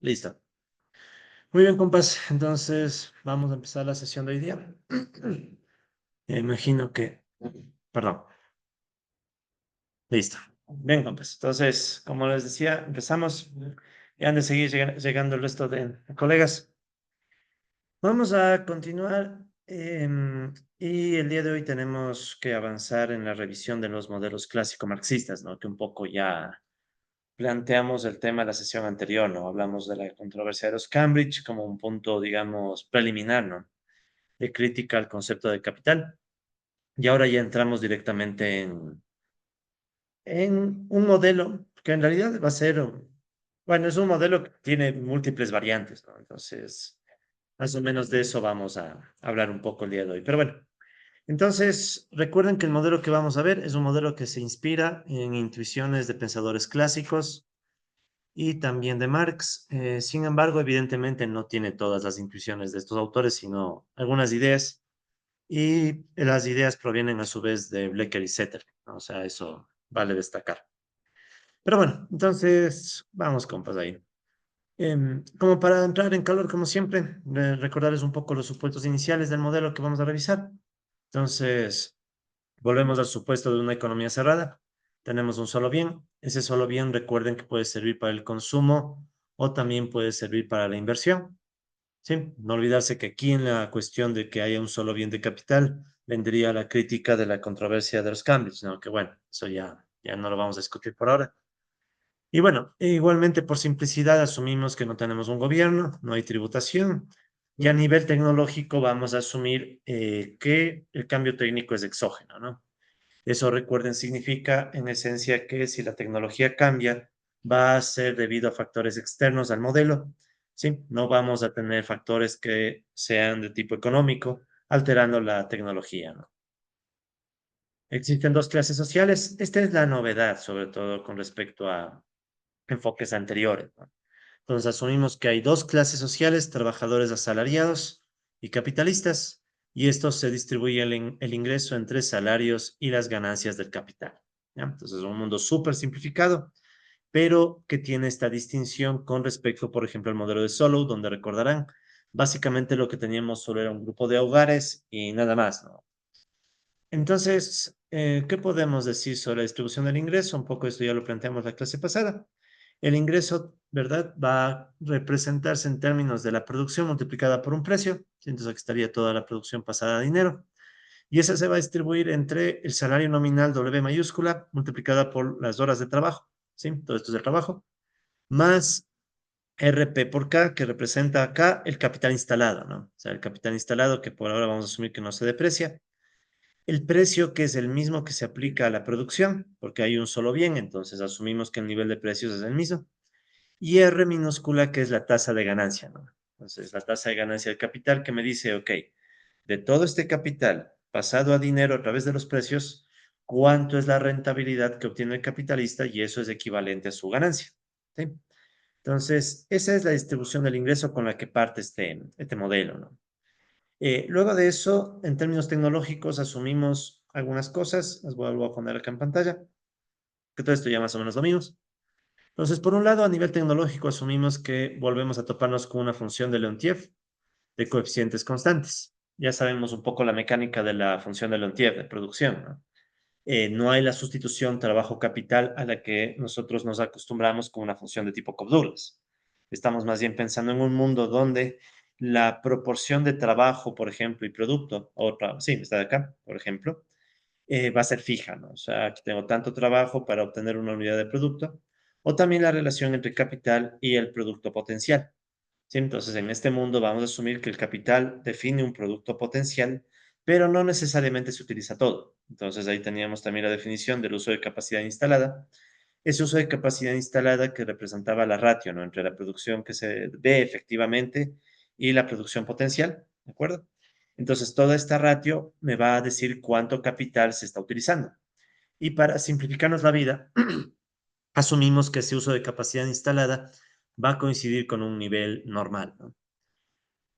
Listo. Muy bien, compas. Entonces, vamos a empezar la sesión de hoy día. Imagino que... Perdón. Listo. Bien, compas. Entonces, como les decía, empezamos. Y han de seguir llegando el resto de colegas. Vamos a continuar. Y el día de hoy tenemos que avanzar en la revisión de los modelos clásico-marxistas, ¿no? Que un poco ya planteamos el tema de la sesión anterior, ¿no? Hablamos de la controversia de los Cambridge como un punto, digamos, preliminar, ¿no? De crítica al concepto de capital. Y ahora ya entramos directamente en un modelo que en realidad va a ser, bueno, es un modelo que tiene múltiples variantes, ¿no? Entonces, más o menos de eso vamos a hablar un poco el día de hoy. Pero bueno, entonces recuerden que el modelo que vamos a ver es un modelo que se inspira en intuiciones de pensadores clásicos y también de Marx. Sin embargo, evidentemente no tiene todas las intuiciones de estos autores, sino algunas ideas. Y las ideas provienen a su vez de Blecker y Setter, ¿no? O sea, eso vale destacar. Pero bueno, entonces vamos, compas, ahí. Como para entrar en calor, como siempre, recordarles un poco los supuestos iniciales del modelo que vamos a revisar. Entonces, volvemos al supuesto de una economía cerrada. Tenemos un solo bien. Ese solo bien, recuerden que puede servir para el consumo o también puede servir para la inversión. Sí, no olvidarse que aquí en la cuestión de que haya un solo bien de capital vendría la crítica de la controversia de los cambios, ¿no? Que bueno, eso ya no lo vamos a discutir por ahora. Y bueno, igualmente por simplicidad asumimos que no tenemos un gobierno, no hay tributación, y a nivel tecnológico vamos a asumir que el cambio técnico es exógeno, ¿no? Eso, recuerden, significa en esencia que si la tecnología cambia, va a ser debido a factores externos al modelo, ¿sí? No vamos a tener factores que sean de tipo económico alterando la tecnología, ¿no? Existen dos clases sociales. Esta es la novedad, sobre todo con respecto a enfoques anteriores, ¿no? Entonces asumimos que hay dos clases sociales, trabajadores asalariados y capitalistas, y esto se distribuye el ingreso entre salarios y las ganancias del capital, ¿ya? Entonces es un mundo súper simplificado, pero que tiene esta distinción con respecto, por ejemplo, al modelo de Solow, donde recordarán, básicamente lo que teníamos solo era un grupo de hogares y nada más, ¿no? Entonces, ¿qué podemos decir sobre la distribución del ingreso? Un poco esto ya lo planteamos la clase pasada. El ingreso, ¿verdad? Va a representarse en términos de la producción multiplicada por un precio. Entonces, aquí estaría toda la producción pasada a dinero. Y esa se va a distribuir entre el salario nominal W mayúscula multiplicada por las horas de trabajo. ¿Sí? Todo esto es el trabajo. Más RP por K, que representa acá el capital instalado, ¿no? O sea, el capital instalado que por ahora vamos a asumir que no se deprecia. El precio, que es el mismo que se aplica a la producción, porque hay un solo bien, entonces asumimos que el nivel de precios es el mismo. Y R minúscula, que es la tasa de ganancia, ¿no? Entonces, la tasa de ganancia del capital que me dice, ok, de todo este capital pasado a dinero a través de los precios, ¿cuánto es la rentabilidad que obtiene el capitalista? Y eso es equivalente a su ganancia, ¿sí? Entonces, esa es la distribución del ingreso con la que parte este modelo, ¿no? Luego de eso, en términos tecnológicos, asumimos algunas cosas, las vuelvo a poner acá en pantalla, que todo esto ya más o menos lo vimos. Entonces, por un lado, a nivel tecnológico, asumimos que volvemos a toparnos con una función de Leontief de coeficientes constantes. Ya sabemos un poco la mecánica de la función de Leontief de producción, ¿no? No hay la sustitución trabajo-capital a la que nosotros nos acostumbramos con una función de tipo Cobb-Douglas. Estamos más bien pensando en un mundo donde la proporción de trabajo, por ejemplo, y producto, sí, está de acá, por ejemplo, va a ser fija, ¿no? O sea, aquí tengo tanto trabajo para obtener una unidad de producto, o también la relación entre capital y el producto potencial. ¿Sí? Entonces, en este mundo vamos a asumir que el capital define un producto potencial, pero no necesariamente se utiliza todo. Entonces, ahí teníamos también la definición del uso de capacidad instalada. Ese uso de capacidad instalada que representaba la ratio, ¿no? Entre la producción que se ve efectivamente y la producción potencial, ¿de acuerdo? Entonces, toda esta ratio me va a decir cuánto capital se está utilizando. Y para simplificarnos la vida, asumimos que ese uso de capacidad instalada va a coincidir con un nivel normal, ¿no?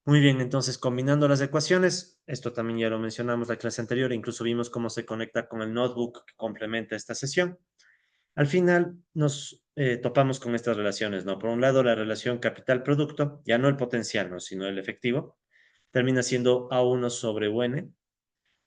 Muy bien, entonces combinando las ecuaciones, esto también ya lo mencionamos la clase anterior, incluso vimos cómo se conecta con el notebook que complementa esta sesión. Al final nos topamos con estas relaciones, ¿no? Por un lado, la relación capital-producto, ya no el potencial, ¿no? Sino el efectivo, termina siendo A1 sobre UN.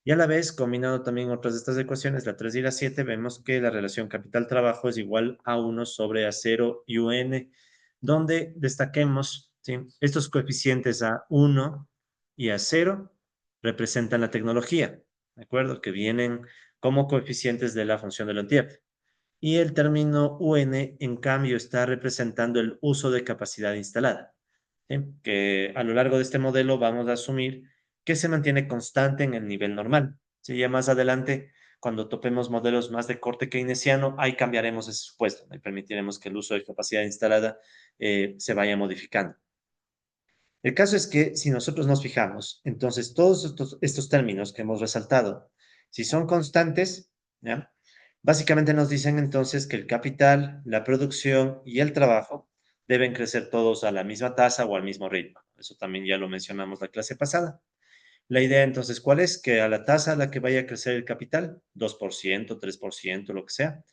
Y a la vez, combinando también otras de estas ecuaciones, la 3 y la 7, vemos que la relación capital-trabajo es igual a 1 sobre A0 y UN, donde destaquemos, ¿sí? Estos coeficientes A1 y A0 representan la tecnología, ¿de acuerdo? Que vienen como coeficientes de la función de Liontiev. Y el término UN, en cambio, está representando el uso de capacidad instalada, ¿sí? Que a lo largo de este modelo vamos a asumir que se mantiene constante en el nivel normal. ¿Sí? Ya más adelante, cuando topemos modelos más de corte keynesiano, ahí cambiaremos ese supuesto, ¿no? Y permitiremos que el uso de capacidad instalada se vaya modificando. El caso es que si nosotros nos fijamos, entonces todos estos términos que hemos resaltado, si son constantes, ¿ya? Básicamente nos dicen entonces que el capital, la producción y el trabajo deben crecer todos a la misma tasa o al mismo ritmo. Eso también ya lo mencionamos la clase pasada. La idea entonces, ¿cuál es? Que a la tasa a la que vaya a crecer el capital, 2%, 3%, lo que sea,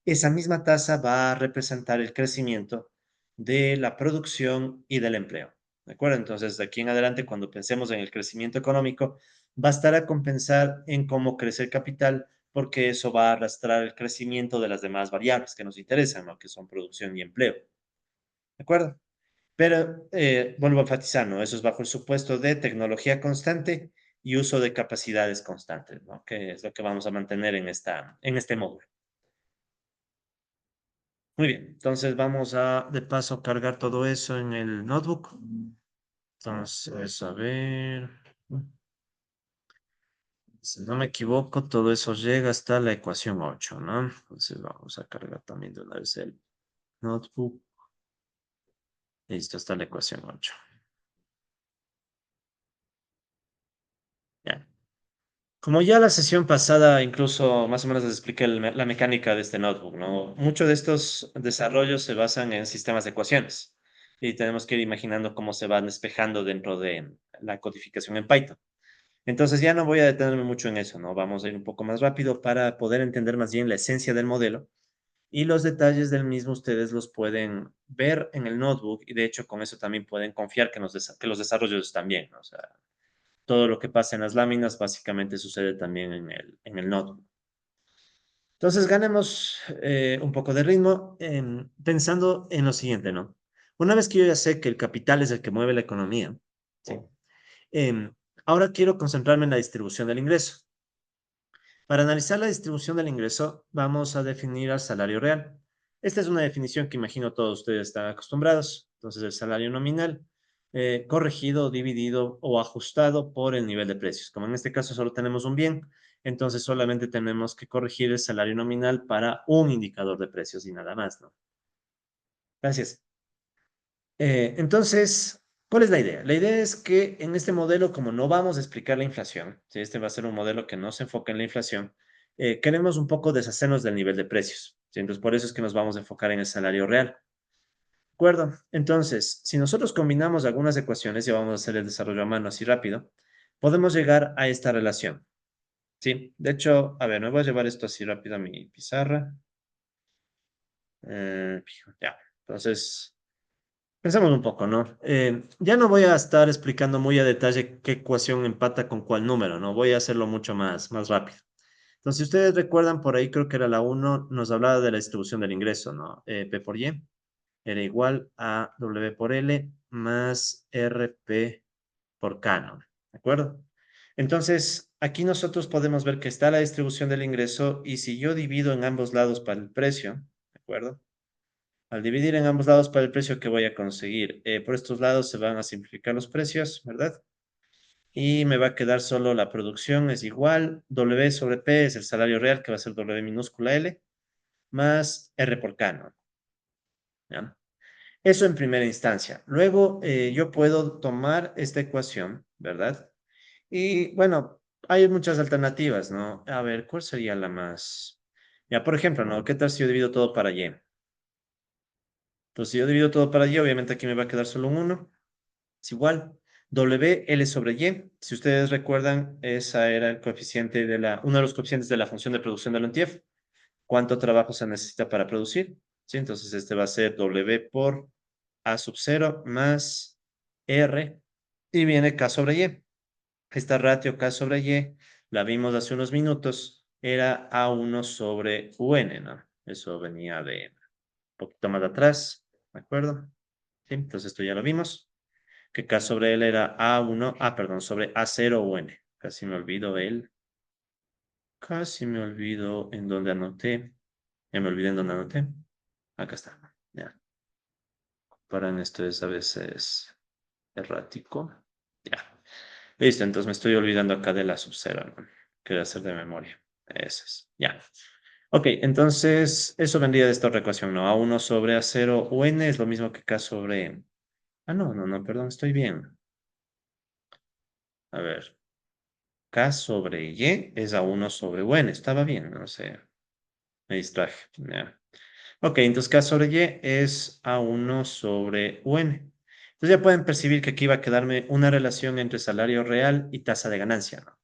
esa misma tasa va a representar el crecimiento de la producción y del empleo. ¿De acuerdo? Entonces, de aquí en adelante, cuando pensemos en el crecimiento económico, bastará a compensar en cómo crece el capital, porque eso va a arrastrar el crecimiento de las demás variables que nos interesan, ¿no? Que son producción y empleo. ¿De acuerdo? Pero vuelvo a enfatizar, ¿no? Eso es bajo el supuesto de tecnología constante y uso de capacidades constantes, ¿no? Que es lo que vamos a mantener en este módulo. Muy bien, entonces vamos a de paso cargar todo eso en el notebook. Entonces, a ver, si no me equivoco, todo eso llega hasta la ecuación 8, ¿no? Entonces vamos a cargar también de una vez el notebook. Listo, está la ecuación 8. Ya. Como ya la sesión pasada, incluso más o menos les expliqué la mecánica de este notebook, ¿no? Muchos de estos desarrollos se basan en sistemas de ecuaciones y tenemos que ir imaginando cómo se van despejando dentro de la codificación en Python. Entonces ya no voy a detenerme mucho en eso, ¿no? Vamos a ir un poco más rápido para poder entender más bien la esencia del modelo y los detalles del mismo ustedes los pueden ver en el notebook y de hecho con eso también pueden confiar que, que los desarrollos están bien, ¿no? O sea, todo lo que pasa en las láminas básicamente sucede también en el notebook. Entonces ganemos un poco de ritmo pensando en lo siguiente, ¿no? Una vez que yo ya sé que el capital es el que mueve la economía, ¿sí? Em, ahora quiero concentrarme en la distribución del ingreso. Para analizar la distribución del ingreso, vamos a definir al salario real. Esta es una definición que imagino todos ustedes están acostumbrados. Entonces, el salario nominal, corregido, dividido o ajustado por el nivel de precios. Como en este caso solo tenemos un bien, entonces solamente tenemos que corregir el salario nominal para un indicador de precios y nada más, ¿no? Gracias. Entonces, ¿cuál es la idea? La idea es que en este modelo, como no vamos a explicar la inflación, ¿sí? Este va a ser un modelo que no se enfoca en la inflación, queremos un poco deshacernos del nivel de precios, ¿sí? Entonces, por eso es que nos vamos a enfocar en el salario real. ¿De acuerdo? Entonces, si nosotros combinamos algunas ecuaciones, y vamos a hacer el desarrollo a mano así rápido, podemos llegar a esta relación, ¿sí? De hecho, a ver, me voy a llevar esto así rápido a mi pizarra. Ya, entonces... Pensemos un poco, ¿no? Ya no voy a estar explicando muy a detalle qué ecuación empata con cuál número, ¿no? Voy a hacerlo mucho más rápido. Entonces, si ustedes recuerdan, por ahí creo que era la uno, nos hablaba de la distribución del ingreso, ¿no? P por Y era igual a W por L más RP por K, ¿no? ¿De acuerdo? Entonces, aquí nosotros podemos ver que está la distribución del ingreso y si yo divido en ambos lados para el precio, ¿de acuerdo? Al dividir en ambos lados para el precio que voy a conseguir, por estos lados se van a simplificar los precios, ¿verdad? Y me va a quedar solo la producción es igual, W sobre P es el salario real, que va a ser W minúscula L, más R por K, ¿no? ¿Ya? Eso en primera instancia. Luego yo puedo tomar esta ecuación, ¿verdad? Y bueno, hay muchas alternativas, ¿no? A ver, ¿cuál sería la más? Ya, por ejemplo, ¿no? ¿Qué tal si yo divido todo para Y? Entonces, si yo divido todo para Y, obviamente aquí me va a quedar solo un 1. Es igual. W L sobre Y. Si ustedes recuerdan, esa era el coeficiente uno de los coeficientes de la función de producción de Lentiev. ¿Cuánto trabajo se necesita para producir? ¿sí? Entonces, este va a ser W por A sub 0 más R y viene K sobre Y. Esta ratio K sobre Y, la vimos hace unos minutos, era A1 sobre UN, ¿no? Eso venía de un poquito más de atrás, ¿de acuerdo? ¿Sí? Entonces esto ya lo vimos, que K sobre L era A1, perdón, sobre A0 UN. Casi me olvido en dónde anoté, ya me olvidé en dónde anoté. Acá está, ya. Para en esto es a veces errático. Ya. Listo, entonces me estoy olvidando acá de la sub-cero, ¿no? Quiero hacer de memoria. Eso es. Ya. Ok, entonces eso vendría de esta otra ecuación, ¿no? A1 sobre A0 UN es lo mismo que K sobre... no, perdón, estoy bien. A ver, K sobre Y es A1 sobre UN. Estaba bien, no sé. Me distraje. Ya. Ok, entonces K sobre Y es A1 sobre UN. Entonces ya pueden percibir que aquí va a quedarme una relación entre salario real y tasa de ganancia, ¿no?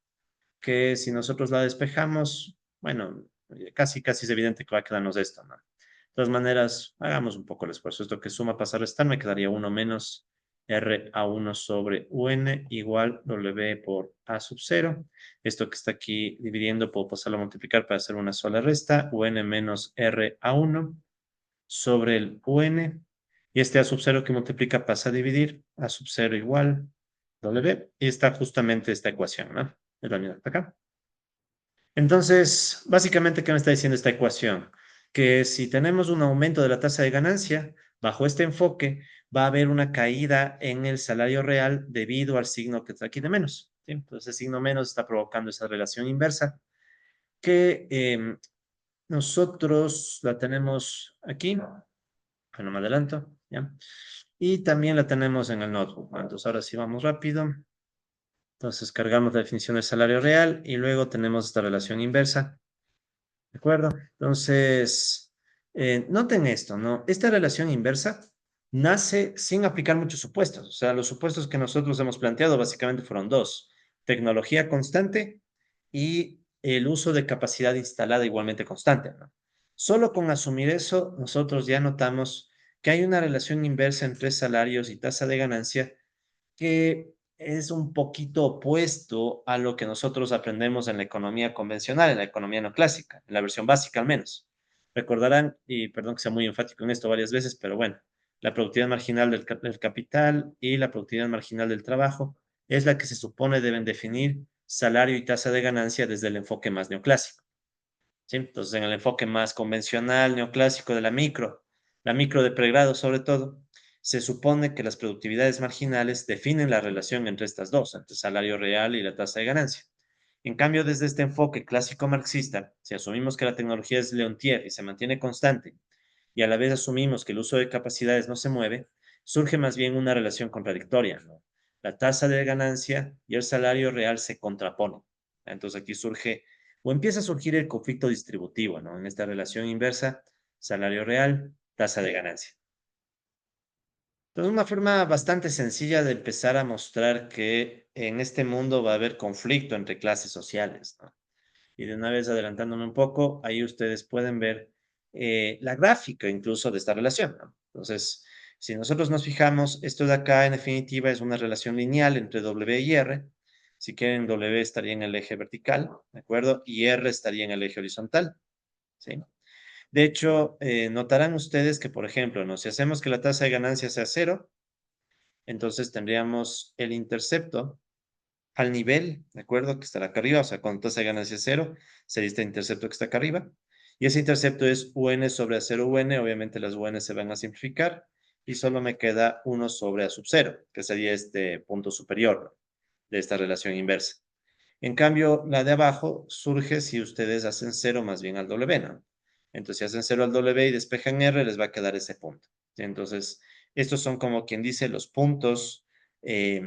Que si nosotros la despejamos, bueno, casi es evidente que va a quedarnos esto, ¿no? De todas maneras, hagamos un poco el esfuerzo. Esto que suma pasar a restar me quedaría 1 menos R a 1 sobre UN igual W por A sub 0. Esto que está aquí dividiendo puedo pasarlo a multiplicar para hacer una sola resta. UN menos R a 1 sobre el UN. Y este A sub 0 que multiplica pasa a dividir. A sub 0 igual W. Y está justamente esta ecuación, ¿no? Es la misma de acá. Entonces, básicamente, ¿qué me está diciendo esta ecuación? Que si tenemos un aumento de la tasa de ganancia, bajo este enfoque, va a haber una caída en el salario real debido al signo que está aquí de menos, ¿sí? Entonces, el signo menos está provocando esa relación inversa que nosotros la tenemos aquí. Bueno, me adelanto, ¿ya? Y también la tenemos en el notebook. Entonces, ahora sí vamos rápido. Entonces, cargamos la definición del salario real y luego tenemos esta relación inversa. ¿De acuerdo? Entonces, noten esto, ¿no? Esta relación inversa nace sin aplicar muchos supuestos. O sea, los supuestos que nosotros hemos planteado básicamente fueron dos: tecnología constante y el uso de capacidad instalada igualmente constante, ¿no? Solo con asumir eso, nosotros ya notamos que hay una relación inversa entre salarios y tasa de ganancia que es un poquito opuesto a lo que nosotros aprendemos en la economía convencional, en la economía no clásica, en la versión básica al menos. Recordarán, y perdón que sea muy enfático en esto varias veces, pero bueno, la productividad marginal del capital y la productividad marginal del trabajo es la que se supone deben definir salario y tasa de ganancia desde el enfoque más neoclásico. ¿Sí? Entonces, en el enfoque más convencional, neoclásico de la micro de pregrado sobre todo, se supone que las productividades marginales definen la relación entre estas dos, entre salario real y la tasa de ganancia. En cambio, desde este enfoque clásico marxista, si asumimos que la tecnología es Leontief y se mantiene constante, y a la vez asumimos que el uso de capacidades no se mueve, surge más bien una relación contradictoria, ¿no? La tasa de ganancia y el salario real se contraponen. Entonces aquí surge o empieza a surgir el conflicto distributivo, ¿no? En esta relación inversa, salario real, tasa de ganancia. Entonces, una forma bastante sencilla de empezar a mostrar que en este mundo va a haber conflicto entre clases sociales, ¿no? Y de una vez adelantándome un poco, ahí ustedes pueden ver la gráfica incluso de esta relación, ¿no? Entonces, si nosotros nos fijamos, esto de acá en definitiva es una relación lineal entre W y R. Si quieren, W estaría en el eje vertical, ¿de acuerdo? Y R estaría en el eje horizontal, ¿sí? De hecho, notarán ustedes que, por ejemplo, ¿no? Si hacemos que la tasa de ganancia sea cero, entonces tendríamos el intercepto al nivel, ¿de acuerdo? Que estará acá arriba, o sea, cuando tasa de ganancia es cero, sería este intercepto que está acá arriba. Y ese intercepto es UN sobre A0 UN, obviamente las UN se van a simplificar y solo me queda 1 sobre A sub 0, que sería este punto superior, ¿no? De esta relación inversa. En cambio, la de abajo surge si ustedes hacen cero más bien al W, ¿no? Entonces, si hacen cero al W y despejan R, les va a quedar ese punto. ¿Sí? Entonces, estos son como quien dice los puntos eh,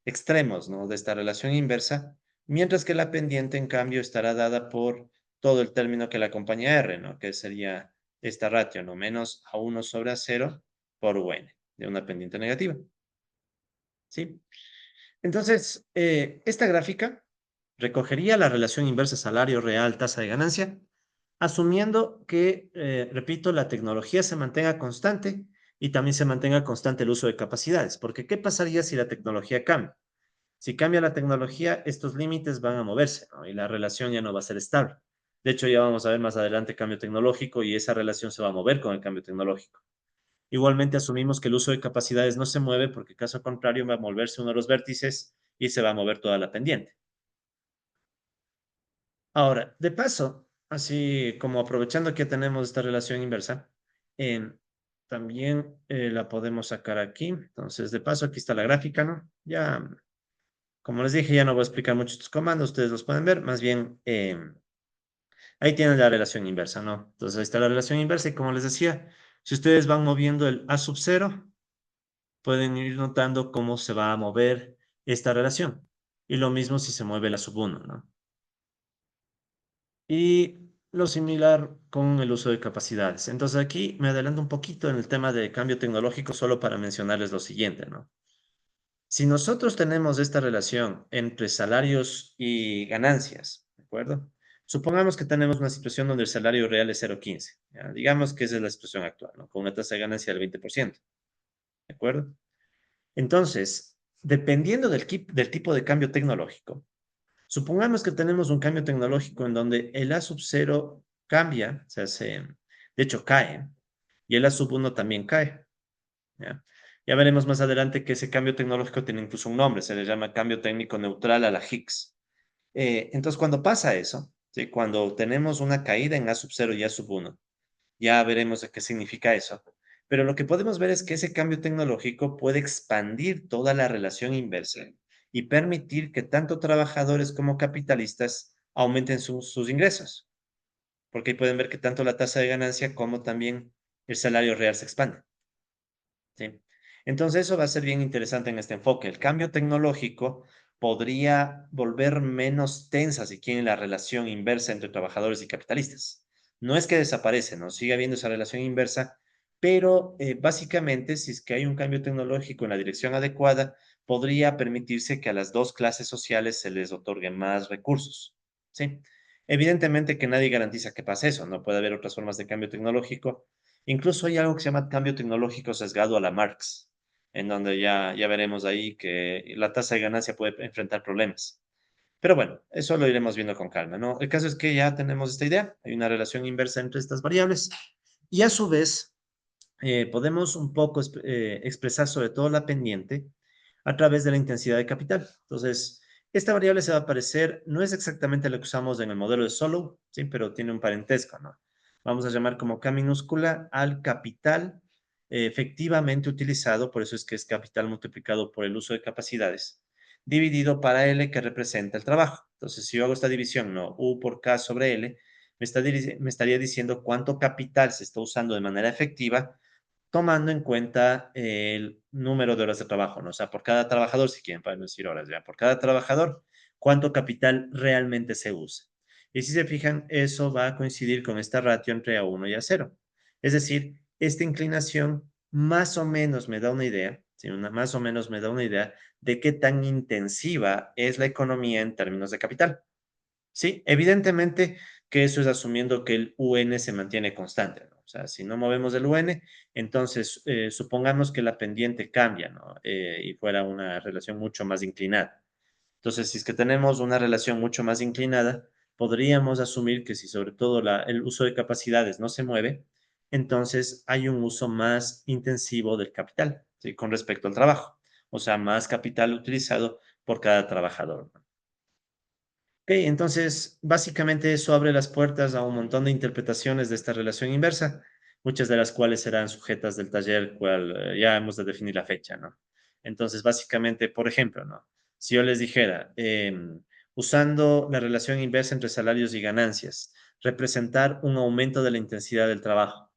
extremos, ¿no? De esta relación inversa, mientras que la pendiente, en cambio, estará dada por todo el término que la acompaña R, ¿no? Que sería esta ratio, ¿no? Menos A1 sobre A0 por UN, de una pendiente negativa. ¿Sí? Entonces, esta gráfica recogería la relación inversa salario real tasa de ganancia asumiendo que, repito, la tecnología se mantenga constante y también se mantenga constante el uso de capacidades, porque ¿qué pasaría si la tecnología cambia? Si cambia la tecnología, estos límites van a moverse, ¿no? Y la relación ya no va a ser estable. De hecho, ya vamos a ver más adelante cambio tecnológico y esa relación se va a mover con el cambio tecnológico. Igualmente asumimos que el uso de capacidades no se mueve porque caso contrario va a moverse uno de los vértices y se va a mover toda la pendiente. Ahora, de paso, así como aprovechando que tenemos esta relación inversa, también la podemos sacar aquí. Entonces, de paso, aquí está la gráfica, ¿no? Ya, como les dije, ya no voy a explicar mucho estos comandos, ustedes los pueden ver. Más bien, ahí tienen la relación inversa, ¿no? Entonces, ahí está la relación inversa y como les decía, si ustedes van moviendo el A sub cero, pueden ir notando cómo se va a mover esta relación. Y lo mismo si se mueve la sub uno, ¿no? Y lo similar con el uso de capacidades. Entonces aquí me adelanto un poquito en el tema de cambio tecnológico solo para mencionarles lo siguiente, ¿no? Si nosotros tenemos esta relación entre salarios y ganancias, ¿de acuerdo? Supongamos que tenemos una situación donde el salario real es 0,15. ¿Ya? Digamos que esa es la situación actual, ¿no? Con una tasa de ganancia del 20%, ¿de acuerdo? Entonces, dependiendo del tipo de cambio tecnológico, supongamos que tenemos un cambio tecnológico en donde el A sub cero cambia, o sea, de hecho cae, y el A sub uno también cae. ¿Ya? Ya veremos más adelante que ese cambio tecnológico tiene incluso un nombre, se le llama cambio técnico neutral a la Higgs. Entonces, cuando pasa eso, ¿sí? Cuando tenemos una caída en A sub cero y A sub uno, ya veremos de qué significa eso. Pero lo que podemos ver es que ese cambio tecnológico puede expandir toda la relación inversa y permitir que tanto trabajadores como capitalistas aumenten sus ingresos, porque ahí pueden ver que tanto la tasa de ganancia como también el salario real se expande. ¿Sí? Entonces eso va a ser bien interesante en este enfoque. El cambio tecnológico podría volver menos tensa, si quieren, la relación inversa entre trabajadores y capitalistas. No es que desaparece, ¿no? Sigue habiendo esa relación inversa, pero básicamente, si es que hay un cambio tecnológico en la dirección adecuada, podría permitirse que a las dos clases sociales se les otorguen más recursos. ¿Sí? Evidentemente que nadie garantiza que pase eso, no puede haber otras formas de cambio tecnológico. Incluso hay algo que se llama cambio tecnológico sesgado a la Marx, en donde ya veremos ahí que la tasa de ganancia puede enfrentar problemas. Pero bueno, eso lo iremos viendo con calma, ¿no? El caso es que ya tenemos esta idea, hay una relación inversa entre estas variables y a su vez podemos un poco expresar sobre todo la pendiente a través de la intensidad de capital. Entonces, esta variable se va a parecer, no es exactamente lo que usamos en el modelo de Solow, ¿sí? Pero tiene un parentesco, ¿no? Vamos a llamar como K minúscula al capital efectivamente utilizado, por eso es que es capital multiplicado por el uso de capacidades, dividido para L que representa el trabajo. Entonces, si yo hago esta división, no, U por K sobre L, me estaría diciendo cuánto capital se está usando de manera efectiva tomando en cuenta el número de horas de trabajo, ¿no? O sea, por cada trabajador, si quieren, para no decir horas, ya, por cada trabajador, cuánto capital realmente se usa. Y si se fijan, eso va a coincidir con esta ratio entre A1 y A0. Es decir, esta inclinación más o menos me da una idea, ¿sí? Más o menos me da una idea de qué tan intensiva es la economía en términos de capital. Sí, evidentemente que eso es asumiendo que el UN se mantiene constante, ¿no? O sea, si no movemos el UN, entonces supongamos que la pendiente cambia, ¿no? Y fuera una relación mucho más inclinada. Entonces, si es que tenemos una relación mucho más inclinada, podríamos asumir que si sobre todo el uso de capacidades no se mueve, entonces hay un uso más intensivo del capital, ¿sí? Con respecto al trabajo. O sea, más capital utilizado por cada trabajador, ¿no? Ok, entonces básicamente eso abre las puertas a un montón de interpretaciones de esta relación inversa, muchas de las cuales serán sujetas del taller, cual ya hemos de definir la fecha, ¿no? Entonces, básicamente, por ejemplo, ¿no? Si yo les dijera, usando la relación inversa entre salarios y ganancias, representar un aumento de la intensidad del trabajo,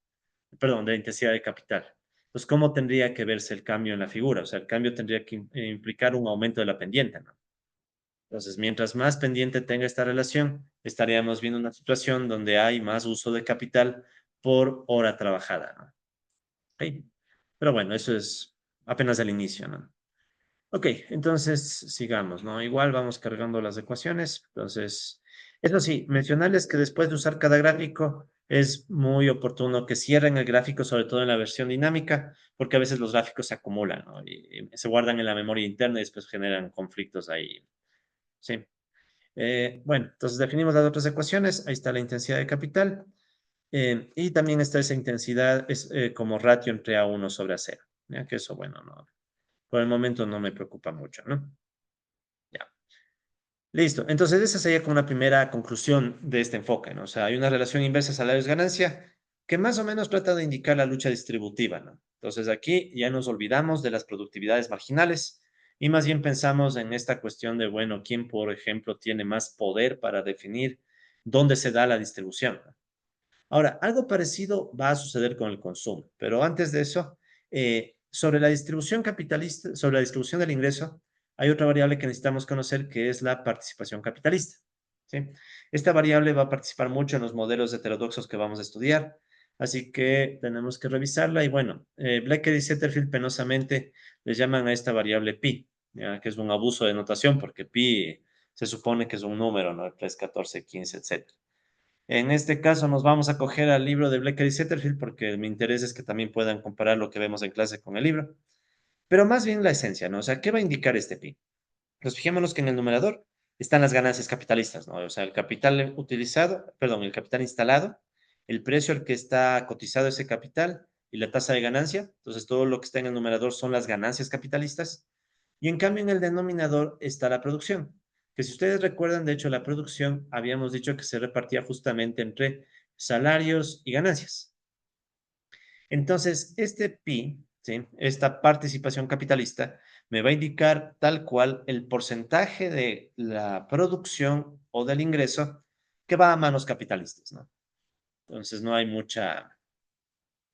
perdón, de la intensidad de capital. Pues, ¿cómo tendría que verse el cambio en la figura? O sea, el cambio tendría que implicar un aumento de la pendiente, ¿no? Entonces, mientras más pendiente tenga esta relación, estaríamos viendo una situación donde hay más uso de capital por hora trabajada, ¿no? Ok. Pero bueno, eso es apenas el inicio, ¿no? Ok, entonces sigamos, ¿no? Igual vamos cargando las ecuaciones. Entonces, Eso sí, mencionarles que después de usar cada gráfico es muy oportuno que cierren el gráfico, sobre todo en la versión dinámica, porque a veces los gráficos se acumulan, ¿no? Y se guardan en la memoria interna y después generan conflictos ahí. Sí. Bueno, entonces definimos las otras ecuaciones. Ahí está la intensidad de capital. Y también está esa intensidad es, como ratio entre A1 sobre A0. ¿Ya? Que eso, bueno, no, por el momento no me preocupa mucho, ¿no? Ya. Listo. Entonces, esa sería como una primera conclusión de este enfoque, ¿no? O sea, hay una relación inversa salarios-ganancia que más o menos trata de indicar la lucha distributiva, ¿no? Entonces, aquí ya nos olvidamos de las productividades marginales y más bien pensamos en esta cuestión de, bueno, quién, por ejemplo, tiene más poder para definir dónde se da la distribución, ¿no? Ahora, algo parecido va a suceder con el consumo, pero antes de eso, sobre la distribución capitalista, sobre la distribución del ingreso, hay otra variable que necesitamos conocer que es la participación capitalista. ¿Sí? Esta variable va a participar mucho en los modelos heterodoxos que vamos a estudiar, así que tenemos que revisarla. Y bueno, Blecker y Setterfield penosamente le llaman a esta variable pi, ¿ya? Que es un abuso de notación porque pi se supone que es un número, ¿no? 3, 14, 15, etcétera. En este caso nos vamos a coger al libro de Blecker y Setterfield porque mi interés es que también puedan comparar lo que vemos en clase con el libro, pero más bien la esencia, ¿no? O sea, ¿qué va a indicar este pi? Pues fijémonos que en el numerador están las ganancias capitalistas, ¿no? O sea, el capital utilizado, perdón, el capital instalado, el precio al que está cotizado ese capital y la tasa de ganancia. Entonces, todo lo que está en el numerador son las ganancias capitalistas. Y en cambio, en el denominador está la producción, que si ustedes recuerdan, de hecho, la producción habíamos dicho que se repartía justamente entre salarios y ganancias. Entonces, este pi, ¿sí? Esta participación capitalista, me va a indicar tal cual el porcentaje de la producción o del ingreso que va a manos capitalistas, ¿no? Entonces, no hay mucha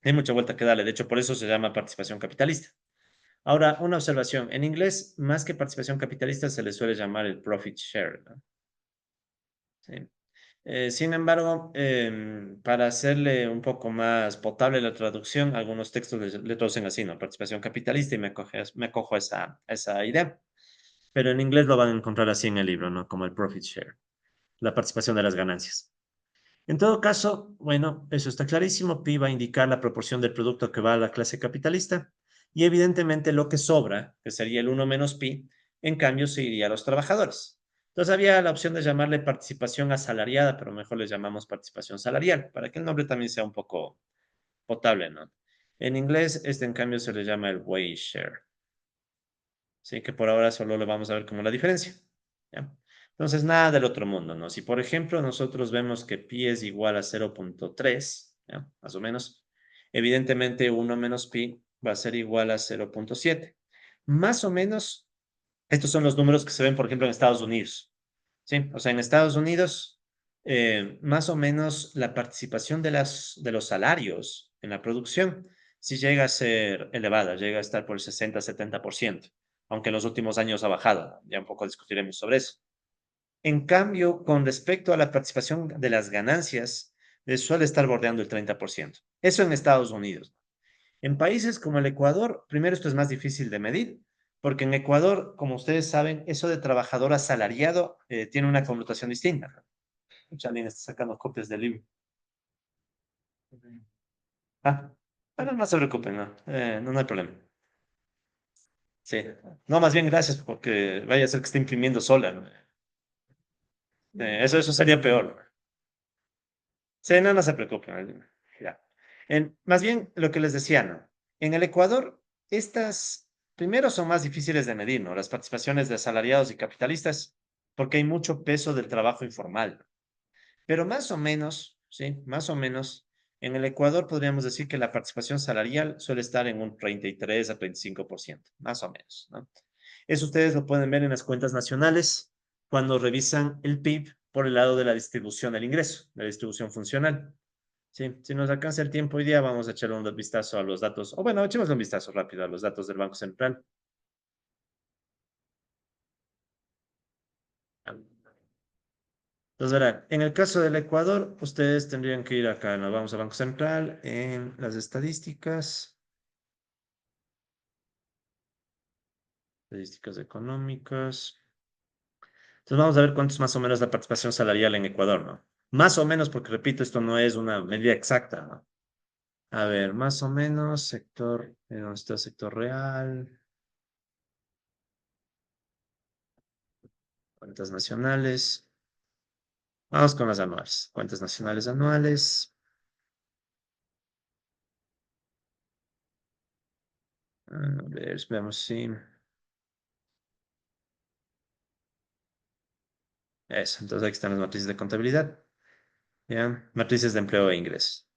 vuelta que darle. De hecho, por eso se llama participación capitalista. Ahora, una observación. En inglés, más que participación capitalista, se le suele llamar el profit share, ¿no? Sí. Sin embargo, para hacerle un poco más potable la traducción, algunos textos le traducen así, ¿no? Participación capitalista y me acojo a esa idea. Pero en inglés lo van a encontrar así en el libro, ¿no? Como el profit share, la participación de las ganancias. En todo caso, bueno, eso está clarísimo. Pi va a indicar la proporción del producto que va a la clase capitalista y evidentemente lo que sobra, que sería el uno menos pi, en cambio se iría a los trabajadores. Entonces había la opción de llamarle participación asalariada, pero mejor le llamamos participación salarial, para que el nombre también sea un poco potable, ¿no? En inglés, este en cambio se le llama el wage share. Así que por ahora solo le vamos a ver como la diferencia. ¿Ya? Entonces, nada del otro mundo, ¿no? Si, por ejemplo, nosotros vemos que pi es igual a 0,3, ¿ya? Más o menos, evidentemente uno menos pi va a ser igual a 0,7. Más o menos, estos son los números que se ven, por ejemplo, en Estados Unidos. ¿Sí? O sea, en Estados Unidos, más o menos la participación de los salarios en la producción sí llega a ser elevada, llega a estar por el 60-70%, aunque en los últimos años ha bajado. Ya un poco discutiremos sobre eso. En cambio, con respecto a la participación de las ganancias, suele estar bordeando el 30%. Eso en Estados Unidos. En países como el Ecuador, primero esto es más difícil de medir, porque en Ecuador, como ustedes saben, eso de trabajador asalariado tiene una connotación distinta. Mucha alguien está sacando copias del libro. Ah, bueno, no se preocupen, no hay problema. Sí, no, más bien gracias, porque vaya a ser que esté imprimiendo sola, ¿no? Eso sería peor. Sí, no se preocupen. Ya. Más bien lo que les decía, ¿no? En el Ecuador, estas primero son más difíciles de medir, ¿no? Las participaciones de asalariados y capitalistas, porque hay mucho peso del trabajo informal. Pero más o menos, sí, más o menos, en el Ecuador podríamos decir que la participación salarial suele estar en un 33 a 35%, más o menos, ¿no? Eso ustedes lo pueden ver en las cuentas nacionales cuando revisan el PIB por el lado de la distribución del ingreso, la distribución funcional. Sí, si nos alcanza el tiempo hoy día, vamos a echarle un vistazo a los datos, o bueno, echemos un vistazo rápido a los datos del Banco Central. Entonces, verán, en el caso del Ecuador, ustedes tendrían que ir acá, nos vamos a Banco Central, en las estadísticas económicas. Entonces vamos a ver cuánto es más o menos la participación salarial en Ecuador, ¿no? Más o menos, porque repito, esto no es una medida exacta, ¿no? A ver, más o menos, sector, ¿dónde está el sector real? Cuentas nacionales. Vamos con las anuales. Cuentas nacionales anuales. A ver, veamos si. Eso, entonces aquí están las matrices de contabilidad. ¿Ya? Matrices de empleo e ingresos.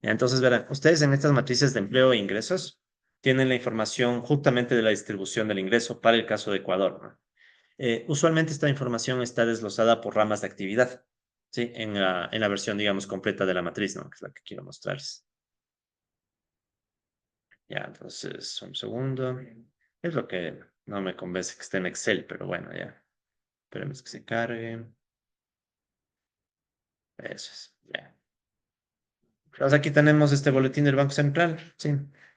Ya, entonces, verán, ustedes en estas matrices de empleo e ingresos tienen la información justamente de la distribución del ingreso para el caso de Ecuador, ¿no? Usualmente esta información está desglosada por ramas de actividad, ¿sí? En la versión, digamos, completa de la matriz, ¿no? Que es la que quiero mostrarles. Ya, entonces, un segundo. Es lo que no me convence que esté en Excel, pero bueno, ya. Esperemos que se cargue. Eso es, ya. Pues aquí tenemos este boletín del Banco Central, sí.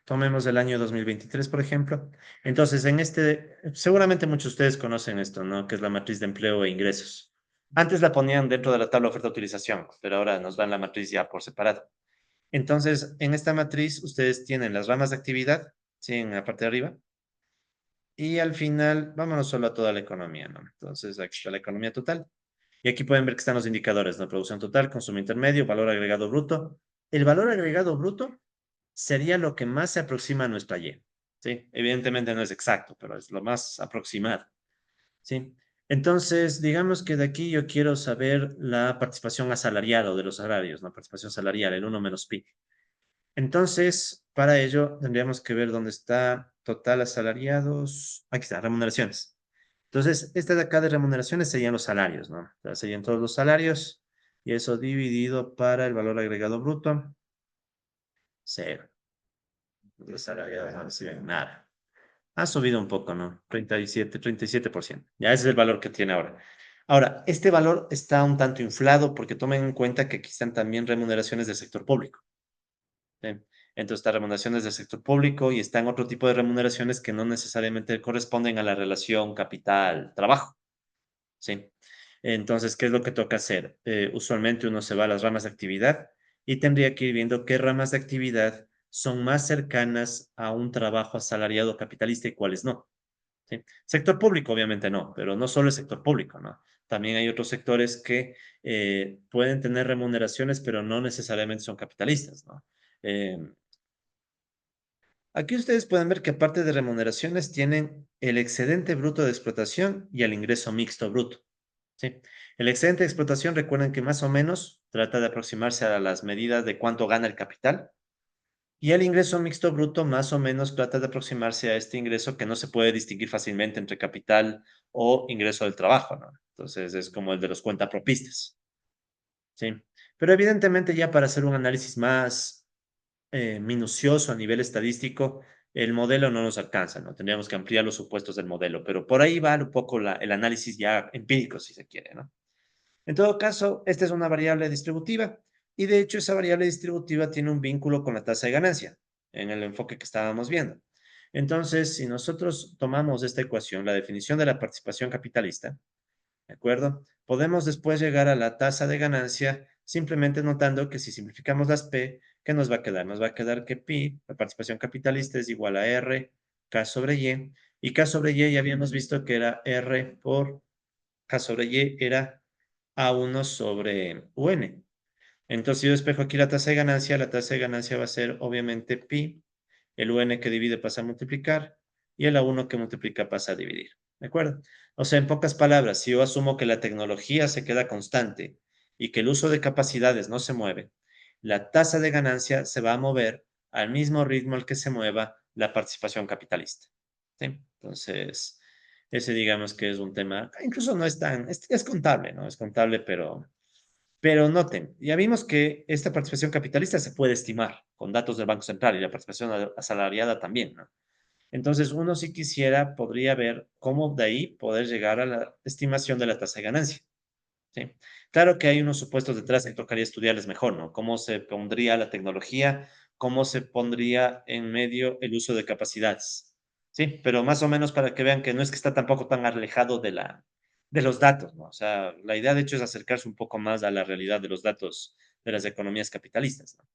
Tomemos el año 2023, por ejemplo. Entonces, seguramente muchos de ustedes conocen esto, ¿no? Que es la matriz de empleo e ingresos. Antes la ponían dentro de la tabla oferta-utilización, pero ahora nos dan la matriz ya por separado. Entonces, en esta matriz, ustedes tienen las ramas de actividad, sí, en la parte de arriba. Y al final, vámonos solo a toda la economía, ¿no? Entonces, aquí está la economía total. Y aquí pueden ver que están los indicadores, ¿no? Producción total, consumo intermedio, valor agregado bruto. El valor agregado bruto sería lo que más se aproxima a nuestra Y. ¿Sí? Evidentemente no es exacto, pero es lo más aproximado. ¿Sí? Entonces, digamos que de aquí yo quiero saber la participación asalariada o de los salarios, ¿no? Participación salarial, el uno menos pi. Entonces, para ello tendríamos que ver dónde está total asalariados. Aquí está, remuneraciones. Entonces, este de acá de remuneraciones serían los salarios, ¿no? O sea, serían todos los salarios y eso dividido para el valor agregado bruto, cero. Los salarios no reciben nada. Ha subido un poco, ¿no? 37%. Ya ese es el valor que tiene ahora. Ahora, este valor está un tanto inflado porque tomen en cuenta que aquí están también remuneraciones del sector público. ¿Sí? Entonces, estas remuneraciones del sector público y están otro tipo de remuneraciones que no necesariamente corresponden a la relación capital-trabajo. ¿Sí? Entonces, ¿qué es lo que toca hacer? Usualmente uno se va a las ramas de actividad y tendría que ir viendo qué ramas de actividad son más cercanas a un trabajo asalariado capitalista y cuáles no. ¿Sí? Sector público, obviamente no, pero no solo el sector público, ¿no? También hay otros sectores que pueden tener remuneraciones, pero no necesariamente son capitalistas, ¿no? Eh, Aquí ustedes pueden ver que aparte de remuneraciones tienen el excedente bruto de explotación y el ingreso mixto bruto. ¿Sí? El excedente de explotación, recuerden que más o menos trata de aproximarse a las medidas de cuánto gana el capital. Y el ingreso mixto bruto más o menos trata de aproximarse a este ingreso que no se puede distinguir fácilmente entre capital o ingreso del trabajo, ¿no? Entonces es como el de los cuentapropistas, ¿sí? Pero evidentemente ya para hacer un análisis más minucioso a nivel estadístico, el modelo no nos alcanza, ¿no? Tendríamos que ampliar los supuestos del modelo, pero por ahí va un poco el análisis ya empírico, si se quiere, ¿no? En todo caso, esta es una variable distributiva y de hecho esa variable distributiva tiene un vínculo con la tasa de ganancia en el enfoque que estábamos viendo. Entonces, si nosotros tomamos esta ecuación, la definición de la participación capitalista, ¿de acuerdo? Podemos después llegar a la tasa de ganancia simplemente notando que si simplificamos las P, ¿qué nos va a quedar? Nos va a quedar que pi, la participación capitalista, es igual a R, K sobre y K sobre Y ya habíamos visto que era R por K sobre Y era A1 sobre UN. Entonces, si yo despejo aquí la tasa de ganancia va a ser obviamente pi, el UN que divide pasa a multiplicar y el A1 que multiplica pasa a dividir. ¿De acuerdo? O sea, en pocas palabras, si yo asumo que la tecnología se queda constante y que el uso de capacidades no se mueve, la tasa de ganancia se va a mover al mismo ritmo al que se mueva la participación capitalista. ¿Sí? Entonces, ese digamos que es un tema, incluso no es tan, es contable, ¿no? Es contable, pero noten, ya vimos que esta participación capitalista se puede estimar con datos del Banco Central y la participación asalariada también, ¿no? Entonces, uno si quisiera podría ver cómo de ahí poder llegar a la estimación de la tasa de ganancia, ¿sí? Claro que hay unos supuestos detrás que tocaría estudiarles mejor, ¿no? Cómo se pondría la tecnología, cómo se pondría en medio el uso de capacidades. Sí, pero más o menos para que vean que no es que está tampoco tan alejado de los datos, ¿no? O sea, la idea de hecho es acercarse un poco más a la realidad de los datos de las economías capitalistas, ¿no?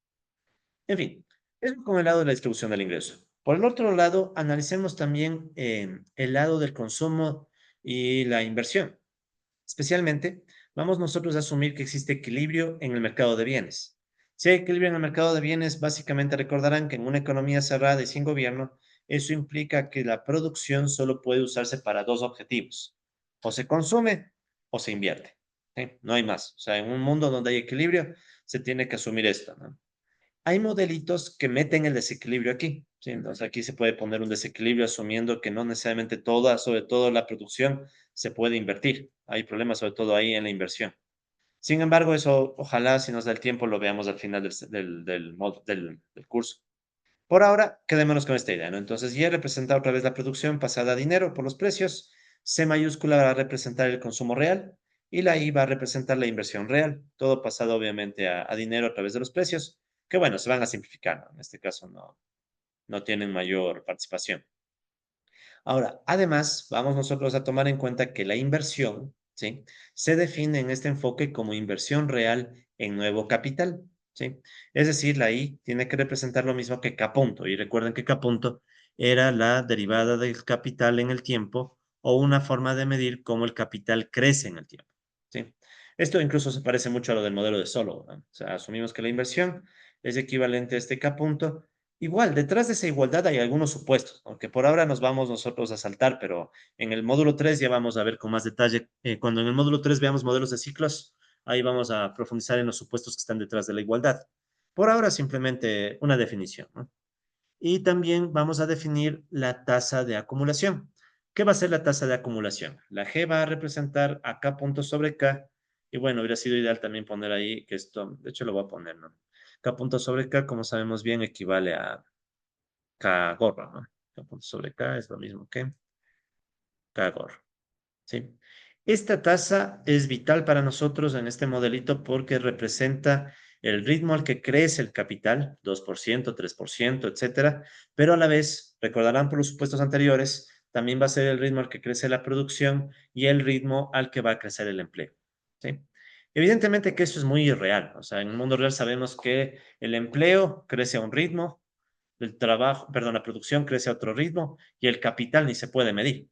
En fin, eso con el lado de la distribución del ingreso. Por el otro lado, analicemos también el lado del consumo y la inversión. Especialmente, vamos nosotros a asumir que existe equilibrio en el mercado de bienes. Si hay equilibrio en el mercado de bienes, básicamente recordarán que en una economía cerrada y sin gobierno, eso implica que la producción solo puede usarse para dos objetivos. O se consume o se invierte. ¿Sí? No hay más. O sea, en un mundo donde hay equilibrio, se tiene que asumir esto, ¿no? Hay modelitos que meten el desequilibrio aquí, ¿sí? Entonces aquí se puede poner un desequilibrio asumiendo que no necesariamente toda, sobre todo la producción, se puede invertir. Hay problemas sobre todo ahí en la inversión. Sin embargo, eso ojalá si nos da el tiempo lo veamos al final del curso. Por ahora, quedémonos con esta idea, ¿no? Entonces, Y representa otra vez la producción pasada a dinero por los precios, C mayúscula va a representar el consumo real y la I va a representar la inversión real, todo pasado obviamente a dinero a través de los precios, que bueno, se van a simplificar, ¿no? En este caso no tienen mayor participación. Ahora, además, vamos nosotros a tomar en cuenta que la inversión, ¿sí? Se define en este enfoque como inversión real en nuevo capital, ¿sí? Es decir, la I tiene que representar lo mismo que K punto. Y recuerden que K punto era la derivada del capital en el tiempo o una forma de medir cómo el capital crece en el tiempo, ¿sí? Esto incluso se parece mucho a lo del modelo de Solow, ¿no? O sea, asumimos que la inversión es equivalente a este K punto. Igual, detrás de esa igualdad hay algunos supuestos, aunque por ahora nos vamos nosotros a saltar, pero en el módulo 3 ya vamos a ver con más detalle. Cuando en el módulo 3 veamos modelos de ciclos, ahí vamos a profundizar en los supuestos que están detrás de la igualdad. Por ahora simplemente una definición, ¿no? Y también vamos a definir la tasa de acumulación. ¿Qué va a ser la tasa de acumulación? La G va a representar a K punto sobre K. Y bueno, hubiera sido ideal también poner ahí que esto, de hecho lo voy a poner, ¿no? K punto sobre K, como sabemos bien, equivale a K gorra, ¿no? K punto sobre K es lo mismo que K gorra, ¿sí? Esta tasa es vital para nosotros en este modelito porque representa el ritmo al que crece el capital, 2%, 3%, etcétera, pero a la vez, recordarán por los supuestos anteriores, también va a ser el ritmo al que crece la producción y el ritmo al que va a crecer el empleo, ¿sí? Evidentemente que eso es muy irreal, o sea, en el mundo real sabemos que el empleo crece a un ritmo, el trabajo, perdón, la producción crece a otro ritmo y el capital ni se puede medir.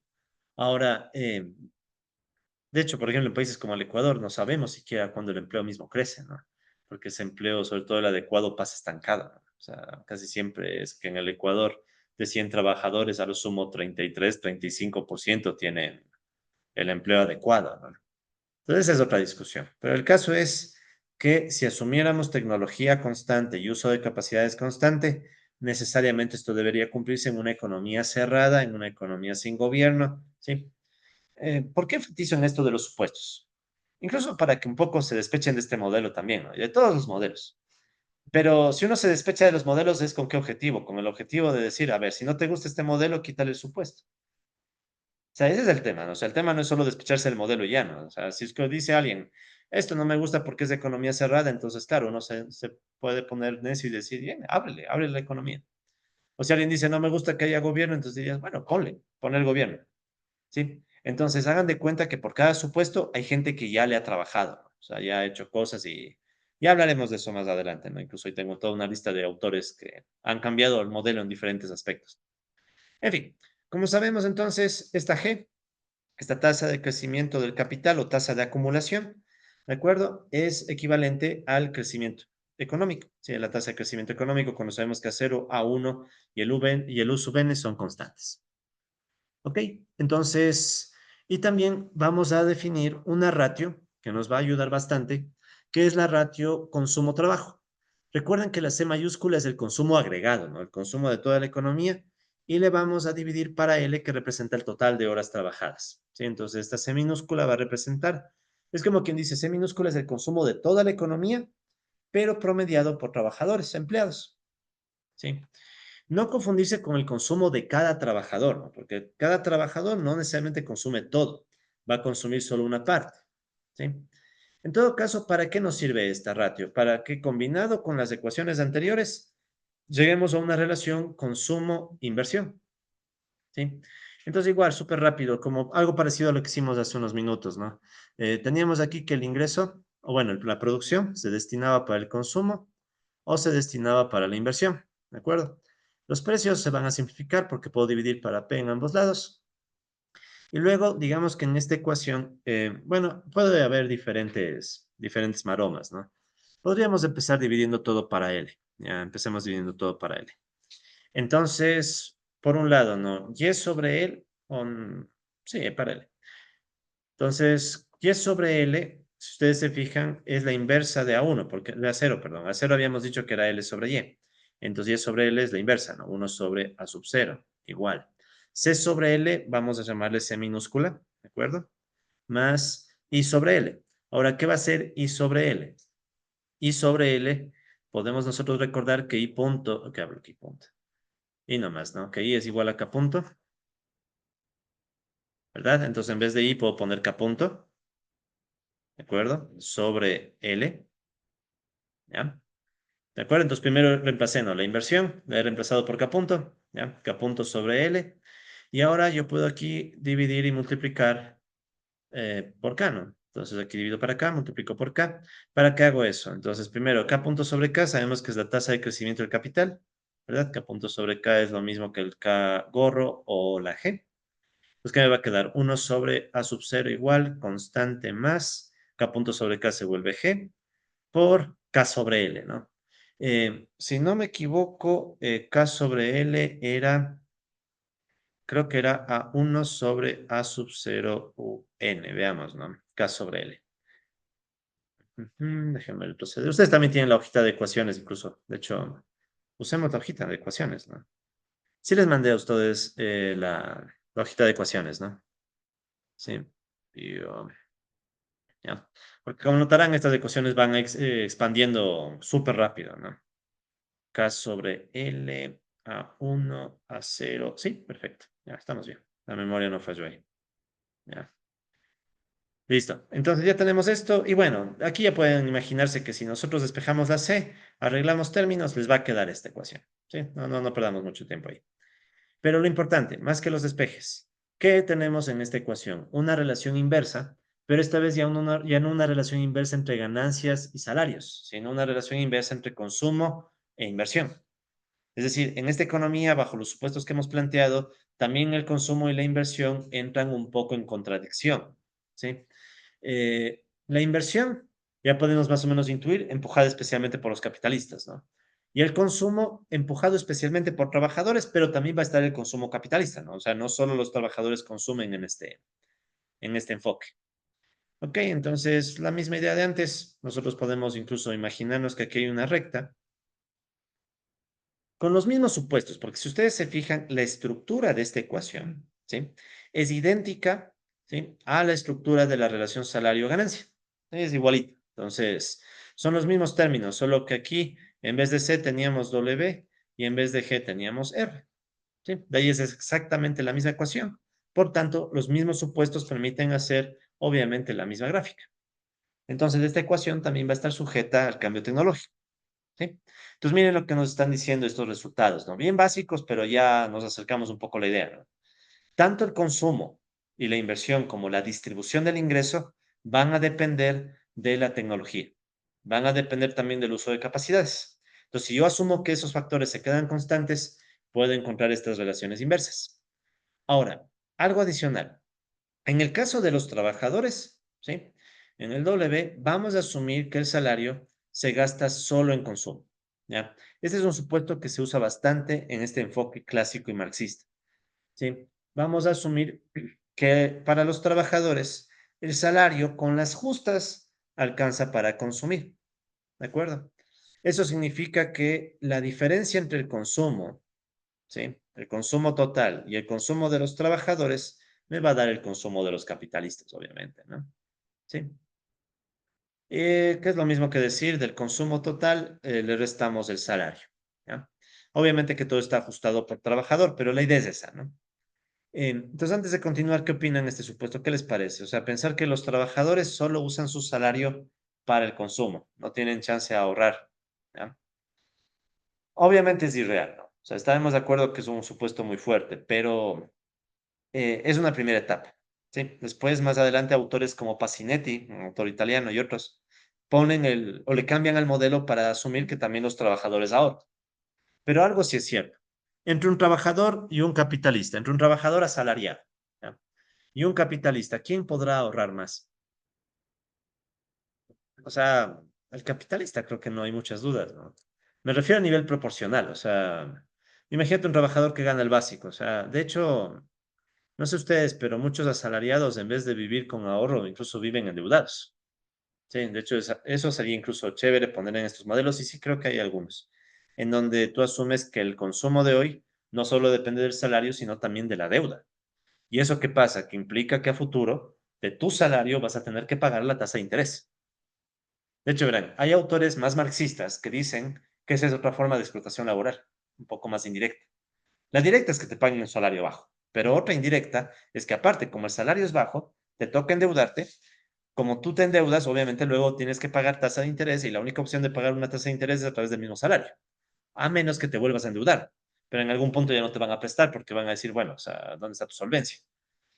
Ahora, de hecho, por ejemplo, en países como el Ecuador no sabemos siquiera cuándo el empleo mismo crece, ¿no? Porque ese empleo, sobre todo el adecuado, pasa estancado, ¿no? O sea, casi siempre es que en el Ecuador de 100 trabajadores, a lo sumo 33, 35% tienen el empleo adecuado, ¿no? Entonces, esa es otra discusión. Pero el caso es que si asumiéramos tecnología constante y uso de capacidades constante, necesariamente esto debería cumplirse en una economía cerrada, en una economía sin gobierno, ¿sí? ¿Por qué enfatizo en esto de los supuestos? Incluso para que un poco se despechen de este modelo también, ¿no? Y de todos los modelos. Pero si uno se despecha de los modelos, ¿es con qué objetivo? Con el objetivo de decir, a ver, si no te gusta este modelo, quítale el supuesto. O sea, ese es el tema, ¿no? O sea, el tema no es solo despecharse del modelo y ya, ¿no? O sea, si es que dice alguien, esto no me gusta porque es de economía cerrada, entonces, claro, uno se puede poner necio y decir, bien, ábrele la economía. O si alguien dice, no me gusta que haya gobierno, entonces dirías, bueno, ponle el gobierno. ¿Sí? Entonces, hagan de cuenta que por cada supuesto hay gente que ya le ha trabajado, ¿no? O sea, ya ha hecho cosas y ya hablaremos de eso más adelante, ¿no? Incluso hoy tengo toda una lista de autores que han cambiado el modelo en diferentes aspectos. En fin, como sabemos entonces, esta tasa de crecimiento del capital o tasa de acumulación, ¿de acuerdo? Es equivalente al crecimiento económico. ¿Sí? La tasa de crecimiento económico, cuando sabemos que a 0, a 1 y el U sub n son constantes. ¿Ok? Entonces, y también vamos a definir una ratio que nos va a ayudar bastante, que es la ratio consumo-trabajo. Recuerden que la C mayúscula es el consumo agregado, ¿no? El consumo de toda la economía, y le vamos a dividir para L, que representa el total de horas trabajadas. ¿Sí? Entonces, esta C minúscula va a representar, es como quien dice, C minúscula es el consumo de toda la economía, pero promediado por trabajadores, empleados. ¿Sí? No confundirse con el consumo de cada trabajador, ¿no? Porque cada trabajador no necesariamente consume todo, va a consumir solo una parte, ¿sí? En todo caso, ¿para qué nos sirve esta ratio? Para que combinado con las ecuaciones anteriores, lleguemos a una relación consumo-inversión, ¿sí? Entonces, igual, súper rápido, como algo parecido a lo que hicimos hace unos minutos, ¿no? Teníamos aquí que el ingreso, o bueno, la producción se destinaba para el consumo o se destinaba para la inversión, ¿de acuerdo? Los precios se van a simplificar porque puedo dividir para P en ambos lados. Y luego, digamos que en esta ecuación, bueno, puede haber diferentes maromas, ¿no? Podríamos empezar dividiendo todo para L. Ya, empecemos dividiendo todo para L. Entonces, por un lado, ¿no? Y sobre L, sí, para L. Entonces, y sobre L, si ustedes se fijan, es la inversa de A1, porque de A0, perdón. A0 habíamos dicho que era L sobre Y. Entonces, Y sobre L es la inversa, ¿no? 1 sobre A sub 0, igual. C sobre L, vamos a llamarle C minúscula, ¿de acuerdo? Más I sobre L. Ahora, ¿qué va a ser I sobre L? I sobre L, podemos nosotros recordar que I punto, ¿qué hablo aquí punto? Y nomás, ¿no? Que I es igual a K punto, ¿verdad? Entonces, en vez de I puedo poner K punto, ¿de acuerdo? Sobre L, ¿ya? ¿De acuerdo? Entonces, primero reemplacé, ¿no? La inversión, la he reemplazado por K punto, ¿ya? K punto sobre L. Y ahora yo puedo aquí dividir y multiplicar por K, ¿no? Entonces, aquí divido para K, multiplico por K. ¿Para qué hago eso? Entonces, primero, K punto sobre K, sabemos que es la tasa de crecimiento del capital, ¿verdad? K punto sobre K es lo mismo que el K gorro o la G. Pues, ¿qué me va a quedar? 1 sobre A sub 0 igual, constante más, K punto sobre K se vuelve G, por K sobre L, ¿no? Si no me equivoco, K sobre L era, creo que era A1 sobre A sub 0 UN, veamos, ¿no? K sobre L. Déjenme el proceder. Ustedes también tienen la hojita de ecuaciones, incluso. De hecho, usemos la hojita de ecuaciones, ¿no? Sí les mandé a ustedes la hojita de ecuaciones, ¿no? Sí. Yo, ya. Porque como notarán, estas ecuaciones van expandiendo súper rápido, ¿no? K sobre L a 1 a 0. Sí, perfecto. Ya estamos bien. La memoria no falló ahí. Ya. Listo. Entonces ya tenemos esto. Y bueno, aquí ya pueden imaginarse que si nosotros despejamos la C, arreglamos términos, les va a quedar esta ecuación. ¿Sí? No perdamos mucho tiempo ahí. Pero lo importante, más que los despejes, ¿qué tenemos en esta ecuación? Una relación inversa, pero esta vez ya no una relación inversa entre ganancias y salarios, sino una relación inversa entre consumo e inversión. Es decir, en esta economía, bajo los supuestos que hemos planteado, también el consumo y la inversión entran un poco en contradicción, ¿sí? La inversión, ya podemos más o menos intuir, empujada especialmente por los capitalistas, ¿no? Y el consumo empujado especialmente por trabajadores, pero también va a estar el consumo capitalista, ¿no? O sea, no solo los trabajadores consumen en este enfoque. Ok, entonces la misma idea de antes, nosotros podemos incluso imaginarnos que aquí hay una recta con los mismos supuestos, porque si ustedes se fijan, la estructura de esta ecuación, ¿sí? Es idéntica, ¿sí? A la estructura de la relación salario-ganancia. Es igualita. Entonces, son los mismos términos, solo que aquí, en vez de C teníamos W y en vez de G teníamos R, ¿sí? De ahí es exactamente la misma ecuación. Por tanto, los mismos supuestos permiten hacer, obviamente, la misma gráfica. Entonces, esta ecuación también va a estar sujeta al cambio tecnológico. ¿Sí? Entonces, miren lo que nos están diciendo estos resultados, ¿no? Bien básicos, pero ya nos acercamos un poco a la idea, ¿no? Tanto el consumo y la inversión como la distribución del ingreso van a depender de la tecnología. Van a depender también del uso de capacidades. Entonces, si yo asumo que esos factores se quedan constantes, puedo encontrar estas relaciones inversas. Ahora, algo adicional. En el caso de los trabajadores, ¿sí? En el W vamos a asumir que el salario se gasta solo en consumo, ¿ya? Este es un supuesto que se usa bastante en este enfoque clásico y marxista, ¿sí? Vamos a asumir que para los trabajadores el salario con las justas alcanza para consumir, ¿de acuerdo? Eso significa que la diferencia entre el consumo, ¿sí? El consumo total y el consumo de los trabajadores me va a dar el consumo de los capitalistas, obviamente, ¿no? Sí. Que es lo mismo que decir del consumo total, le restamos el salario, ¿ya? Obviamente que todo está ajustado por trabajador, pero la idea es esa, ¿no? Entonces, antes de continuar, ¿qué opinan de este supuesto? ¿Qué les parece? O sea, pensar que los trabajadores solo usan su salario para el consumo, no tienen chance de ahorrar, ¿ya? Obviamente es irreal, ¿no? O sea, estaremos de acuerdo que es un supuesto muy fuerte, pero es una primera etapa. ¿Sí? Después, más adelante, autores como Pasinetti, un autor italiano y otros, ponen o le cambian al modelo para asumir que también los trabajadores ahorran. Pero algo sí es cierto. Entre un trabajador y un capitalista, entre un trabajador asalariado, ¿ya? Y un capitalista, ¿quién podrá ahorrar más? O sea, el capitalista creo que no hay muchas dudas, ¿no? Me refiero a nivel proporcional, o sea, imagínate un trabajador que gana el básico, o sea, de hecho, no sé ustedes, pero muchos asalariados en vez de vivir con ahorro, incluso viven endeudados. Sí, de hecho, eso sería incluso chévere poner en estos modelos y sí creo que hay algunos, en donde tú asumes que el consumo de hoy no solo depende del salario, sino también de la deuda. ¿Y eso qué pasa? Que implica que a futuro de tu salario vas a tener que pagar la tasa de interés. De hecho, verán, hay autores más marxistas que dicen que esa es otra forma de explotación laboral, un poco más indirecta. La directa es que te paguen un salario bajo, pero otra indirecta es que aparte, como el salario es bajo, te toca endeudarte. Como tú te endeudas, obviamente luego tienes que pagar tasa de interés y la única opción de pagar una tasa de interés es a través del mismo salario, a menos que te vuelvas a endeudar. Pero en algún punto ya no te van a prestar porque van a decir, bueno, o sea, ¿dónde está tu solvencia?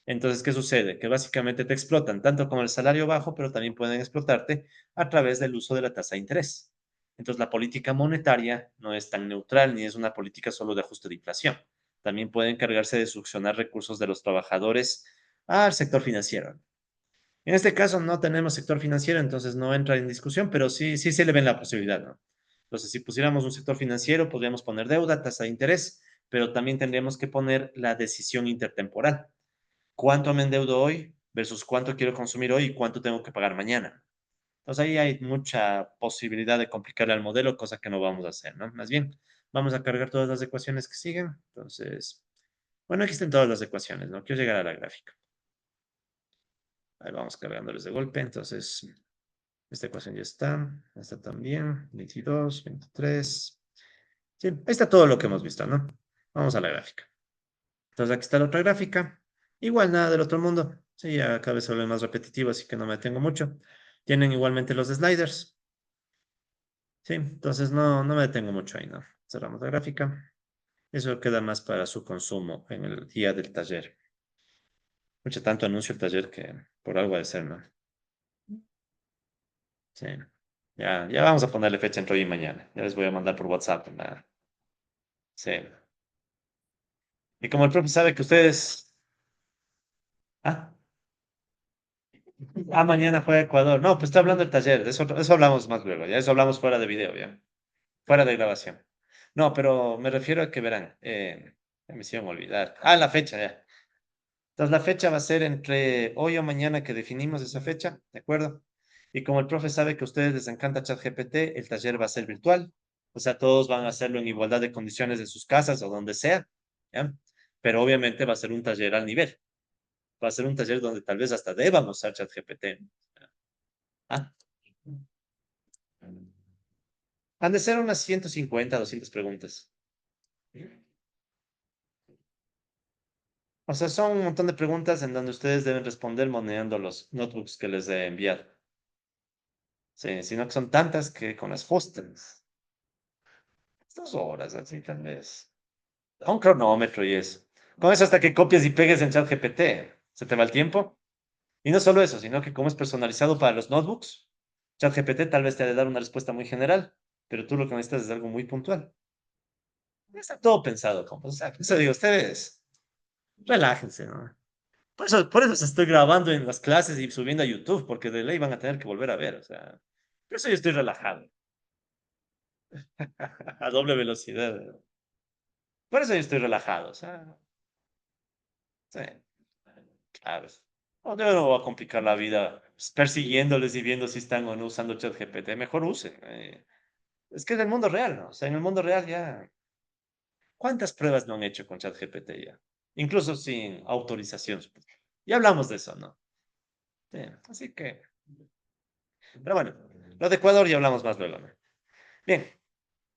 Entonces, ¿qué sucede? Que básicamente te explotan tanto con el salario bajo, pero también pueden explotarte a través del uso de la tasa de interés. Entonces, la política monetaria no es tan neutral ni es una política solo de ajuste de inflación. También puede encargarse de succionar recursos de los trabajadores al sector financiero. En este caso no tenemos sector financiero, entonces no entra en discusión, pero sí se le ven la posibilidad, ¿no? Entonces, si pusiéramos un sector financiero, podríamos poner deuda, tasa de interés, pero también tendríamos que poner la decisión intertemporal. ¿Cuánto me endeudo hoy versus cuánto quiero consumir hoy y cuánto tengo que pagar mañana? Entonces ahí hay mucha posibilidad de complicarle al modelo, cosa que no vamos a hacer, ¿no? Más bien, vamos a cargar todas las ecuaciones que siguen. Entonces, bueno, aquí están todas las ecuaciones, ¿no? Quiero llegar a la gráfica. Ahí vamos cargándoles de golpe. Entonces, esta ecuación ya está. Esta también. 22, 23. Sí, ahí está todo lo que hemos visto, ¿no? Vamos a la gráfica. Entonces, aquí está la otra gráfica. Igual nada del otro mundo. Sí, ya cada vez se vuelve más repetitivo, así que no me detengo mucho. Tienen igualmente los sliders. Sí, entonces no me detengo mucho ahí, ¿no? Cerramos la gráfica. Eso queda más para su consumo en el día del taller. Mucho tanto anuncio el taller que por algo ha de ser, ¿no? Sí. Ya vamos a ponerle fecha entre hoy y mañana. Ya les voy a mandar por WhatsApp. Nada. Sí. Y como el profe sabe que ustedes... Ah, mañana fue a Ecuador. No, pues está hablando del taller. Eso hablamos más luego. Ya eso hablamos fuera de video, ya. Fuera de grabación. No, pero me refiero a que verán. Ya me hicieron olvidar. La fecha, ya. Entonces la fecha va a ser entre hoy o mañana que definimos esa fecha, ¿de acuerdo? Y como el profe sabe que a ustedes les encanta ChatGPT, el taller va a ser virtual. O sea, todos van a hacerlo en igualdad de condiciones en sus casas o donde sea, ¿ya? Pero obviamente va a ser un taller al nivel. Va a ser un taller donde tal vez hasta deban usar ChatGPT. Ah, han de ser unas 150, 200 preguntas. O sea, son un montón de preguntas en donde ustedes deben responder moneando los notebooks que les he enviado. Sí, sino que son tantas que con las hostels, 2 horas, así tal vez. A un cronómetro y eso. Con eso hasta que copies y pegues en ChatGPT, se te va el tiempo. Y no solo eso, sino que como es personalizado para los notebooks, ChatGPT tal vez te ha de dar una respuesta muy general, pero tú lo que necesitas es algo muy puntual. Ya está todo pensado, compa. O sea, por eso digo, ustedes, relájense, ¿no? Por eso se estoy grabando en las clases y subiendo a YouTube, porque de ley van a tener que volver a ver, o sea, por eso yo estoy relajado, a doble velocidad. Por eso yo estoy relajado, o sea, sí, claro. No, yo no voy a complicar la vida persiguiéndoles y viendo si están o no usando ChatGPT. Mejor usen. Es que es el mundo real, ¿no? O sea, en el mundo real ya. ¿Cuántas pruebas no han hecho con ChatGPT ya? Incluso sin autorización. Ya hablamos de eso, ¿no? Sí, así que. Pero bueno, lo de Ecuador ya hablamos más luego, ¿no? Bien,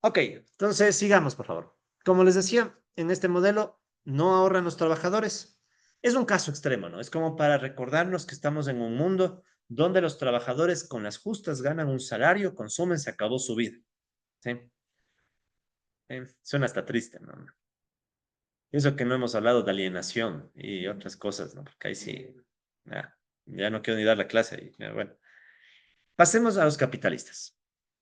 ok. Entonces, sigamos, por favor. Como les decía, en este modelo no ahorran los trabajadores. Es un caso extremo, ¿no? Es como para recordarnos que estamos en un mundo donde los trabajadores con las justas ganan un salario, consumen, se acabó su vida. ¿Sí? Suena hasta triste, ¿no? Eso que no hemos hablado de alienación y otras cosas, ¿no? Porque ahí sí, ah, ya no quiero ni dar la clase ahí, pero bueno. Pasemos a los capitalistas.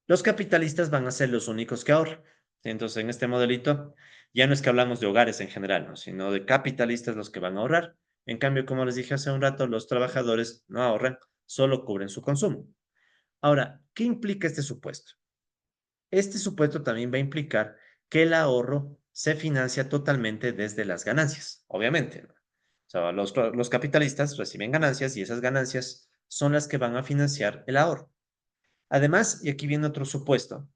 Los capitalistas van a ser los únicos que ahorran. Entonces, en este modelito, ya no es que hablamos de hogares en general, ¿no? Sino de capitalistas los que van a ahorrar. En cambio, como les dije hace un rato, los trabajadores no ahorran, solo cubren su consumo. Ahora, ¿qué implica este supuesto? Este supuesto también va a implicar que el ahorro se financia totalmente desde las ganancias, obviamente, ¿no? O sea, los capitalistas reciben ganancias y esas ganancias son las que van a financiar el ahorro. Además, y aquí viene otro supuesto,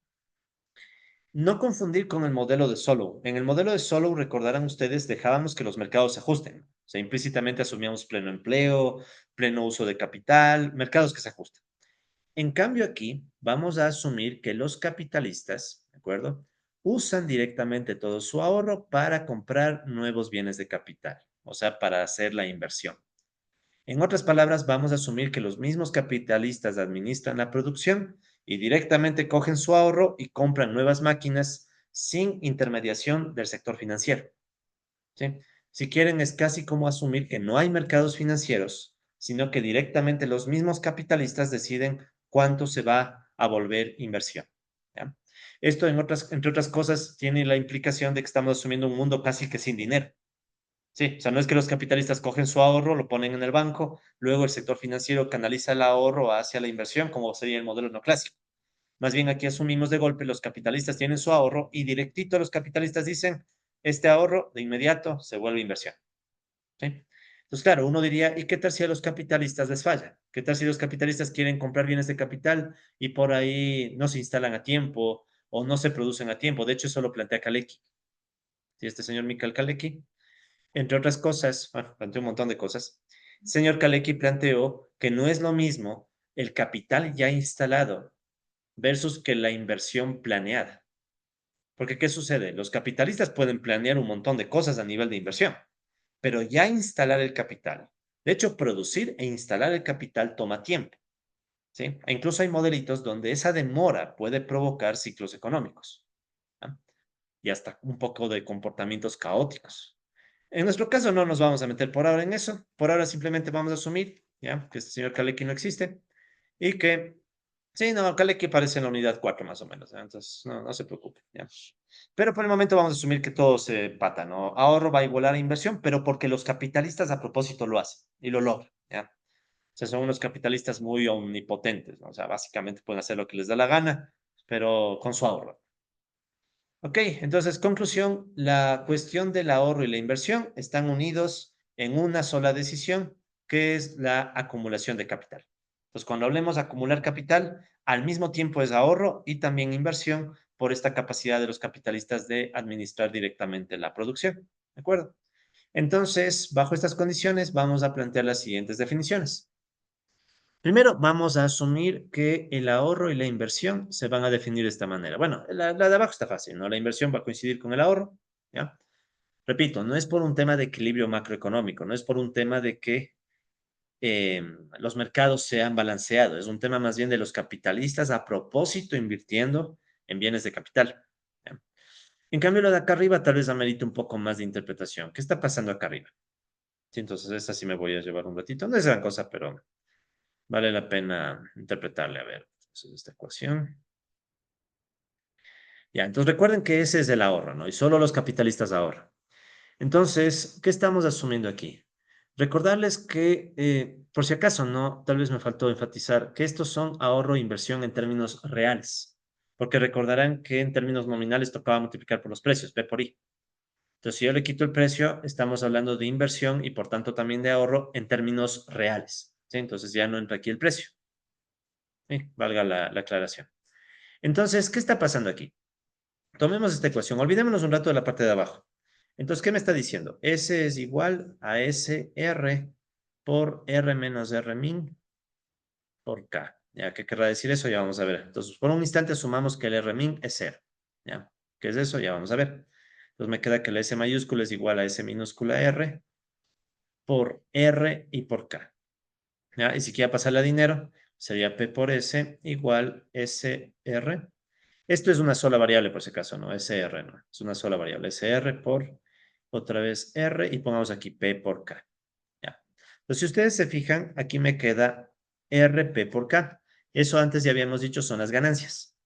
no confundir con el modelo de Solow. En el modelo de Solow, recordarán ustedes, dejábamos que los mercados se ajusten. O sea, implícitamente asumíamos pleno empleo, pleno uso de capital, mercados que se ajustan. En cambio, aquí vamos a asumir que los capitalistas, ¿de acuerdo? Usan directamente todo su ahorro para comprar nuevos bienes de capital, o sea, para hacer la inversión. En otras palabras, vamos a asumir que los mismos capitalistas administran la producción y directamente cogen su ahorro y compran nuevas máquinas sin intermediación del sector financiero. ¿Sí? Si quieren, es casi como asumir que no hay mercados financieros, sino que directamente los mismos capitalistas deciden cuánto se va a volver inversión. ¿Ya? Esto, entre otras cosas, tiene la implicación de que estamos asumiendo un mundo casi que sin dinero. Sí, o sea, no es que los capitalistas cogen su ahorro, lo ponen en el banco, luego el sector financiero canaliza el ahorro hacia la inversión, como sería el modelo neoclásico. Más bien aquí asumimos de golpe, los capitalistas tienen su ahorro y directito los capitalistas dicen, este ahorro de inmediato se vuelve inversión. ¿Sí? Entonces, claro, uno diría, ¿y qué tal si a los capitalistas les falla? ¿Qué tal si los capitalistas quieren comprar bienes de capital y por ahí no se instalan a tiempo o no se producen a tiempo? De hecho, eso lo plantea Kalecki. ¿Sí? Este señor Mikhail Kalecki, entre otras cosas, bueno, planteó un montón de cosas. El señor Kalecki planteó que no es lo mismo el capital ya instalado versus que la inversión planeada. Porque, ¿qué sucede? Los capitalistas pueden planear un montón de cosas a nivel de inversión, pero ya instalar el capital, de hecho, producir e instalar el capital toma tiempo, ¿sí? E incluso hay modelitos donde esa demora puede provocar ciclos económicos, ¿no? Y hasta un poco de comportamientos caóticos. En nuestro caso no nos vamos a meter por ahora en eso. Por ahora simplemente vamos a asumir, ¿ya? Que este señor Kalecki no existe y que, sí, no, Kalecki aparece en la unidad 4 más o menos, ¿ya? Entonces no se preocupe, ¿ya? Pero por el momento vamos a asumir que todo se pata, ¿no? Ahorro va a igualar a inversión, pero porque los capitalistas a propósito lo hacen y lo logran, ¿ya? O sea, son unos capitalistas muy omnipotentes, ¿no? O sea, básicamente pueden hacer lo que les da la gana, pero con su ahorro. Ok, entonces, conclusión, la cuestión del ahorro y la inversión están unidos en una sola decisión, que es la acumulación de capital. Entonces, cuando hablemos de acumular capital, al mismo tiempo es ahorro y también inversión por esta capacidad de los capitalistas de administrar directamente la producción. ¿De acuerdo? Entonces, bajo estas condiciones, vamos a plantear las siguientes definiciones. Primero, vamos a asumir que el ahorro y la inversión se van a definir de esta manera. Bueno, la de abajo está fácil, ¿no? La inversión va a coincidir con el ahorro, ¿ya? Repito, no es por un tema de equilibrio macroeconómico, no es por un tema de que los mercados sean balanceados, es un tema más bien de los capitalistas a propósito invirtiendo en bienes de capital, ¿ya? En cambio, lo de acá arriba tal vez amerite un poco más de interpretación. ¿Qué está pasando acá arriba? Sí, entonces esa sí me voy a llevar un ratito. No es gran cosa, pero vale la pena interpretarle. A ver, entonces esta ecuación. Ya, entonces recuerden que ese es el ahorro, ¿no? Y solo los capitalistas ahorran. Entonces, ¿qué estamos asumiendo aquí? Recordarles que, por si acaso, no, tal vez me faltó enfatizar que estos son ahorro e inversión en términos reales, porque recordarán que en términos nominales tocaba multiplicar por los precios, P por I. Entonces, si yo le quito el precio, estamos hablando de inversión y por tanto también de ahorro en términos reales, ¿sí? Entonces ya no entra aquí el precio, ¿sí? Valga la aclaración. Entonces, ¿qué está pasando aquí? Tomemos esta ecuación, olvidémonos un rato de la parte de abajo. Entonces, ¿qué me está diciendo? S es igual a SR por R menos R min por K. ¿Ya? ¿Qué querrá decir eso? Ya vamos a ver. Entonces, por un instante asumamos que el R min es 0. ¿Ya? ¿Qué es eso? Ya vamos a ver. Entonces, me queda que la S mayúscula es igual a S minúscula R por R y por K. ¿Ya? Y si quiero pasarle a dinero, sería P por S igual SR. Esto es una sola variable, por si acaso, ¿no? SR, ¿no? Es una sola variable. SR por otra vez R y pongamos aquí P por K. Ya. Entonces, si ustedes se fijan, aquí me queda RP por K. Eso antes ya habíamos dicho son las ganancias.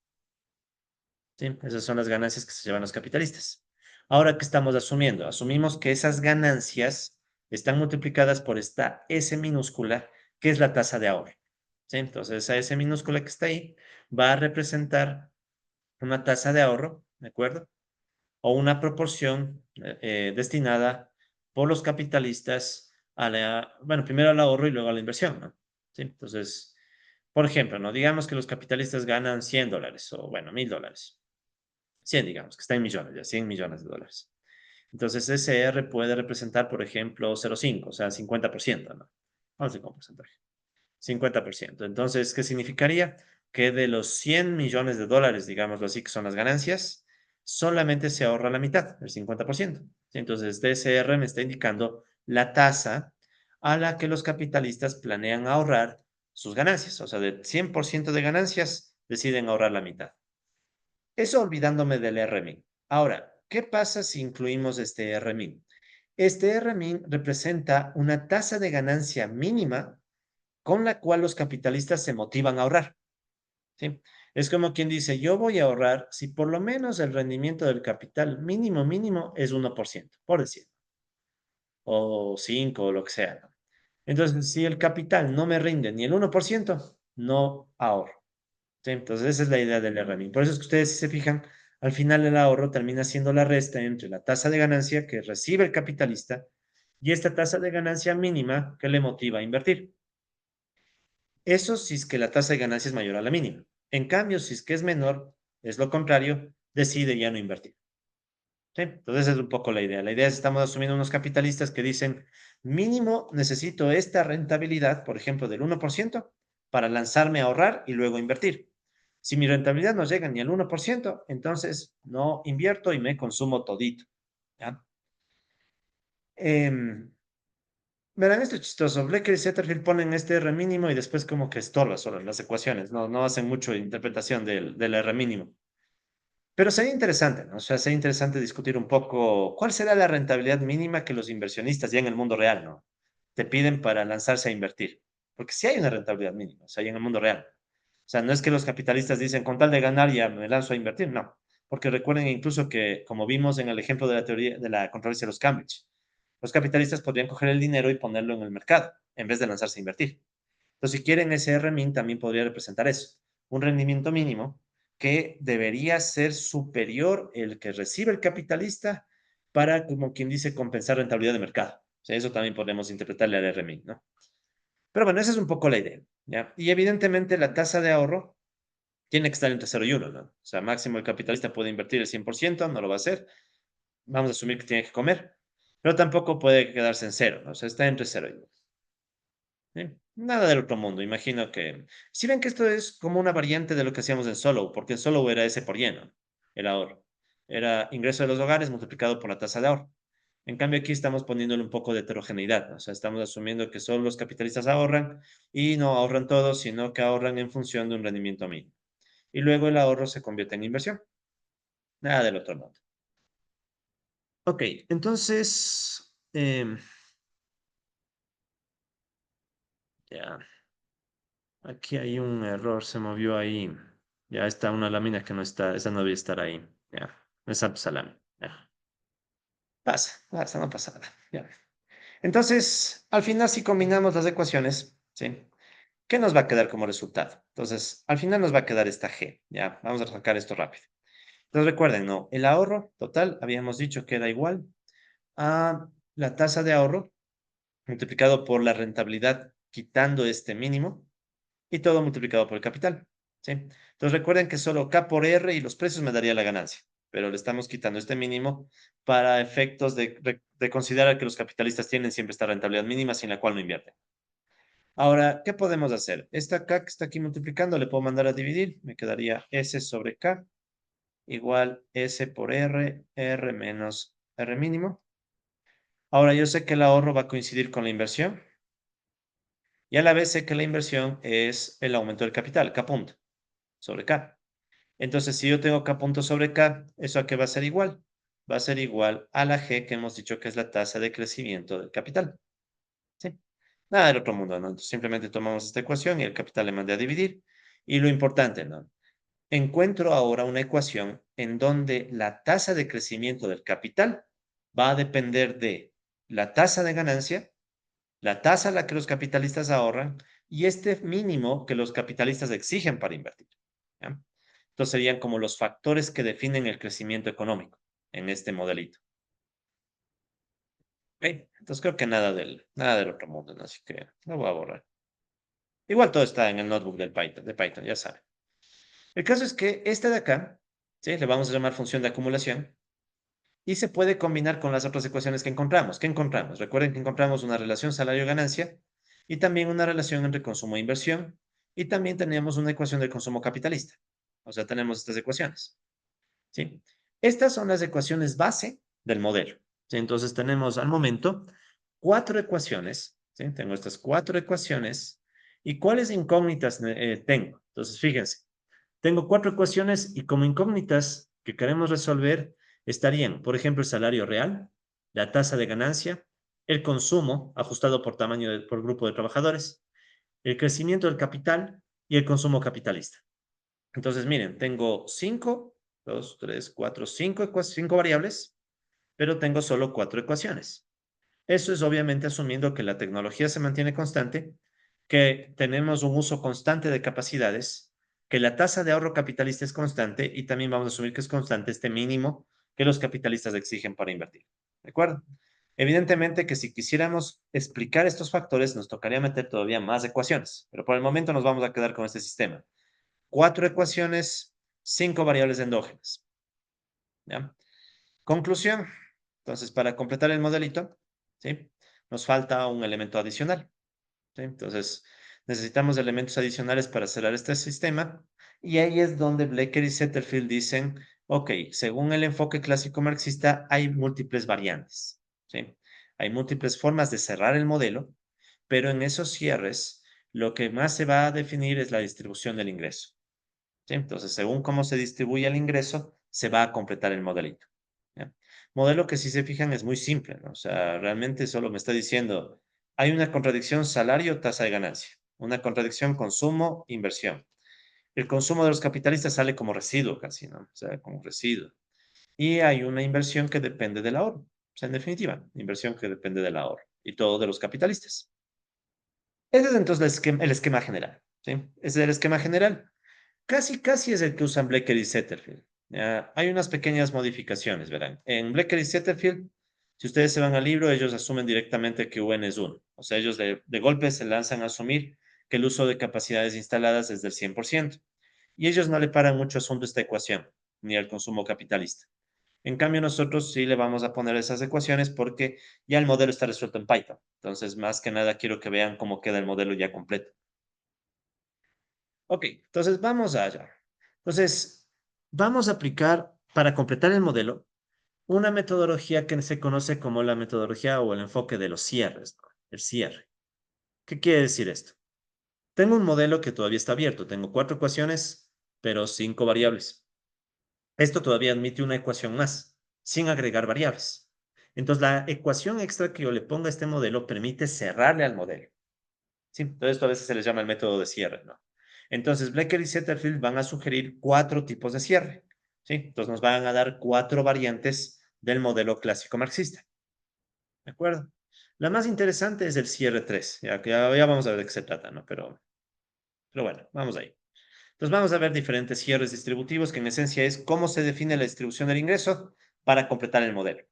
¿Sí? Esas son las ganancias que se llevan los capitalistas. Ahora, ¿qué estamos asumiendo? Asumimos que esas ganancias están multiplicadas por esta S minúscula, que es la tasa de ahorro. ¿Sí? Entonces, esa S minúscula que está ahí va a representar una tasa de ahorro, ¿de acuerdo? O una proporción destinada por los capitalistas a bueno, primero al ahorro y luego a la inversión, ¿no? ¿Sí? Entonces, por ejemplo, ¿no? Digamos que los capitalistas ganan $100 o, bueno, $1,000. 100, digamos, que está en millones, ya, $100 millones. Entonces, ese R puede representar, por ejemplo, 0,5, o sea, 50%, ¿no? Vamos a decir como porcentaje. 50%. Entonces, ¿qué significaría? Que de los $100 millones, digámoslo así, que son las ganancias, solamente se ahorra la mitad, el 50%. ¿Sí? Entonces, DSR me está indicando la tasa a la que los capitalistas planean ahorrar sus ganancias. O sea, de 100% de ganancias, deciden ahorrar la mitad. Eso olvidándome del RMIN. Ahora, ¿qué pasa si incluimos este RMIN? Este RMIN representa una tasa de ganancia mínima con la cual los capitalistas se motivan a ahorrar. ¿Sí? Es como quien dice, yo voy a ahorrar si por lo menos el rendimiento del capital mínimo es 1%, por decir, o 5 o lo que sea, ¿no? Entonces, si el capital no me rinde ni el 1%, no ahorro. ¿Sí? Entonces, esa es la idea del RMI. Por eso es que ustedes, si se fijan, al final el ahorro termina siendo la resta entre la tasa de ganancia que recibe el capitalista y esta tasa de ganancia mínima que le motiva a invertir. Eso si es que la tasa de ganancia es mayor a la mínima. En cambio, si es que es menor, es lo contrario, decide ya no invertir. ¿Sí? Entonces, esa es un poco la idea. La idea es, estamos asumiendo unos capitalistas que dicen, mínimo necesito esta rentabilidad, por ejemplo, del 1%, para lanzarme a ahorrar y luego invertir. Si mi rentabilidad no llega ni al 1%, entonces no invierto y me consumo todito. ¿Ya? Verán, esto es chistoso. Blecker y Setterfield ponen este R mínimo y después como que estorba solo en las ecuaciones. No hacen mucho interpretación del R mínimo. Pero sería interesante, ¿no? O sea, sería interesante discutir un poco cuál será la rentabilidad mínima que los inversionistas ya en el mundo real, ¿no? Te piden para lanzarse a invertir. Porque sí hay una rentabilidad mínima, o sea, en el mundo real. O sea, no es que los capitalistas dicen, con tal de ganar ya me lanzo a invertir, no. Porque recuerden incluso que, como vimos en el ejemplo de la teoría de la controversia de los Cambridge, los capitalistas podrían coger el dinero y ponerlo en el mercado en vez de lanzarse a invertir. Entonces, si quieren, ese RMIN también podría representar eso, un rendimiento mínimo que debería ser superior el que recibe el capitalista para, como quien dice, compensar rentabilidad de mercado. O sea, eso también podemos interpretarle al RMIN, ¿no? Pero bueno, esa es un poco la idea, ¿ya? Y evidentemente la tasa de ahorro tiene que estar entre 0 y 1, ¿no? O sea, máximo el capitalista puede invertir el 100%, no lo va a hacer. Vamos a asumir que tiene que comer, pero tampoco puede quedarse en cero, ¿no? O sea, está entre 0 y 1. ¿Sí? Nada del otro mundo, imagino que... Si ven que esto es como una variante de lo que hacíamos en Solo, porque en Solo era ese por lleno, el ahorro. Era ingreso de los hogares multiplicado por la tasa de ahorro. En cambio, aquí estamos poniéndole un poco de heterogeneidad, ¿no? O sea, estamos asumiendo que solo los capitalistas ahorran y no ahorran todos, sino que ahorran en función de un rendimiento mínimo. Y luego el ahorro se convierte en inversión. Nada del otro mundo. Ok, entonces, ya, aquí hay un error, se movió ahí. Ya está una lámina que no está, esa no debe estar ahí. Ya, esa salami. Ya. Pasa, no pasa nada. Ya. Entonces, al final, si combinamos las ecuaciones, ¿sí? ¿Qué nos va a quedar como resultado? Entonces, al final nos va a quedar esta G. Ya, vamos a sacar esto rápido. Entonces, recuerden, ¿no? El ahorro total, habíamos dicho que era igual a la tasa de ahorro multiplicado por la rentabilidad, quitando este mínimo, y todo multiplicado por el capital. ¿Sí? Entonces recuerden que solo K por R y los precios me daría la ganancia, pero le estamos quitando este mínimo para efectos de considerar que los capitalistas tienen siempre esta rentabilidad mínima sin la cual no invierten. Ahora, ¿qué podemos hacer? Esta K que está aquí multiplicando le puedo mandar a dividir, me quedaría S sobre K igual S por R, R menos R mínimo. Ahora yo sé que el ahorro va a coincidir con la inversión y a la vez sé que la inversión es el aumento del capital, K punto, sobre K. Entonces, si yo tengo K punto sobre K, ¿eso a qué va a ser igual? va a ser igual a la G que hemos dicho que es la tasa de crecimiento del capital. ¿Sí? Nada del otro mundo, ¿no? Entonces, simplemente tomamos esta ecuación y el capital le mandé a dividir. Y lo importante, ¿no? Encuentro ahora una ecuación en donde la tasa de crecimiento del capital va a depender de la tasa de ganancia, la tasa a la que los capitalistas ahorran y este mínimo que los capitalistas exigen para invertir. ¿Ya? Entonces serían como los factores que definen el crecimiento económico en este modelito. ¿Ok? Entonces creo que nada del otro mundo, ¿no? Así que lo voy a borrar. Igual todo está en el notebook de Python, ya saben. El caso es que esta de acá, ¿sí? Le vamos a llamar función de acumulación y se puede combinar con las otras ecuaciones que encontramos. ¿Qué encontramos? Recuerden que encontramos una relación salario-ganancia y también una relación entre consumo e inversión y también tenemos una ecuación del consumo capitalista. O sea, tenemos estas ecuaciones. ¿Sí? Estas son las ecuaciones base del modelo. ¿Sí? Entonces tenemos al momento cuatro ecuaciones. ¿Sí? Tengo estas cuatro ecuaciones. ¿Y cuáles incógnitas tengo? Entonces, fíjense, tengo cuatro ecuaciones y como incógnitas que queremos resolver estarían, por ejemplo, el salario real, la tasa de ganancia, el consumo ajustado por tamaño por grupo de trabajadores, el crecimiento del capital y el consumo capitalista. Entonces, miren, tengo cinco, dos, tres, cuatro, cinco variables, pero tengo solo cuatro ecuaciones. Eso es obviamente asumiendo que la tecnología se mantiene constante, que tenemos un uso constante de capacidades, que la tasa de ahorro capitalista es constante y también vamos a asumir que es constante este mínimo que los capitalistas exigen para invertir. ¿De acuerdo? Evidentemente que si quisiéramos explicar estos factores nos tocaría meter todavía más ecuaciones, pero por el momento nos vamos a quedar con este sistema. Cuatro ecuaciones, cinco variables endógenas. ¿Ya? Conclusión. Entonces, para completar el modelito, ¿sí? Nos falta un elemento adicional. ¿Sí? Entonces, necesitamos elementos adicionales para cerrar este sistema. Y ahí es donde Blecker y Setterfield dicen, ok, según el enfoque clásico marxista, hay múltiples variantes. ¿Sí? Hay múltiples formas de cerrar el modelo, pero en esos cierres, lo que más se va a definir es la distribución del ingreso. ¿Sí? Entonces, según cómo se distribuye el ingreso, se va a completar el modelito. ¿Ya? Modelo que si se fijan es muy simple, ¿no? O sea, realmente solo me está diciendo, hay una contradicción salario-tasa de ganancia, una contradicción consumo-inversión. El consumo de los capitalistas sale como residuo casi, ¿no? O sea, como residuo. Y hay una inversión que depende del ahorro. O sea, en definitiva, inversión que depende del ahorro. Y todo de los capitalistas. Ese es entonces el esquema general, ¿sí? Ese es el esquema general. Casi es el que usan Blecker y Setterfield. Hay unas pequeñas modificaciones, verán. En Blecker y Setterfield, si ustedes se van al libro, ellos asumen directamente que UN es uno. O sea, ellos de golpe se lanzan a asumir que el uso de capacidades instaladas es del 100%. Y ellos no le paran mucho asunto a esta ecuación, ni al consumo capitalista. En cambio, nosotros sí le vamos a poner esas ecuaciones porque ya el modelo está resuelto en Python. Entonces, más que nada, quiero que vean cómo queda el modelo ya completo. Ok, entonces vamos allá. Entonces, vamos a aplicar para completar el modelo una metodología que se conoce como la metodología o el enfoque de los cierres, ¿no? El cierre. ¿Qué quiere decir esto? Tengo un modelo que todavía está abierto. Tengo cuatro ecuaciones, pero cinco variables. Esto todavía admite una ecuación más, sin agregar variables. Entonces, la ecuación extra que yo le ponga a este modelo permite cerrarle al modelo. Sí, entonces esto a veces se les llama el método de cierre, ¿no? Entonces, Blecker y Setterfield van a sugerir cuatro tipos de cierre, ¿sí? Entonces nos van a dar cuatro variantes del modelo clásico marxista, ¿de acuerdo? La más interesante es el cierre 3, ya que ya vamos a ver de qué se trata, ¿no? Pero bueno, vamos ahí. Entonces vamos a ver diferentes cierres distributivos, que en esencia es cómo se define la distribución del ingreso para completar el modelo,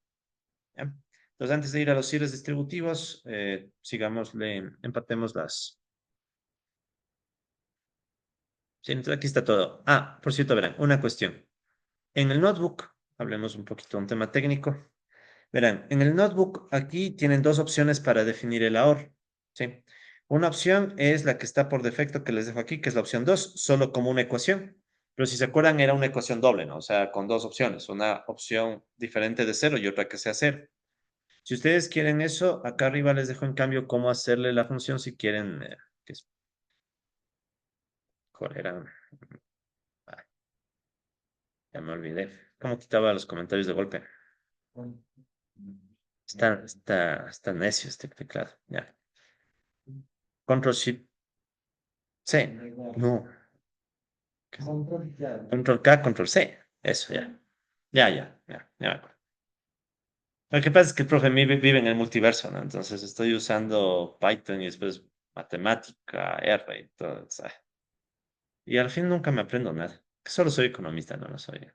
¿ya? Entonces, antes de ir a los cierres distributivos, empatemos las. Sí, entonces aquí está todo. Ah, por cierto, verán, una cuestión. En el notebook, hablemos un poquito de un tema técnico. Verán, en el notebook aquí tienen dos opciones para definir el ahorro. ¿Sí? Una opción es la que está por defecto que les dejo aquí, que es la opción 2, solo como una ecuación. Pero si se acuerdan, era una ecuación doble, ¿no? O sea, con dos opciones, una opción diferente de cero y otra que sea cero. Si ustedes quieren eso, acá arriba les dejo en cambio cómo hacerle la función si quieren, ¿cuál era? Ah, ya me olvidé. ¿Cómo quitaba los comentarios de golpe? Está necio este teclado. Ya. Control Shift C. No. Control K, Control C. Eso, ya. Ya me acuerdo. Lo que pasa es que el profe vive en el multiverso, ¿no? Entonces estoy usando Python y después matemática, R y todo. O sea, y al fin nunca me aprendo nada. Solo soy economista, no soy.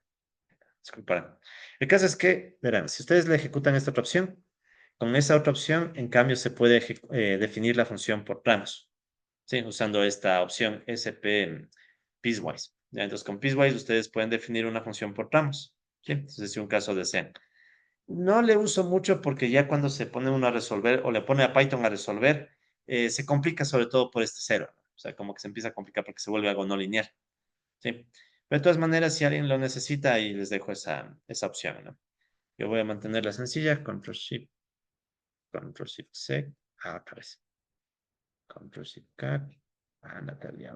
Disculpa. El caso es que, verán, si ustedes le ejecutan esta otra opción, con esa otra opción, en cambio, se puede definir la función por tramos, ¿sí? Usando esta opción SP piecewise. ¿Ya? Entonces, con piecewise ustedes pueden definir una función por tramos, ¿sí? Entonces, si un caso desean. No le uso mucho porque ya cuando se pone uno a resolver o le pone a Python a resolver, se complica sobre todo por este cero, ¿no? O sea, como que se empieza a complicar porque se vuelve algo no lineal, ¿sí? Pero de todas maneras, si alguien lo necesita, ahí les dejo esa opción, ¿no? Yo voy a mantenerla sencilla, Control Shift C, otra vez, Control Shift K, Natalia.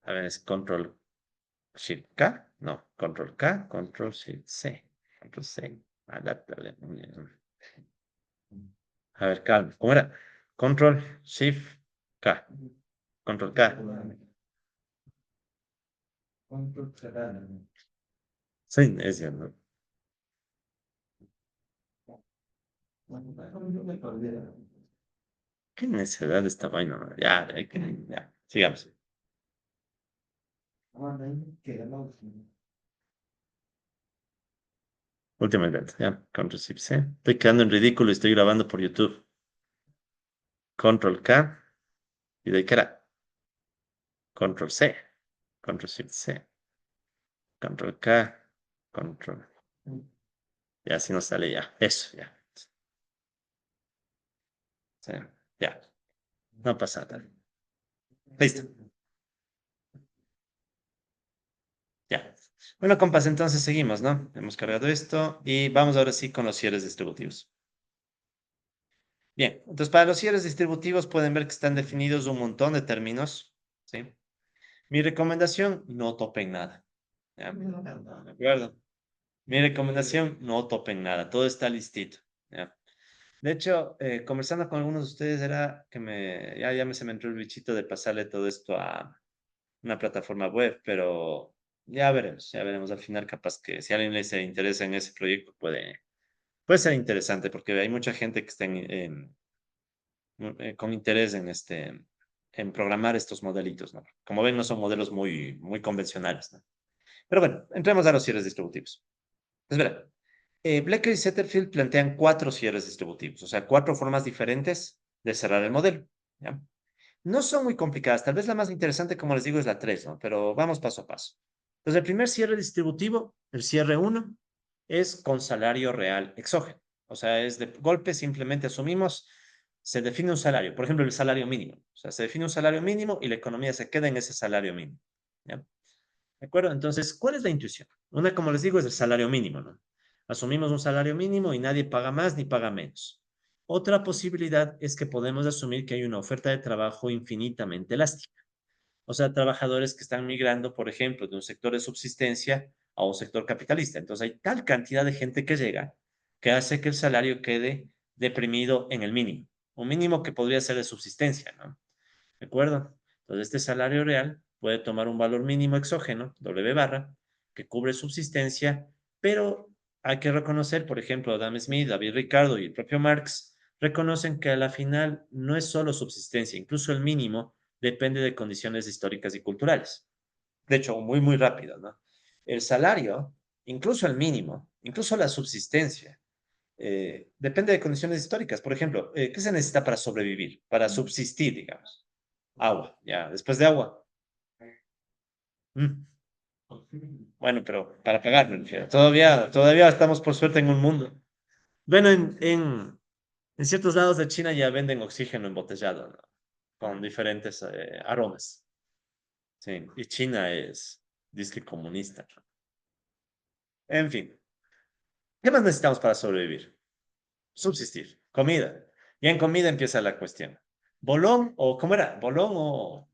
A ver, es Control Shift K, no, Control K, Control Shift C, Control C, Natalia. A ver, calma, ¿cómo era? Control Shift K, Control K. Sí, es cierto. ¿Qué necesidad de esta vaina? ¿No? Ya, sigamos. Última intento, ya. Control Shift C. Estoy quedando en ridículo y estoy grabando por YouTube. Control K. ¿Y de qué era? Control C. Control Shift C. Control K. Control. Ya, así nos sale ya. Eso, ya. Sí, ya. No pasa nada. Listo. Ya. Bueno, compas, entonces seguimos, ¿no? Hemos cargado esto y vamos ahora sí con los cierres distributivos. Bien, entonces para los cierres distributivos pueden ver que están definidos un montón de términos, ¿sí? Mi recomendación, no topen nada. ¿Ya? ¿De acuerdo? Mi recomendación, no topen nada, todo está listito. ¿Ya? De hecho, conversando con algunos de ustedes era que se me entró el bichito de pasarle todo esto a una plataforma web, pero ya veremos al final, capaz que si a alguien le se interesa en ese proyecto puede ser interesante porque hay mucha gente que está con interés en programar estos modelitos, ¿no? Como ven, no son modelos muy convencionales, ¿no? Pero bueno, entremos a los cierres distributivos. Espera, Blecker y Setterfield plantean cuatro cierres distributivos, o sea, cuatro formas diferentes de cerrar el modelo, ¿ya? No son muy complicadas, tal vez la más interesante, como les digo, es la 3, ¿no? Pero vamos paso a paso. Entonces, el primer cierre distributivo, el cierre uno, es con salario real exógeno. O sea, es de golpe, simplemente asumimos, se define un salario, por ejemplo, el salario mínimo. O sea, se define un salario mínimo y la economía se queda en ese salario mínimo. ¿Ya? ¿De acuerdo? Entonces, ¿cuál es la intuición? Una, como les digo, es el salario mínimo, ¿no? Asumimos un salario mínimo y nadie paga más ni paga menos. Otra posibilidad es que podemos asumir que hay una oferta de trabajo infinitamente elástica. O sea, trabajadores que están migrando, por ejemplo, de un sector de subsistencia a un sector capitalista. Entonces, hay tal cantidad de gente que llega que hace que el salario quede deprimido en el mínimo. Un mínimo que podría ser de subsistencia, ¿no? ¿De acuerdo? Entonces, este salario real puede tomar un valor mínimo exógeno, W barra, que cubre subsistencia, pero hay que reconocer, por ejemplo, Adam Smith, David Ricardo y el propio Marx reconocen que a la final no es solo subsistencia, incluso el mínimo depende de condiciones históricas y culturales. De hecho, muy rápido, ¿no? El salario, incluso el mínimo, incluso la subsistencia, depende de condiciones históricas. Por ejemplo, ¿qué se necesita para sobrevivir, para subsistir, digamos? Agua, ya, después de agua. Mm. Bueno, pero para pagar, me refiero. Todavía estamos por suerte en un mundo. Bueno, en ciertos lados de China ya venden oxígeno embotellado, ¿no? Con diferentes aromas. Sí, y China es disque comunista, ¿no? En fin, ¿qué más necesitamos para sobrevivir? Subsistir, comida. Y en comida empieza la cuestión. ¿Bolón o cómo era? ¿Bolón o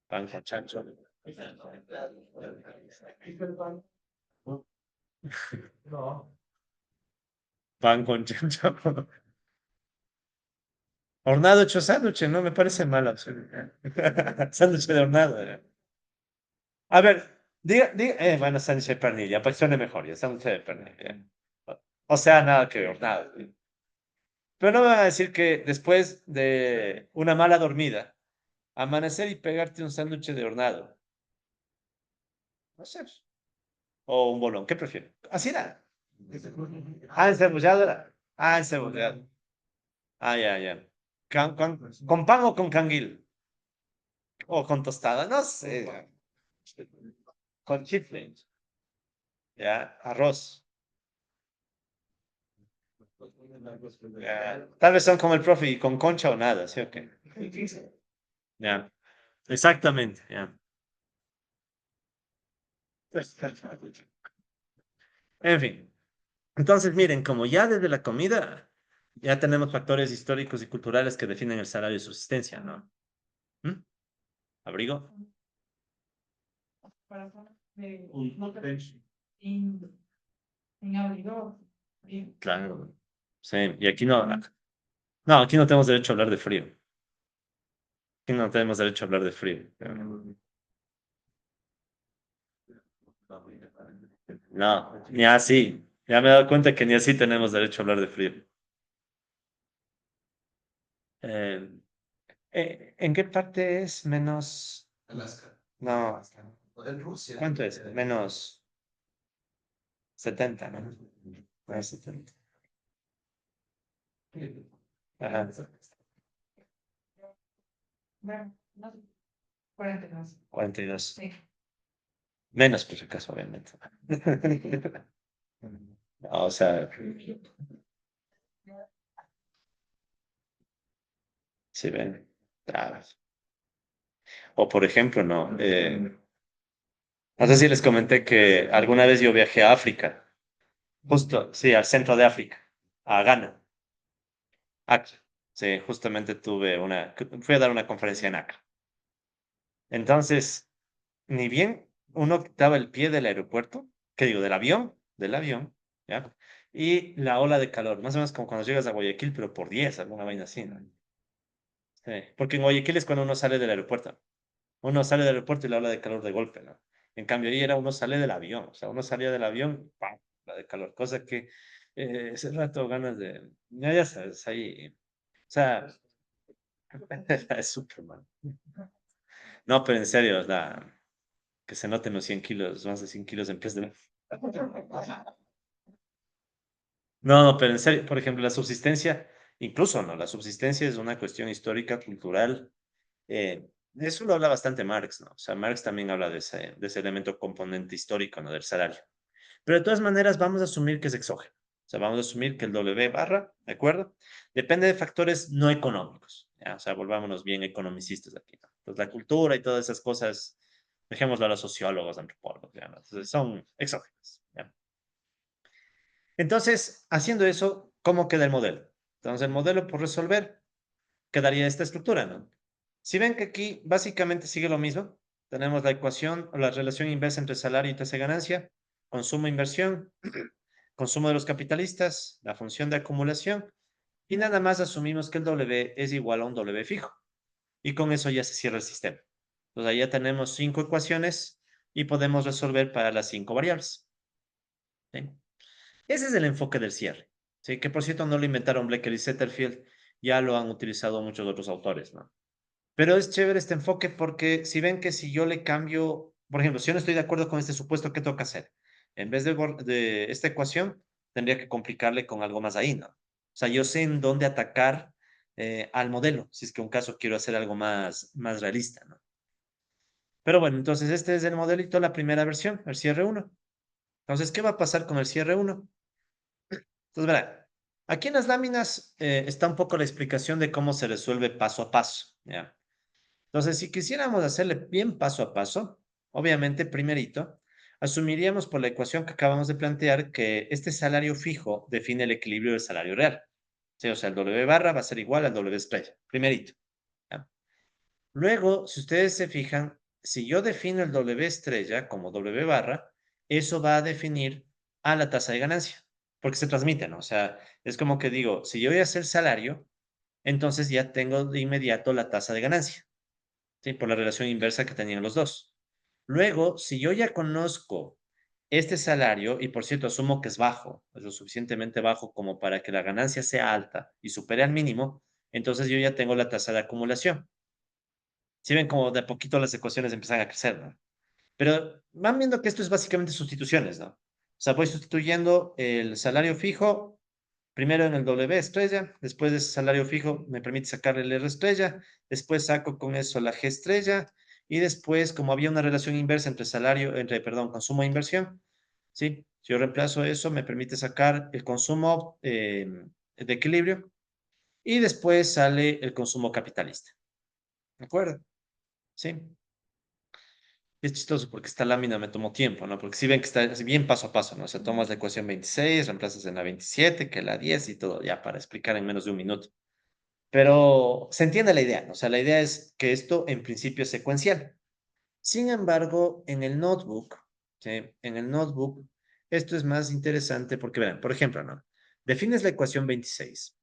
pan con chancho? No. Pan con chancho. Hornado hecho sándwich, no me parece mal opción. Sándwich de hornado. A ver, bueno, sándwich de pernilla, pues suena mejor, ya, sándwich de pernilla. O sea, nada que hornado. Pero no me van a decir que después de una mala dormida, amanecer y pegarte un sándwich de hornado. No sé. O un bolón, ¿qué prefiero? Así era. Ah, encebollado era. Ah, encebollado. Ah, ya, ya. ¿Con pan o con canguil? O con tostada, no sé. Con chifle. Ya, arroz. Ya. Tal vez son como el profe y con concha o nada, ¿sí o qué? Ya, exactamente, ya. En fin, entonces miren, como ya desde la comida, ya tenemos factores históricos y culturales que definen el salario de subsistencia, ¿no? ¿Mm? ¿Abrigo? Claro. Sí, y aquí no, no, aquí no tenemos derecho a hablar de frío. Aquí no tenemos derecho a hablar de frío. No, ni así. Ya me he dado cuenta que ni así tenemos derecho a hablar de frío. Eh, ¿En qué parte es menos? No, ¿cuánto es? Menos 70, ¿no? Menos 70. Ajá. 42. Menos por si acaso, obviamente. O sea, si ven. Ah, o por ejemplo, no. No sé si les comenté que alguna vez yo viajé a África. Justo, sí, al centro de África, a Ghana. Accra. Sí, justamente fui a dar una conferencia en Accra. Entonces, ni bien uno quitaba el pie del aeropuerto, ¿qué digo? Del avión, ¿ya? Y la ola de calor, más o menos como cuando llegas a Guayaquil, pero por 10, alguna vaina así, ¿no? Sí, porque en Guayaquil es cuando uno sale del aeropuerto. Uno sale del aeropuerto y la ola de calor de golpe, ¿no? En cambio, ahí era uno sale del avión, o sea, uno salía del avión, ¡pam! La de calor, cosa que ese rato ganas de, ya sabes, ahí, o sea, es Superman. No, pero en serio, que se noten los 100 kilos, más de 100 kilos en vez de... No, no, pero en serio, por ejemplo, la subsistencia, incluso no, la subsistencia es una cuestión histórica, cultural. Eso lo habla bastante Marx, ¿no? O sea, Marx también habla de ese elemento componente histórico, ¿no? Del salario. Pero de todas maneras, vamos a asumir que es exógeno. O sea, vamos a asumir que el W barra, ¿de acuerdo? Depende de factores no económicos. ¿Ya? O sea, volvámonos bien economicistas aquí, ¿no? Entonces, la cultura y todas esas cosas, dejémoslo a los sociólogos, antropólogos, ¿ya? Entonces, son exógenas. ¿Ya? Entonces, haciendo eso, ¿cómo queda el modelo? Entonces, el modelo por resolver quedaría esta estructura, ¿no? Si ven que aquí básicamente sigue lo mismo, tenemos la ecuación o la relación inversa entre salario y tasa de ganancia, consumo e inversión, consumo de los capitalistas, la función de acumulación, y nada más asumimos que el W es igual a un W fijo. Y con eso ya se cierra el sistema. Entonces ahí ya tenemos 5 ecuaciones y podemos resolver para las 5 variables. ¿Sí? Ese es el enfoque del cierre. ¿Sí? Que por cierto no lo inventaron Blecker y Setterfield, ya lo han utilizado muchos otros autores, ¿no? Pero es chévere este enfoque porque si ven que si yo le cambio, por ejemplo, si yo no estoy de acuerdo con este supuesto, ¿qué toca hacer? En vez de esta ecuación, tendría que complicarle con algo más ahí, ¿no? O sea, yo sé en dónde atacar al modelo, si es que un caso quiero hacer algo más realista, ¿no? Pero bueno, entonces este es el modelito, la primera versión, el cierre uno. Entonces, ¿qué va a pasar con el cierre uno? Entonces, verá, aquí en las láminas está un poco la explicación de cómo se resuelve paso a paso, ¿ya? Entonces, si quisiéramos hacerle bien paso a paso, obviamente, primerito, asumiríamos por la ecuación que acabamos de plantear que este salario fijo define el equilibrio del salario real. Sí, o sea, el W barra va a ser igual al W estrella, primerito. ¿Ya? Luego, si ustedes se fijan, si yo defino el W estrella como W barra, eso va a definir a la tasa de ganancia, porque se transmite, ¿no? O sea, es como que digo, si yo voy a hacer salario, entonces ya tengo de inmediato la tasa de ganancia, ¿sí? Por la relación inversa que tenían los dos. Luego, si yo ya conozco este salario, y por cierto, asumo que es bajo, es lo suficientemente bajo como para que la ganancia sea alta y supere al mínimo, entonces yo ya tengo la tasa de acumulación. Si ven como de a poquito las ecuaciones empiezan a crecer, ¿no? Pero van viendo que esto es básicamente sustituciones, ¿no? O sea, voy sustituyendo el salario fijo primero en el W estrella, después de ese salario fijo me permite sacar el R estrella, después saco con eso la G estrella y después, como había una relación inversa entre perdón, consumo e inversión, ¿sí? Si yo reemplazo eso, me permite sacar el consumo de equilibrio y después sale el consumo capitalista. ¿De acuerdo? Sí. Es chistoso porque esta lámina me tomó tiempo, ¿no? Porque si ven que está así bien paso a paso, ¿no? O sea, tomas la ecuación 26, reemplazas en la 27, que la 10 y todo, ya para explicar en menos de un minuto. Pero se entiende la idea, ¿no? O sea, la idea es que esto en principio es secuencial. Sin embargo, en el notebook, ¿sí? En el notebook, esto es más interesante porque, verán, por ejemplo, ¿no? Defines la ecuación 26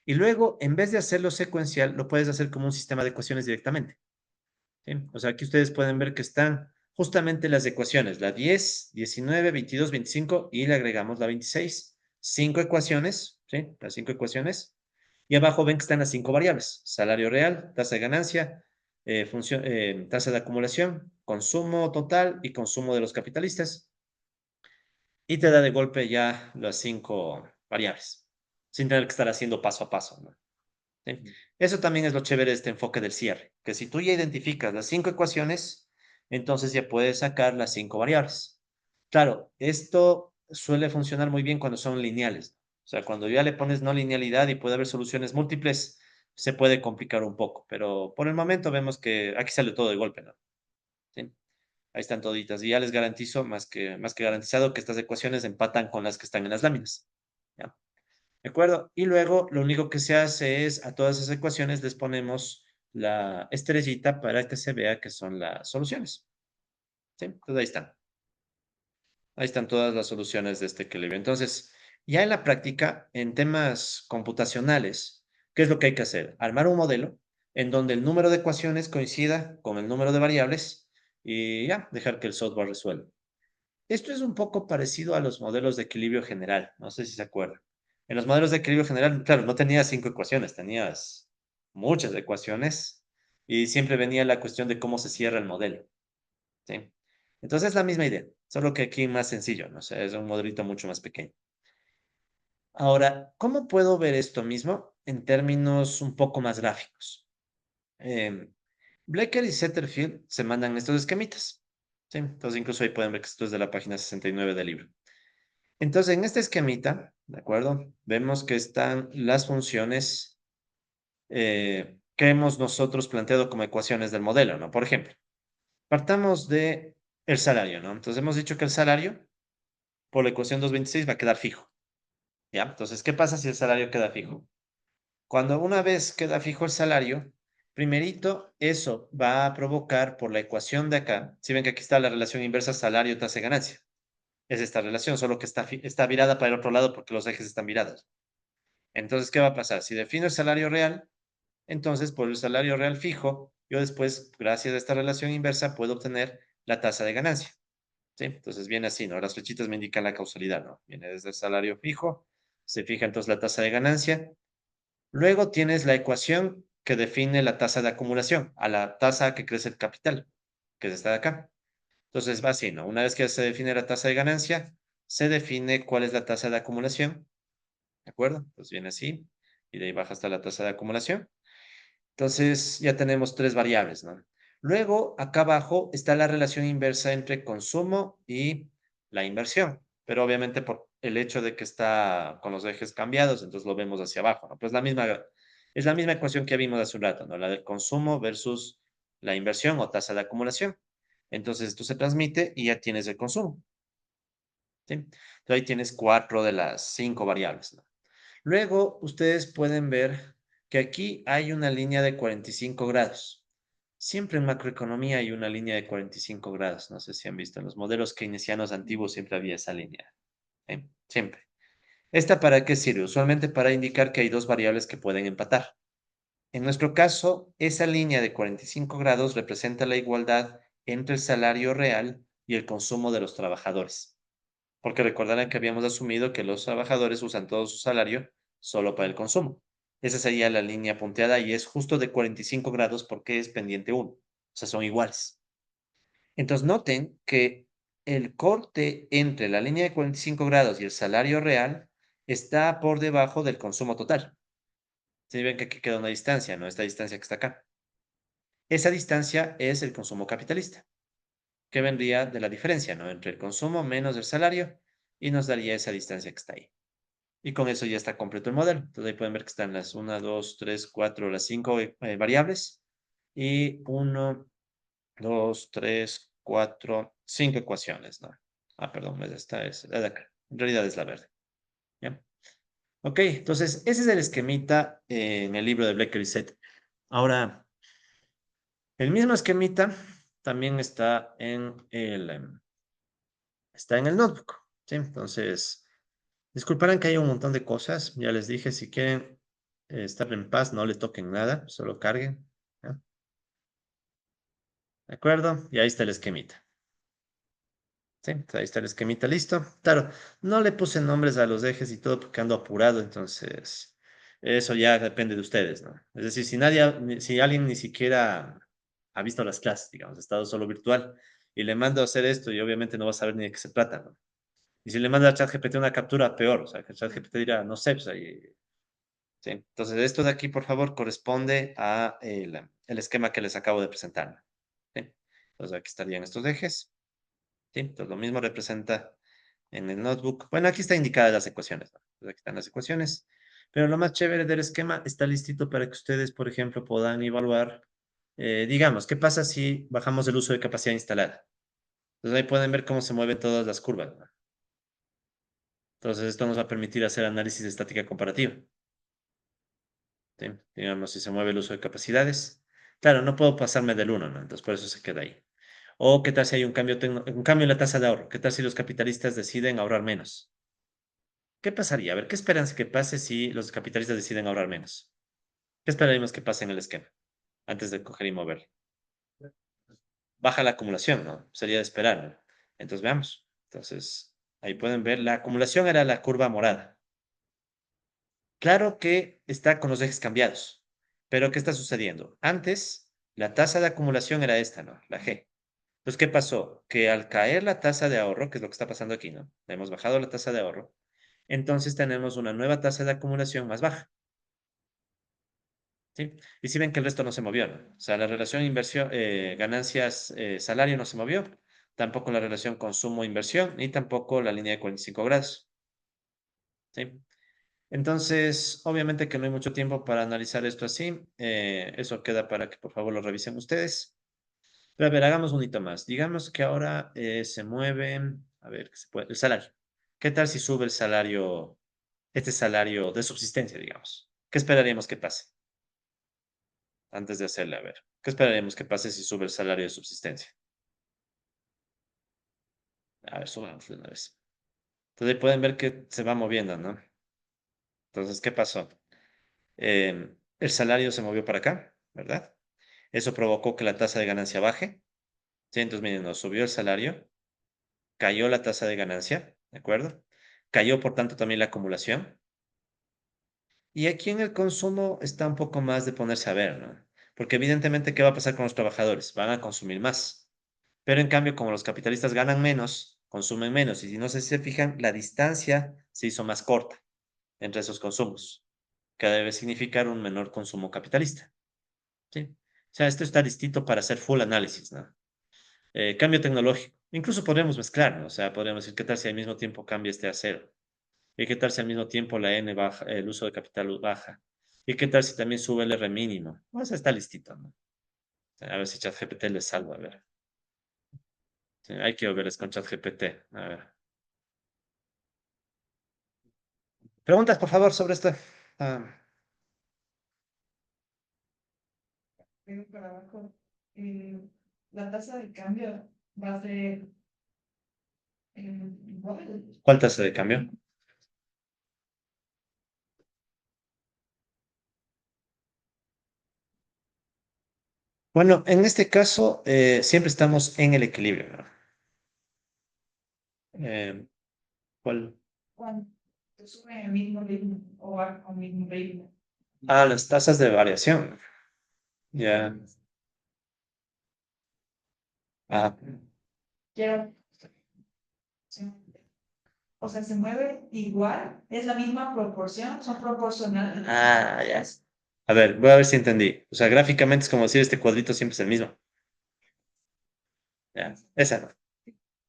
y luego, en vez de hacerlo secuencial, lo puedes hacer como un sistema de ecuaciones directamente. ¿Sí? O sea, aquí ustedes pueden ver que están justamente las ecuaciones, la 10, 19, 22, 25 y le agregamos la 26. Cinco ecuaciones, ¿sí? Las cinco ecuaciones. Y abajo ven que están las cinco variables, salario real, tasa de ganancia, tasa de acumulación, consumo total y consumo de los capitalistas. Y te da de golpe ya las cinco variables, sin tener que estar haciendo paso a paso, ¿no? ¿Sí? Eso también es lo chévere de este enfoque del cierre, que si tú ya identificas las cinco ecuaciones, entonces ya puedes sacar las cinco variables. Claro, esto suele funcionar muy bien cuando son lineales. O sea, cuando ya le pones no linealidad y puede haber soluciones múltiples, se puede complicar un poco, pero por el momento vemos que aquí sale todo de golpe, ¿no? ¿Sí? Ahí están toditas y ya les garantizo, más que garantizado, que estas ecuaciones empatan con las que están en las láminas. ¿Ya? ¿De acuerdo? Y luego lo único que se hace es a todas esas ecuaciones les ponemos la estrellita para que se vea que son las soluciones. ¿Sí? Entonces ahí están. Ahí están todas las soluciones de este equilibrio. Entonces, ya en la práctica, en temas computacionales, ¿qué es lo que hay que hacer? Armar un modelo en donde el número de ecuaciones coincida con el número de variables y ya, dejar que el software resuelva. Esto es un poco parecido a los modelos de equilibrio general, no sé si se acuerdan. En los modelos de equilibrio general, claro, no tenías cinco ecuaciones, tenías muchas ecuaciones y siempre venía la cuestión de cómo se cierra el modelo, ¿sí? Entonces es la misma idea, solo que aquí más sencillo, ¿no? O sea, es un modelito mucho más pequeño. Ahora, ¿cómo puedo ver esto mismo en términos un poco más gráficos? Em, Blecker y Setterfield se mandan estos esquemitas, ¿sí? Entonces incluso ahí pueden ver que esto es de la página 69 del libro. Entonces, en este esquemita, ¿de acuerdo? Vemos que están las funciones que hemos nosotros planteado como ecuaciones del modelo, ¿no? Por ejemplo, partamos de el salario, ¿no? Entonces, hemos dicho que el salario por la ecuación 226 va a quedar fijo, ¿ya? Entonces, ¿qué pasa si el salario queda fijo? Cuando una vez queda fijo el salario, primerito, eso va a provocar por la ecuación de acá, si ven que aquí está la relación inversa salario tasa de ganancia, es esta relación, solo que está virada para el otro lado porque los ejes están virados. Entonces, ¿qué va a pasar? Si defino el salario real, entonces por el salario real fijo, yo después, gracias a esta relación inversa, puedo obtener la tasa de ganancia. ¿Sí? Entonces viene así, ¿no? Las flechitas me indican la causalidad, ¿no? Viene desde el salario fijo, se fija entonces la tasa de ganancia. Luego tienes la ecuación que define la tasa de acumulación, a la tasa que crece el capital, que es esta de acá. Entonces va así, ¿no? Una vez que se define la tasa de ganancia, se define cuál es la tasa de acumulación. ¿De acuerdo? Pues viene así, y de ahí baja hasta la tasa de acumulación. Entonces ya tenemos tres variables, ¿no? Luego, acá abajo está la relación inversa entre consumo y la inversión, pero obviamente por el hecho de que está con los ejes cambiados, entonces lo vemos hacia abajo, ¿no? Pues es la misma ecuación que vimos hace un rato, ¿no? La del consumo versus la inversión o tasa de acumulación. Entonces esto se transmite y ya tienes el consumo, ¿sí? Entonces ahí tienes cuatro de las cinco variables, ¿no? Luego, ustedes pueden ver que aquí hay una línea de 45 grados. Siempre en macroeconomía hay una línea de 45 grados. No sé si han visto en los modelos keynesianos antiguos, siempre había esa línea. Siempre. ¿Esta para qué sirve? Usualmente para indicar que hay dos variables que pueden empatar. En nuestro caso, esa línea de 45 grados representa la igualdad entre el salario real y el consumo de los trabajadores. Porque recordarán que habíamos asumido que los trabajadores usan todo su salario solo para el consumo. Esa sería la línea punteada y es justo de 45 grados porque es pendiente 1. O sea, son iguales. Entonces, noten que el corte entre la línea de 45 grados y el salario real está por debajo del consumo total. Si ven que aquí queda una distancia, ¿no? Esta distancia que está acá. Esa distancia es el consumo capitalista, que vendría de la diferencia, ¿no? Entre el consumo menos el salario y nos daría esa distancia que está ahí. Y con eso ya está completo el modelo. Entonces ahí pueden ver que están las 1, 2, 3, 4, las 5 variables y 1, 2, 3, 4, 5 ecuaciones, ¿no? Ah, perdón, esta es la de acá. En realidad es la verde. ¿Ya? Ok, entonces ese es el esquemita en el libro de Blecker y Set. Ahora, el mismo esquemita también está en el notebook, ¿sí? Entonces, disculparán que haya un montón de cosas. Ya les dije, si quieren estar en paz, no le toquen nada, solo carguen. ¿Ya? ¿De acuerdo? Y ahí está el esquemita. Sí, ahí está el esquemita listo. Claro, no le puse nombres a los ejes y todo porque ando apurado, entonces eso ya depende de ustedes, ¿no? Es decir, si alguien ni siquiera ha visto las clases, digamos, ha estado solo virtual y le mando a hacer esto y obviamente no va a saber ni de qué se trata, ¿no? Y si le manda a ChatGPT una captura, peor, o sea, que ChatGPT dirá, no sé, pues ahí, sí. Entonces, esto de aquí, por favor, corresponde a el esquema que les acabo de presentar, ¿sí? Entonces, aquí estarían estos ejes. Sí, entonces lo mismo representa en el notebook. Bueno, aquí está indicadas las ecuaciones, ¿no? Entonces, aquí están las ecuaciones. Pero lo más chévere del esquema está listito para que ustedes, por ejemplo, puedan evaluar, digamos, ¿qué pasa si bajamos el uso de capacidad instalada? Entonces ahí pueden ver cómo se mueven todas las curvas, ¿no? Entonces esto nos va a permitir hacer análisis de estática comparativa, ¿sí? Digamos, si se mueve el uso de capacidades. Claro, no puedo pasarme del uno, ¿no? Entonces por eso se queda ahí. O qué tal si hay un cambio en la tasa de ahorro. ¿Qué tal si los capitalistas deciden ahorrar menos? ¿Qué pasaría? A ver, ¿qué esperan que pase si los capitalistas deciden ahorrar menos? ¿Qué esperaríamos que pase en el esquema antes de coger y mover? Baja la acumulación, ¿no? Sería de esperar, ¿no? Entonces veamos. Entonces, ahí pueden ver, la acumulación era la curva morada. Claro que está con los ejes cambiados, pero ¿qué está sucediendo? Antes, la tasa de acumulación era esta, ¿no? La G. Entonces, ¿qué pasó? Que al caer la tasa de ahorro, que es lo que está pasando aquí, ¿no? Hemos bajado la tasa de ahorro, entonces tenemos una nueva tasa de acumulación más baja. ¿Sí? Y si ven que el resto no se movió, ¿no? O sea, la relación inversión, ganancias, salario no se movió, tampoco la relación consumo-inversión, ni tampoco la línea de 45 grados. ¿Sí? Entonces, obviamente que no hay mucho tiempo para analizar esto así. Eso queda para que por favor lo revisen ustedes. Pero a ver, hagamos un hito más. Digamos que ahora se mueve, a ver, ¿qué se puede? El salario. ¿Qué tal si sube el salario, este salario de subsistencia, digamos? ¿Qué esperaríamos que pase? Antes de hacerle, a ver. ¿Qué esperaríamos que pase si sube el salario de subsistencia? A ver, subamos de una vez. Entonces ahí pueden ver que se va moviendo, ¿no? Entonces, ¿qué pasó? El salario se movió para acá, ¿verdad? Eso provocó que la tasa de ganancia baje. ¿Sí? Entonces, miren, nos subió el salario, cayó la tasa de ganancia, ¿de acuerdo? Cayó, por tanto, también la acumulación. Y aquí en el consumo está un poco más de ponerse a ver, ¿no? Porque evidentemente, ¿qué va a pasar con los trabajadores? Van a consumir más. Pero en cambio, como los capitalistas ganan menos, consumen menos. Y si no sé si se fijan, la distancia se hizo más corta entre esos consumos, que debe significar un menor consumo capitalista. ¿Sí? O sea, esto está distinto para hacer full análisis, ¿no? Cambio tecnológico. Incluso podríamos mezclar, ¿no? O sea, podríamos decir, ¿qué tal si al mismo tiempo cambia este a cero? ¿Y qué tal si al mismo tiempo la N baja, el uso de capital baja? ¿Y qué tal si también sube el R mínimo? O sea, está listito, ¿no? A ver si ChatGPT les salva, a ver. Sí, hay que verles con ChatGPT. A ver. Preguntas, por favor, sobre esto. Ah, Pero para abajo, eh, la tasa de cambio va a ser Igual. ¿Cuál tasa de cambio? Bueno, en este caso siempre estamos en el equilibrio, ¿no? Eh, ¿Cuál? Cuando te sube el mismo ritmo o va con el mismo ritmo. Ah, las tasas de variación. Ya. Ah, Quiero, sí. O sea, se mueve igual, es la misma proporción, son proporcionales. ya. A ver, voy a ver si entendí. O sea, gráficamente es como decir este cuadrito siempre es el mismo. Ya, esa no.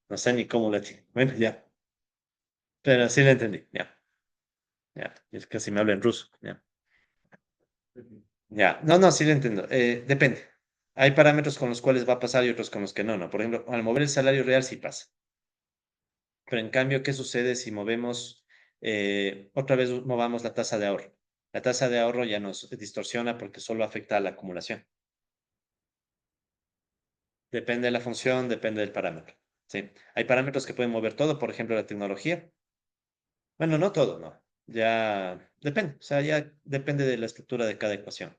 No sé ni cómo la tiene. Bueno, ya. Pero sí la entendí. Ya, ya. Es que casi me habla en ruso. Ya. Ya. No, no, sí la entiendo. Depende. Hay parámetros con los cuales va a pasar y otros con los que no, ¿no? Por ejemplo, al mover el salario real sí pasa. Pero en cambio, ¿qué sucede si movemos, otra vez movamos la tasa de ahorro? La tasa de ahorro ya nos distorsiona porque solo afecta a la acumulación. Depende de la función, depende del parámetro. Sí. Hay parámetros que pueden mover todo, por ejemplo, la tecnología. Bueno, no todo, no. Ya depende. O sea, ya depende de la estructura de cada ecuación.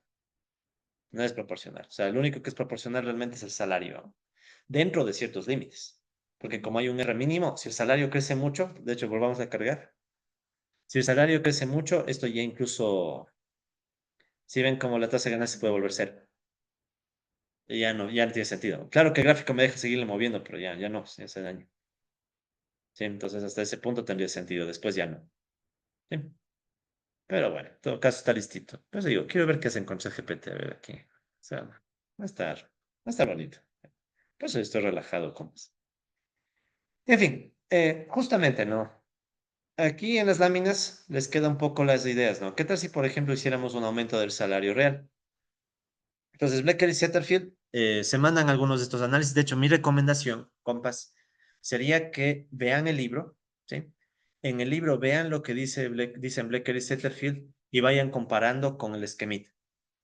No es proporcional. O sea, lo único que es proporcional realmente es el salario, dentro de ciertos límites. Porque como hay un R mínimo, si el salario crece mucho, de hecho, volvamos a cargar. Si el salario crece mucho, esto ya incluso, si ven como la tasa de ganancia se puede volver cero. Y ya no tiene sentido. Claro que el gráfico me deja seguirle moviendo, pero ya no, se hace daño. Sí, entonces hasta ese punto tendría sentido, después ya no. Sí, pero bueno, en todo caso está listito. Pues digo, quiero ver qué hacen con ChatGPT, a ver aquí. O sea, va a estar bonito. Pues estoy relajado con eso. En fin, justamente, ¿no? Aquí en las láminas les queda un poco las ideas, ¿no? ¿Qué tal si, por ejemplo, hiciéramos un aumento del salario real? Entonces, Blecker y Setterfield se mandan algunos de estos análisis. De hecho, mi recomendación, compas, sería que vean el libro, ¿sí? En el libro vean lo que dicen Blecker y Setterfield y vayan comparando con el esquemita,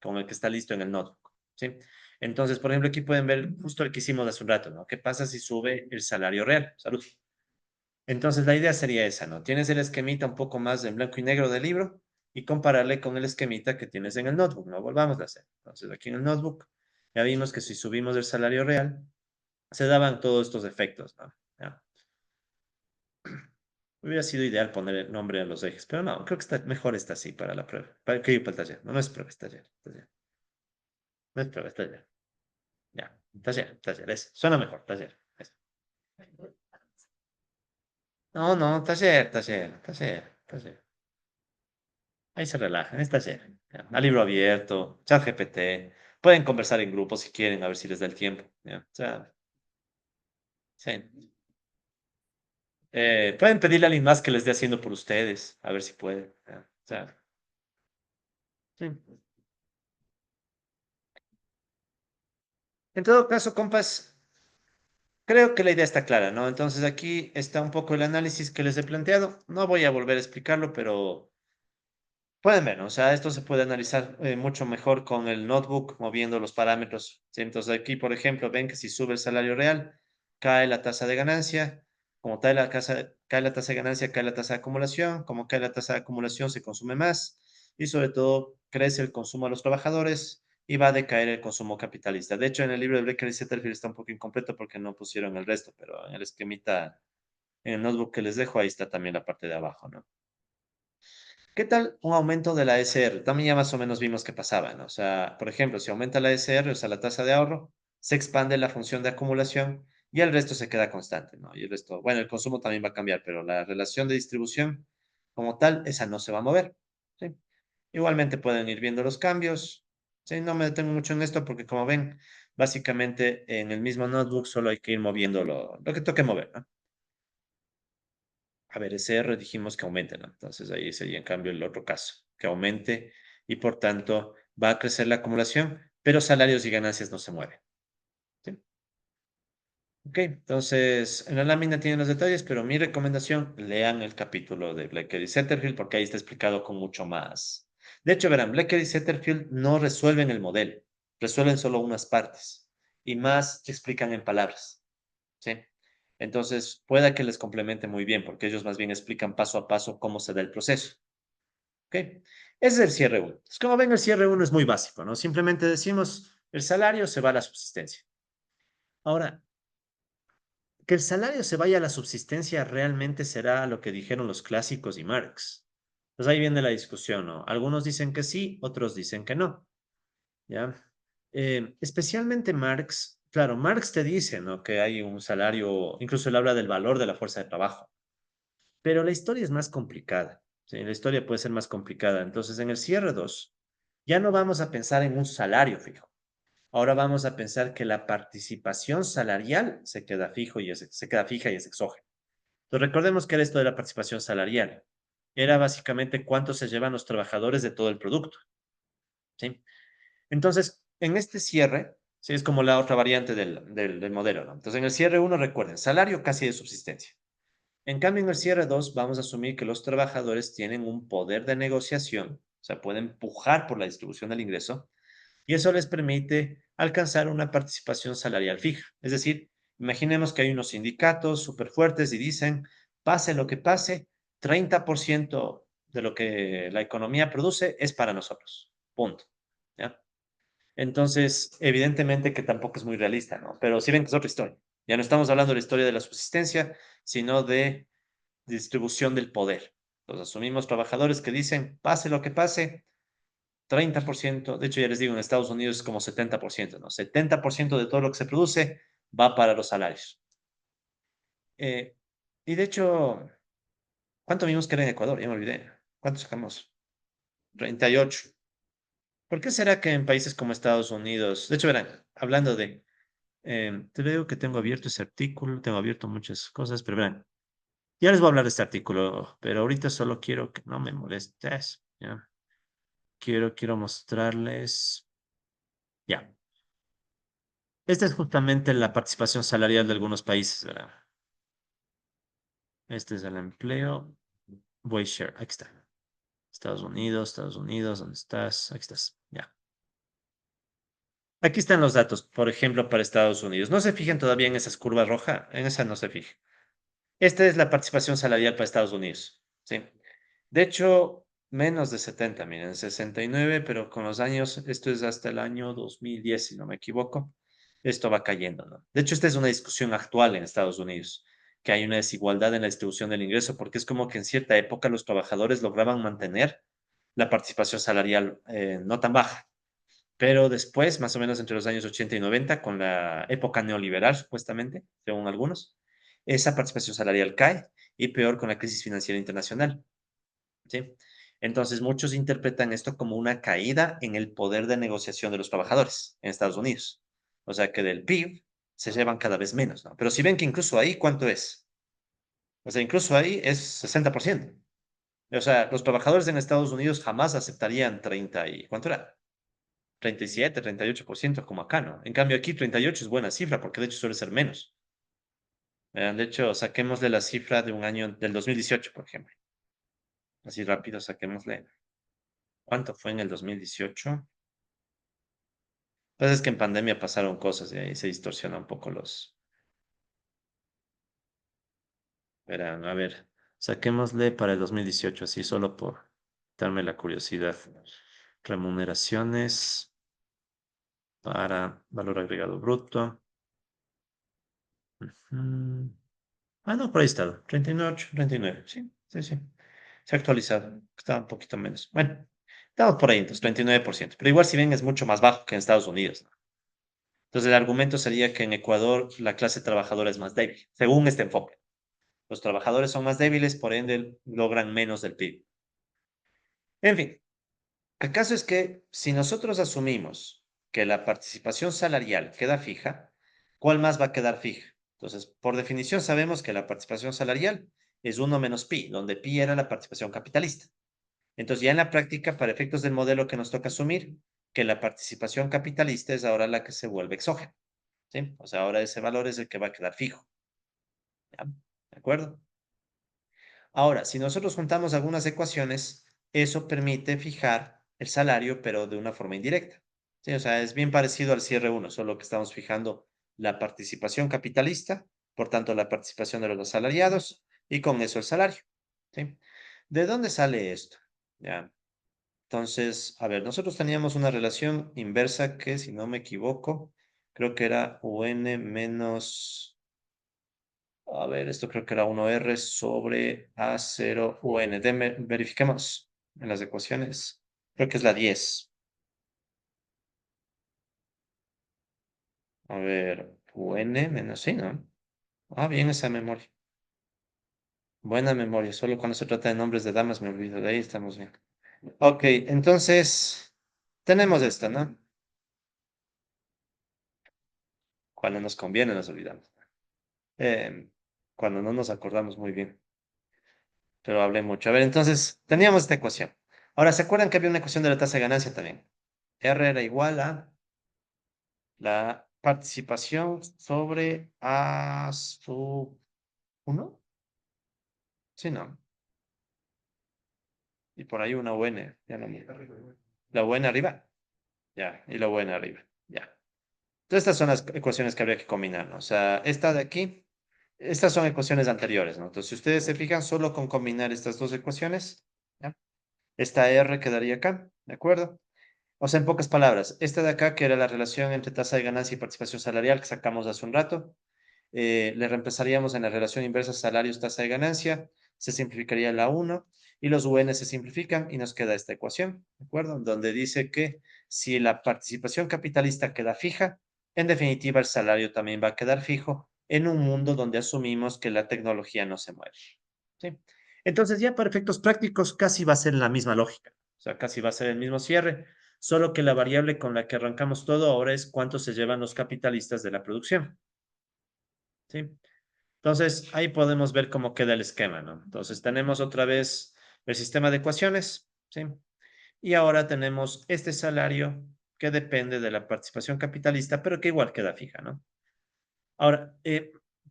con el que está listo en el notebook, ¿sí? Entonces, por ejemplo, aquí pueden ver justo el que hicimos hace un rato, ¿no? ¿Qué pasa si sube el salario real? Salud. Entonces, la idea sería esa, ¿no? Tienes el esquemita un poco más en blanco y negro del libro y compararle con el esquemita que tienes en el notebook, ¿no? Volvamos a hacer. Entonces, aquí en el notebook ya vimos que si subimos el salario real, se daban todos estos efectos, ¿no? Ya. Hubiera sido ideal poner el nombre a los ejes, pero no, creo que está mejor está así para la prueba. Para el taller. No, no es prueba, es taller. No es prueba, es taller. Ya, taller, eso. Suena mejor, taller. Eso. No, no, taller. Ahí se relajan, está chévere. Ya, a libro abierto, chat GPT. Pueden conversar en grupo si quieren, a ver si les da el tiempo. Ya, o sea, sí. Pueden pedirle a alguien más que les esté haciendo por ustedes, a ver si pueden. Ya, o sea, sí. En todo caso, compas, creo que la idea está clara, ¿no? Entonces aquí está un poco el análisis que les he planteado. No voy a volver a explicarlo, pero pueden ver, ¿no? O sea, esto se puede analizar mucho mejor con el notebook, moviendo los parámetros. ¿Sí? Entonces, aquí, por ejemplo, ven que si sube el salario real, cae la tasa de ganancia. Como cae la tasa de ganancia, cae la tasa de acumulación. Como cae la tasa de acumulación, se consume más. Y sobre todo, crece el consumo a los trabajadores y va a decaer el consumo capitalista. De hecho, en el libro de Blecker y Setterfield está un poco incompleto porque no pusieron el resto, pero en el esquemita, en el notebook que les dejo, ahí está también la parte de abajo, ¿no? ¿Qué tal un aumento de la SR? También ya más o menos vimos que pasaba, ¿no? O sea, por ejemplo, si aumenta la SR, o sea, la tasa de ahorro, se expande la función de acumulación y el resto se queda constante, ¿no? Y el resto, bueno, el consumo también va a cambiar, pero la relación de distribución como tal, esa no se va a mover, ¿sí? Igualmente pueden ir viendo los cambios, ¿sí? No me detengo mucho en esto porque como ven, básicamente en el mismo notebook solo hay que ir moviendo lo que toque mover, ¿no? A ver, ese R dijimos que aumente, ¿no? Entonces ahí sería en cambio el otro caso, que aumente y por tanto va a crecer la acumulación, pero salarios y ganancias no se mueven. ¿Sí? Ok, entonces en la lámina tienen los detalles, pero mi recomendación, lean el capítulo de Blecker y Setterfield porque ahí está explicado con mucho más. De hecho, verán, Blecker y Setterfield no resuelven el modelo, resuelven solo unas partes y más te explican en palabras. ¿Sí? Entonces, pueda que les complemente muy bien, porque ellos más bien explican paso a paso cómo se da el proceso. ¿Ok? Ese es el cierre uno. Es como ven, el cierre uno es muy básico, ¿no? Simplemente decimos, el salario se va a la subsistencia. Ahora, que el salario se vaya a la subsistencia realmente será lo que dijeron los clásicos y Marx. Pues ahí viene la discusión, ¿no? Algunos dicen que sí, otros dicen que no, ¿ya? Especialmente Marx, claro, Marx te dice, ¿no? Que hay un salario, incluso él habla del valor de la fuerza de trabajo, pero la historia es más complicada, ¿sí? La historia puede ser más complicada. Entonces, en el cierre 2 ya no vamos a pensar en un salario fijo. Ahora vamos a pensar que la participación salarial se queda fijo y se queda fija y es exógena. Entonces, recordemos que era esto de la participación salarial. Era básicamente cuánto se llevan los trabajadores de todo el producto, ¿sí? Entonces, en este cierre, ¿sí? Es como la otra variante del modelo, ¿no? Entonces, en el cierre uno recuerden, salario casi de subsistencia. En cambio, en el cierre 2 vamos a asumir que los trabajadores tienen un poder de negociación, o sea, pueden pujar por la distribución del ingreso, y eso les permite alcanzar una participación salarial fija. Es decir, imaginemos que hay unos sindicatos súper fuertes y dicen, pase lo que pase, 30% de lo que la economía produce es para nosotros. Punto. ¿Ya? Entonces, evidentemente que tampoco es muy realista, ¿no? Pero sí ven que es otra historia. Ya no estamos hablando de la historia de la subsistencia, sino de distribución del poder. Entonces, asumimos trabajadores que dicen, pase lo que pase, 30%, de hecho ya les digo, en Estados Unidos es como 70%, ¿no? 70% de todo lo que se produce va para los salarios. Eh, y de hecho, ¿cuánto vimos que era en Ecuador? Ya me olvidé. ¿Cuánto sacamos? 38. ¿Por qué será que en países como Estados Unidos, de hecho, verán, hablando de, te veo que tengo abierto ese artículo, tengo abierto muchas cosas, pero verán, ya les voy a hablar de este artículo, pero ahorita solo quiero que no me molestes, ¿ya? Quiero mostrarles, ya. Esta es justamente la participación salarial de algunos países, ¿verdad? Este es el empleo. Wage share, aquí está. Estados Unidos, ¿dónde estás? Aquí estás, ya. Aquí están los datos, por ejemplo, para Estados Unidos. No se fijen todavía en esas curvas rojas, en esa no se fijen. Esta es la participación salarial para Estados Unidos, ¿sí? De hecho, menos de 70, miren, 69, pero con los años, esto es hasta el año 2010, si no me equivoco, esto va cayendo, ¿no? De hecho, esta es una discusión actual en Estados Unidos, que hay una desigualdad en la distribución del ingreso, porque es como que en cierta época los trabajadores lograban mantener la participación salarial no tan baja, pero después, más o menos entre los años 80 y 90, con la época neoliberal, supuestamente, según algunos, esa participación salarial cae y peor con la crisis financiera internacional. ¿Sí? Entonces, muchos interpretan esto como una caída en el poder de negociación de los trabajadores en Estados Unidos. O sea, que del PIB se llevan cada vez menos, ¿no? Pero si ven que incluso ahí, ¿cuánto es? O sea, incluso ahí es 60%. O sea, los trabajadores en Estados Unidos jamás aceptarían 30 y, ¿cuánto era? 37, 38% como acá, ¿no? En cambio, aquí 38 es buena cifra, porque de hecho suele ser menos. De hecho, saquémosle la cifra de un año del 2018, por ejemplo. Así rápido, saquémosle. ¿Cuánto fue en el 2018? Pues es que en pandemia pasaron cosas y ahí se distorsiona un poco los. Verán, a ver, saquémosle para el 2018, así solo por darme la curiosidad. Remuneraciones para valor agregado bruto. Ujú. Ah, no, por ahí está, 39, 39. Sí, sí, sí. Se ha actualizado, está un poquito menos. Bueno, estamos por ahí, entonces 39%. Pero igual si bien es mucho más bajo que en Estados Unidos, ¿no? Entonces el argumento sería que en Ecuador la clase trabajadora es más débil, según este enfoque. Los trabajadores son más débiles, por ende logran menos del PIB. En fin, el caso es que si nosotros asumimos que la participación salarial queda fija, ¿cuál más va a quedar fija? Entonces, por definición sabemos que la participación salarial es uno menos pi, donde pi era la participación capitalista. Entonces, ya en la práctica, para efectos del modelo que nos toca asumir, que la participación capitalista es ahora la que se vuelve exógena, ¿sí? O sea, ahora ese valor es el que va a quedar fijo, ¿ya? ¿De acuerdo? Ahora, si nosotros juntamos algunas ecuaciones, eso permite fijar el salario, pero de una forma indirecta. Sí, o sea, es bien parecido al cierre uno, solo que estamos fijando la participación capitalista por tanto la participación de los asalariados y con eso el salario. ¿Sí? ¿De dónde sale esto? Ya. Entonces, a ver, nosotros teníamos una relación inversa que, si no me equivoco, creo que era UN menos, a ver, esto creo que era 1R sobre A0 UN. Verifiquemos en las ecuaciones. Creo que es la 10. A ver, UN menos, sí, ¿no? Ah, bien esa memoria. Buena memoria, solo cuando se trata de nombres de damas me olvido, de ahí estamos bien. Ok, entonces, tenemos esta, ¿no? Cuando nos conviene nos olvidamos. Em, Cuando no nos acordamos muy bien, pero hablé mucho. A ver, entonces, teníamos esta ecuación. Ahora, ¿se acuerdan que había una ecuación de la tasa de ganancia también? R era igual a la participación sobre A sub 1. Sí, ¿no? Y por ahí una UN, ya no me... La UN arriba, ya, y la UN arriba, ya. Entonces, estas son las ecuaciones que habría que combinar, ¿no? O sea, esta de aquí, estas son ecuaciones anteriores, ¿no? Entonces, si ustedes se fijan, solo con combinar estas dos ecuaciones, ¿ya? Esta R quedaría acá, ¿de acuerdo? O sea, en pocas palabras, esta de acá, que era la relación entre tasa de ganancia y participación salarial que sacamos hace un rato, le reemplazaríamos en la relación inversa salarios tasa de ganancia, se simplificaría la uno y los UN se simplifican y nos queda esta ecuación, ¿de acuerdo? Donde dice que si la participación capitalista queda fija, en definitiva el salario también va a quedar fijo en un mundo donde asumimos que la tecnología no se mueve, ¿sí? Entonces ya para efectos prácticos casi va a ser la misma lógica, o sea, casi va a ser el mismo cierre, solo que la variable con la que arrancamos todo ahora es cuánto se llevan los capitalistas de la producción, ¿sí? Entonces, ahí podemos ver cómo queda el esquema, ¿no? Entonces, tenemos otra vez el sistema de ecuaciones, ¿sí? Y ahora tenemos este salario que depende de la participación capitalista, pero que igual queda fija, ¿no? Ahora,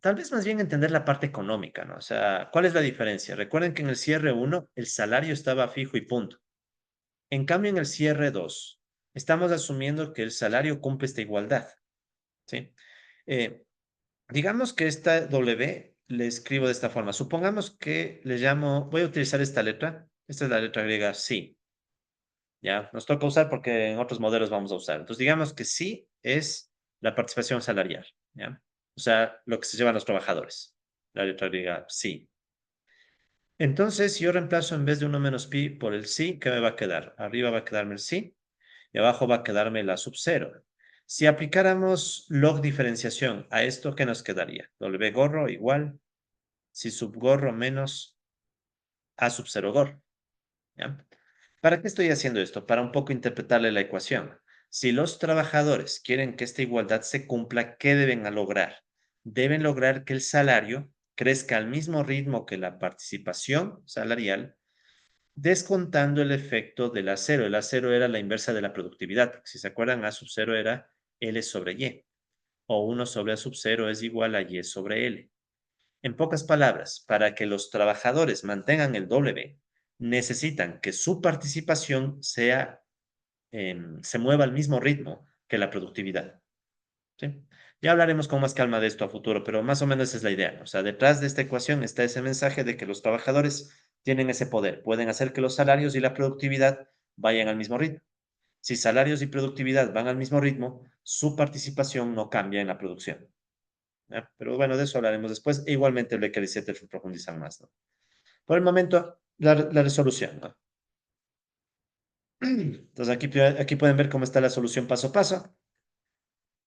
tal vez más bien entender la parte económica, ¿no? O sea, ¿cuál es la diferencia? Recuerden que en el cierre uno el salario estaba fijo y punto. En cambio, en el cierre 2 estamos asumiendo que el salario cumple esta igualdad, ¿sí? Eh, Digamos que esta W le escribo de esta forma. Supongamos que le llamo, voy a utilizar esta letra. Esta es la letra griega sí. Ya, nos toca usar porque en otros modelos vamos a usar. Entonces, digamos que sí es la participación salarial. ¿Ya? O sea, lo que se llevan los trabajadores. La letra griega sí. Entonces, si yo reemplazo en vez de 1 menos pi por el sí, ¿qué me va a quedar? Arriba va a quedarme el sí y abajo va a quedarme la sub cero. Si aplicáramos log diferenciación a esto, ¿qué nos quedaría? W gorro igual si subgorro menos A sub cero gorro. ¿Ya? ¿Para qué estoy haciendo esto? Para un poco interpretarle la ecuación. Si los trabajadores quieren que esta igualdad se cumpla, ¿qué deben lograr? Deben lograr que el salario crezca al mismo ritmo que la participación salarial, descontando el efecto del acero. El acero era la inversa de la productividad. Si se acuerdan, A sub cero era L sobre Y, o 1 sobre A sub cero es igual a Y sobre L. En pocas palabras, para que los trabajadores mantengan el W, necesitan que su participación se mueva al mismo ritmo que la productividad. ¿Sí? Ya hablaremos con más calma de esto a futuro, pero más o menos esa es la idea, ¿no? O sea, detrás de esta ecuación está ese mensaje de que los trabajadores tienen ese poder, pueden hacer que los salarios y la productividad vayan al mismo ritmo. Si salarios y productividad van al mismo ritmo, su participación no cambia en la producción. ¿Ya? Pero bueno, de eso hablaremos después. E igualmente el Becker y Setter profundizan más, ¿no? Por el momento, la resolución, ¿no? Entonces aquí pueden ver cómo está la solución paso a paso.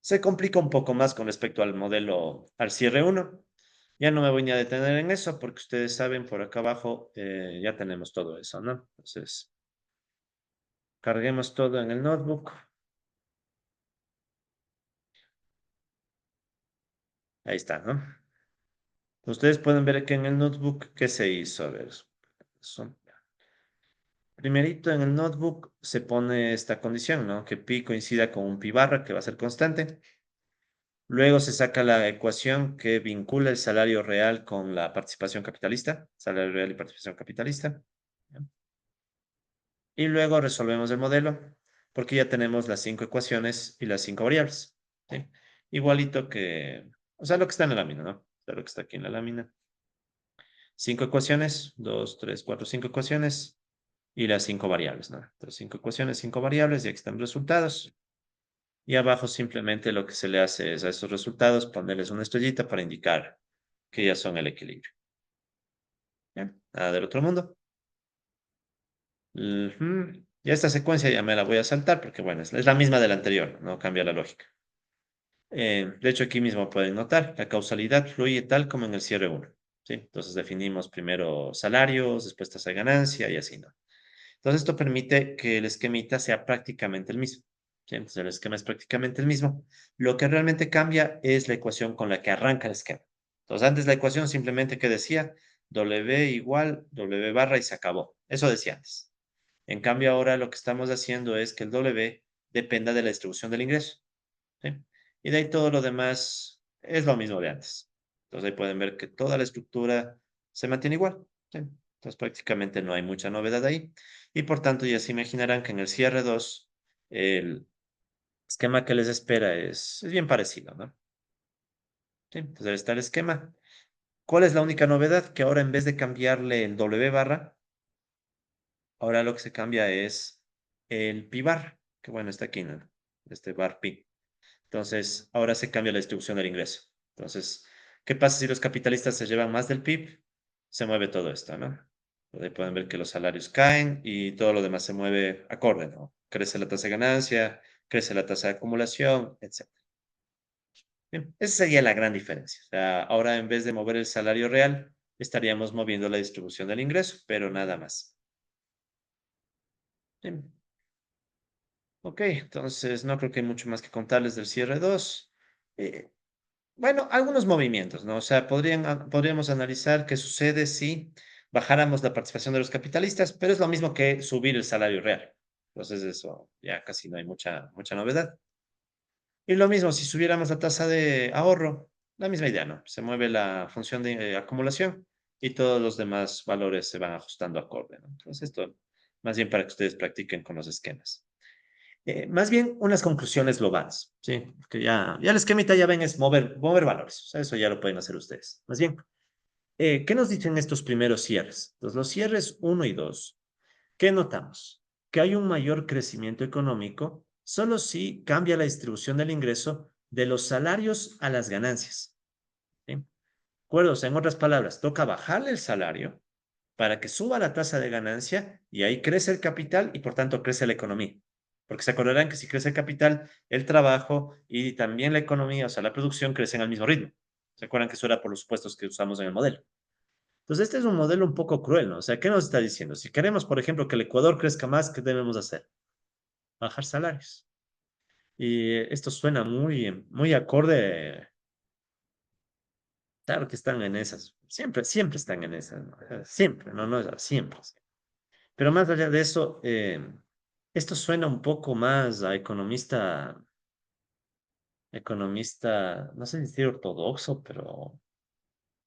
Se complica un poco más con respecto al modelo, al cierre uno. Ya no me voy ni a detener en eso porque ustedes saben, por acá abajo ya tenemos todo eso, ¿no? Entonces, carguemos todo en el notebook. Ahí está, ¿no? Ustedes pueden ver que en el notebook, ¿qué se hizo? A ver, eso. Primerito en el notebook se pone esta condición, ¿no? Que pi coincida con un pi barra, que va a ser constante. Luego se saca la ecuación que vincula el salario real con la participación capitalista, salario real y participación capitalista. ¿Ya? Y luego resolvemos el modelo, porque ya tenemos las 5 ecuaciones y las 5 variables. ¿Sí? Igualito que, o sea, lo que está en la lámina, ¿no? sea, lo que está aquí en la lámina. 5 ecuaciones, 2, 3, 4, 5 ecuaciones y las 5 variables, ¿no? Entonces, 5 ecuaciones, 5 variables, y aquí están los resultados. Y abajo simplemente lo que se le hace es a esos resultados ponerles una estrellita para indicar que ya son el equilibrio. Bien, nada del otro mundo. Ujú. Ya esta secuencia ya me la voy a saltar porque, bueno, es la misma de la anterior, no cambia la lógica. De hecho, aquí mismo pueden notar, la causalidad fluye tal como en el cierre 1. ¿Sí? Entonces definimos primero salarios, después tasa de ganancia y así, ¿no? Entonces esto permite que el esquemita sea prácticamente el mismo. ¿Sí? Entonces el esquema es prácticamente el mismo. Lo que realmente cambia es la ecuación con la que arranca el esquema. Entonces antes la ecuación simplemente que decía W igual W barra y se acabó. Eso decía antes. En cambio ahora lo que estamos haciendo es que el W dependa de la distribución del ingreso. ¿Sí? Y de ahí todo lo demás es lo mismo de antes. Entonces ahí pueden ver que toda la estructura se mantiene igual. ¿Sí? Entonces prácticamente no hay mucha novedad ahí. Y por tanto ya se imaginarán que en el cierre 2 el esquema que les espera es bien parecido, ¿no? ¿Sí? Entonces ahí está el esquema. ¿Cuál es la única novedad? Que ahora en vez de cambiarle el W barra, ahora lo que se cambia es el pi bar, que bueno, está aquí, ¿no? Este bar pi. Entonces, ahora se cambia la distribución del ingreso. Entonces, ¿qué pasa si los capitalistas se llevan más del PIB? Se mueve todo esto, ¿no? Ahí pueden ver que los salarios caen y todo lo demás se mueve acorde, ¿no? Crece la tasa de ganancia, crece la tasa de acumulación, etc. Bien, esa sería la gran diferencia. O sea, ahora en vez de mover el salario real, estaríamos moviendo la distribución del ingreso, pero nada más. Bien. Ok, entonces no creo que hay mucho más que contarles del cierre 2. Bueno, algunos movimientos, ¿no? O sea, podríamos analizar qué sucede si bajáramos la participación de los capitalistas, pero es lo mismo que subir el salario real. Entonces, eso ya casi no hay mucha novedad. Y lo mismo, si subiéramos la tasa de ahorro, la misma idea, ¿no? Se mueve la función de acumulación y todos los demás valores se van ajustando acorde, ¿no? Entonces, esto más bien para que ustedes practiquen con los esquemas. Más bien unas conclusiones globales, ¿sí? Que ya el esquemita ya ven es mover valores, o sea, eso ya lo pueden hacer ustedes. Más bien, ¿qué nos dicen estos primeros cierres? Entonces, los cierres uno y 2, ¿qué notamos? Que hay un mayor crecimiento económico solo si cambia la distribución del ingreso de los salarios a las ganancias, ¿sí? ¿De acuerdo? O sea, en otras palabras, toca bajarle el salario para que suba la tasa de ganancia y ahí crece el capital y por tanto crece la economía. Porque se acordarán que si crece el capital, el trabajo y también la economía, o sea, la producción crecen al mismo ritmo. ¿Se acuerdan que eso era por los supuestos que usamos en el modelo? Entonces, este es un modelo un poco cruel, ¿no? O sea, ¿qué nos está diciendo? Si queremos, por ejemplo, que el Ecuador crezca más, ¿qué debemos hacer? Bajar salarios. Y esto suena muy acorde. Claro que están en esas. Siempre están en esas, ¿no? Siempre, no, no, siempre. Pero más allá de eso, esto suena un poco más a economista, no sé si decir ortodoxo, pero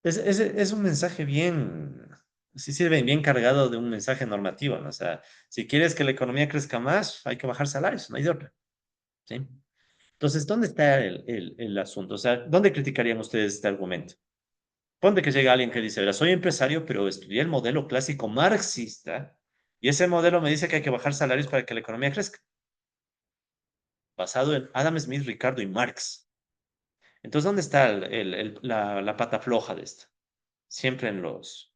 es un mensaje bien, sí sirve bien cargado de un mensaje normativo, ¿no? O sea, si quieres que la economía crezca más, hay que bajar salarios, no hay de otra, ¿sí? Entonces, ¿dónde está el asunto? O sea, ¿dónde criticarían ustedes este argumento? Ponte que llega alguien que dice, verá, soy empresario, pero estudié el modelo clásico marxista y ese modelo me dice que hay que bajar salarios para que la economía crezca, basado en Adam Smith, Ricardo y Marx. Entonces, ¿dónde está la pata floja de esto? Siempre en los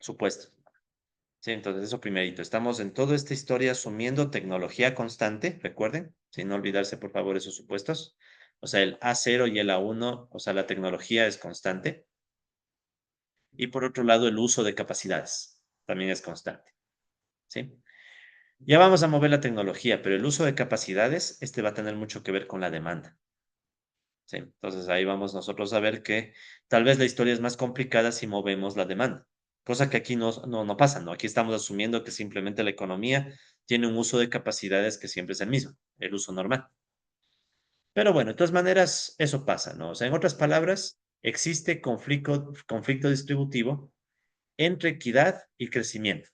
supuestos. Sí, entonces eso primerito. Estamos en toda esta historia asumiendo tecnología constante, recuerden, sin olvidarse por favor esos supuestos. O sea, el A0 y el A1, o sea, la tecnología es constante. Y por otro lado, el uso de capacidades también es constante. ¿Sí? Ya vamos a mover la tecnología, pero el uso de capacidades, este va a tener mucho que ver con la demanda. ¿Sí? Entonces ahí vamos nosotros a ver que tal vez la historia es más complicada si movemos la demanda, cosa que aquí no pasa, ¿no? Aquí estamos asumiendo que simplemente la economía tiene un uso de capacidades que siempre es el mismo, el uso normal. Pero bueno, de todas maneras, eso pasa, ¿no? O sea, en otras palabras, existe conflicto distributivo entre equidad y crecimiento.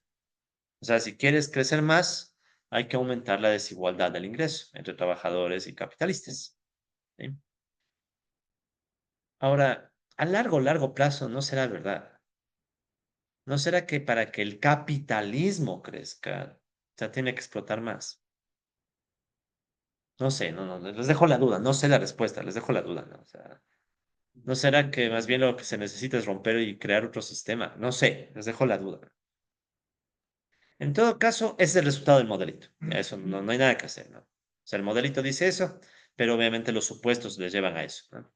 O sea, si quieres crecer más, hay que aumentar la desigualdad del ingreso entre trabajadores y capitalistas. ¿Sí? Ahora, a largo plazo no será verdad. ¿No será que para que el capitalismo crezca, o sea, tiene que explotar más? No sé, no, les dejo la duda, no sé la respuesta, les dejo la duda, ¿no? O sea, ¿no será que más bien lo que se necesita es romper y crear otro sistema? No sé, les dejo la duda. En todo caso, ese es el resultado del modelito. Ya eso no hay nada que hacer, ¿no? O sea, el modelito dice eso, pero obviamente los supuestos les llevan a eso, ¿no?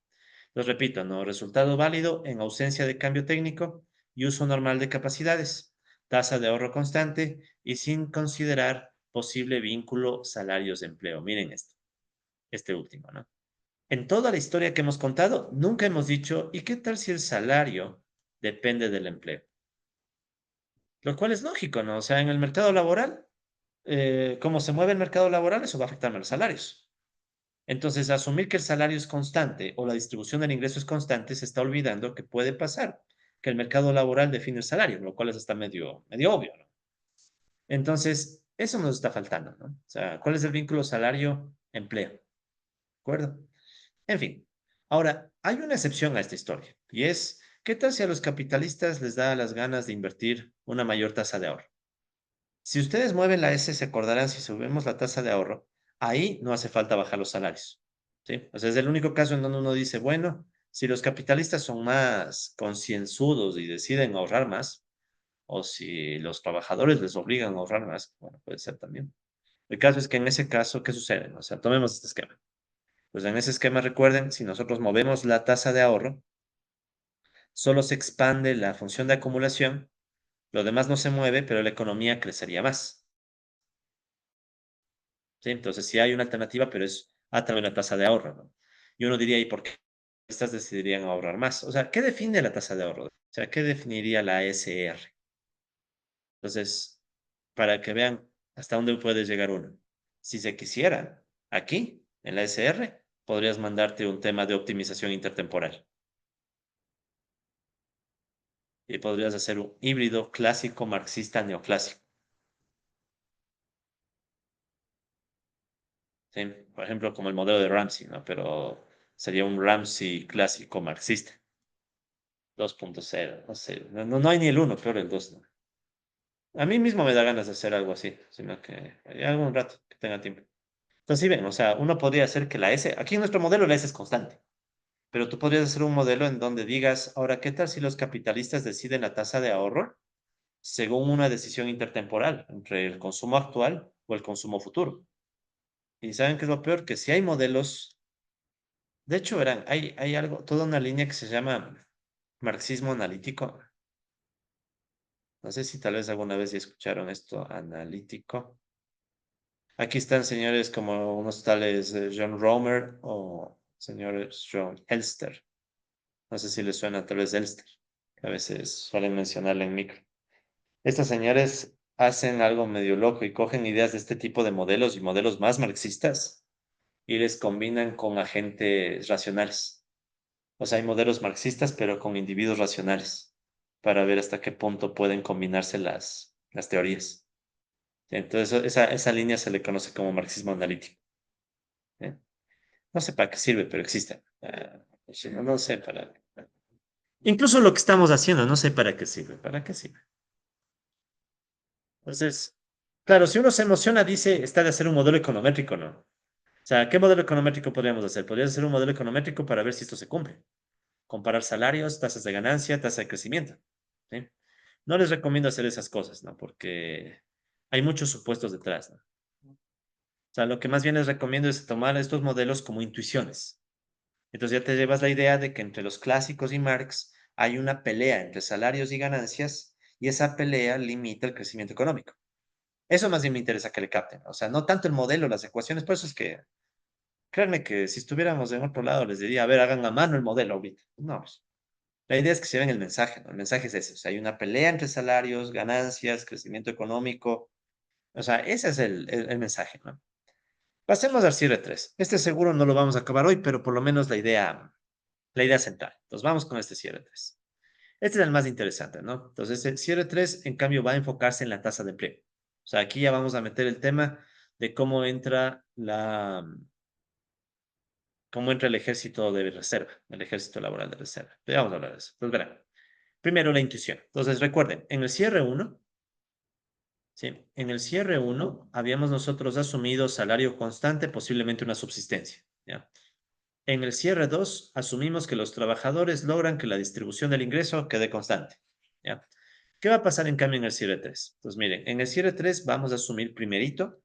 Los repito, ¿no? Resultado válido en ausencia de cambio técnico y uso normal de capacidades, tasa de ahorro constante y sin considerar posible vínculo salarios de empleo. Miren esto, este último, ¿no? En toda la historia que hemos contado, nunca hemos dicho, ¿y qué tal si el salario depende del empleo? Lo cual es lógico, ¿no? O sea, en el mercado laboral, cómo se mueve el mercado laboral, eso va a afectar a los salarios. Entonces, asumir que el salario es constante o la distribución del ingreso es constante, se está olvidando que puede pasar, que el mercado laboral define el salario, lo cual es hasta medio obvio, ¿no? Entonces, eso nos está faltando, ¿no? O sea, ¿cuál es el vínculo salario-empleo? ¿De acuerdo? En fin, ahora, hay una excepción a esta historia, y es, ¿qué tal si a los capitalistas les da las ganas de invertir una mayor tasa de ahorro? Si ustedes mueven la S, se acordarán, si subimos la tasa de ahorro, ahí no hace falta bajar los salarios, ¿sí? O sea, es el único caso en donde uno dice, bueno, si los capitalistas son más concienzudos y deciden ahorrar más, o si los trabajadores les obligan a ahorrar más, bueno, puede ser también. El caso es que en ese caso, ¿qué sucede? O sea, tomemos este esquema. Pues en ese esquema, recuerden, si nosotros movemos la tasa de ahorro, solo se expande la función de acumulación, lo demás no se mueve, pero la economía crecería más. ¿Sí? Entonces, sí hay una alternativa, pero es a través de la tasa de ahorro, ¿no? Y uno diría, ¿y por qué estas decidirían ahorrar más? O sea, ¿qué define la tasa de ahorro? O sea, ¿qué definiría la SR? Entonces, para que vean hasta dónde puede llegar uno. Si se quisiera, aquí, en la SR, podrías mandarte un tema de optimización intertemporal. Y podrías hacer un híbrido clásico marxista neoclásico. ¿Sí? Por ejemplo, como el modelo de Ramsey, ¿no? Pero sería un Ramsey clásico marxista. 2.0, no sé, no hay ni el uno, peor el 2, ¿no? A mí mismo me da ganas de hacer algo así, sino que hay algún rato que tenga tiempo. Entonces, sí ven, o sea, uno podría hacer que la S, aquí en nuestro modelo la S es constante, pero tú podrías hacer un modelo en donde digas, ahora, ¿qué tal si los capitalistas deciden la tasa de ahorro según una decisión intertemporal entre el consumo actual o el consumo futuro? Y saben qué es lo peor, que si hay modelos, de hecho, verán, hay algo, toda una línea que se llama marxismo analítico. No sé si tal vez alguna vez ya escucharon esto analítico. Aquí están señores como unos tales John Romer o señores John Elster. No sé si les suena tal vez Elster, que a veces suelen mencionarle en micro. Estos señores hacen algo medio loco y cogen ideas de este tipo de modelos y modelos más marxistas y les combinan con agentes racionales. O sea, hay modelos marxistas, pero con individuos racionales, para ver hasta qué punto pueden combinarse las teorías. Entonces, esa línea se le conoce como marxismo analítico. ¿Eh? No sé para qué sirve, pero existe. Sí, no sé para. Incluso lo que estamos haciendo, no sé para qué sirve. ¿Para qué sirve? Entonces, claro, si uno se emociona, dice, está de hacer un modelo econométrico, ¿no? O sea, ¿qué modelo econométrico podríamos hacer? Podríamos hacer un modelo econométrico para ver si esto se cumple. Comparar salarios, tasas de ganancia, tasa de crecimiento. ¿Sí? No les recomiendo hacer esas cosas, ¿no? Porque hay muchos supuestos detrás, ¿no? O sea, lo que más bien les recomiendo es tomar estos modelos como intuiciones. Entonces ya te llevas la idea de que entre los clásicos y Marx hay una pelea entre salarios y ganancias y esa pelea limita el crecimiento económico. Eso más bien me interesa que le capten. O sea, no tanto el modelo, las ecuaciones, por eso es que, créanme que si estuviéramos en otro lado les diría, a ver, hagan a mano el modelo ahorita. No, pues, la idea es que se vean el mensaje, ¿no? El mensaje es ese, o sea, hay una pelea entre salarios, ganancias, crecimiento económico. O sea, ese es el mensaje, ¿no? Pasemos al cierre 3. Este seguro no lo vamos a acabar hoy, pero por lo menos la idea central. Entonces vamos con este cierre 3. Este es el más interesante, ¿no? Entonces el cierre 3, en cambio, va a enfocarse en la tasa de empleo. O sea, aquí ya vamos a meter el tema de cómo entra cómo entra el ejército de reserva, el ejército laboral de reserva. Pero vamos a hablar de eso. Entonces, verán. Primero, la intuición. Entonces, recuerden, en el cierre uno, ¿sí? En el cierre uno habíamos nosotros asumido salario constante, posiblemente una subsistencia, ¿ya? En el cierre 2 asumimos que los trabajadores logran que la distribución del ingreso quede constante, ¿ya? ¿Qué va a pasar en cambio en el cierre 3? Pues miren, en el cierre 3 vamos a asumir primerito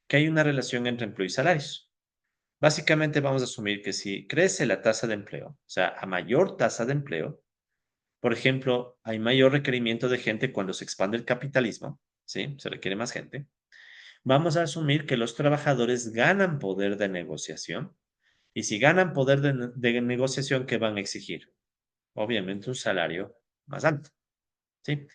que hay una relación entre empleo y salarios. Básicamente vamos a asumir que si crece la tasa de empleo, o sea, a mayor tasa de empleo, por ejemplo, hay mayor requerimiento de gente cuando se expande el capitalismo, ¿sí? Se requiere más gente. Vamos a asumir que los trabajadores ganan poder de negociación. Y si ganan poder de negociación, ¿qué van a exigir? Obviamente un salario más alto, ¿sí?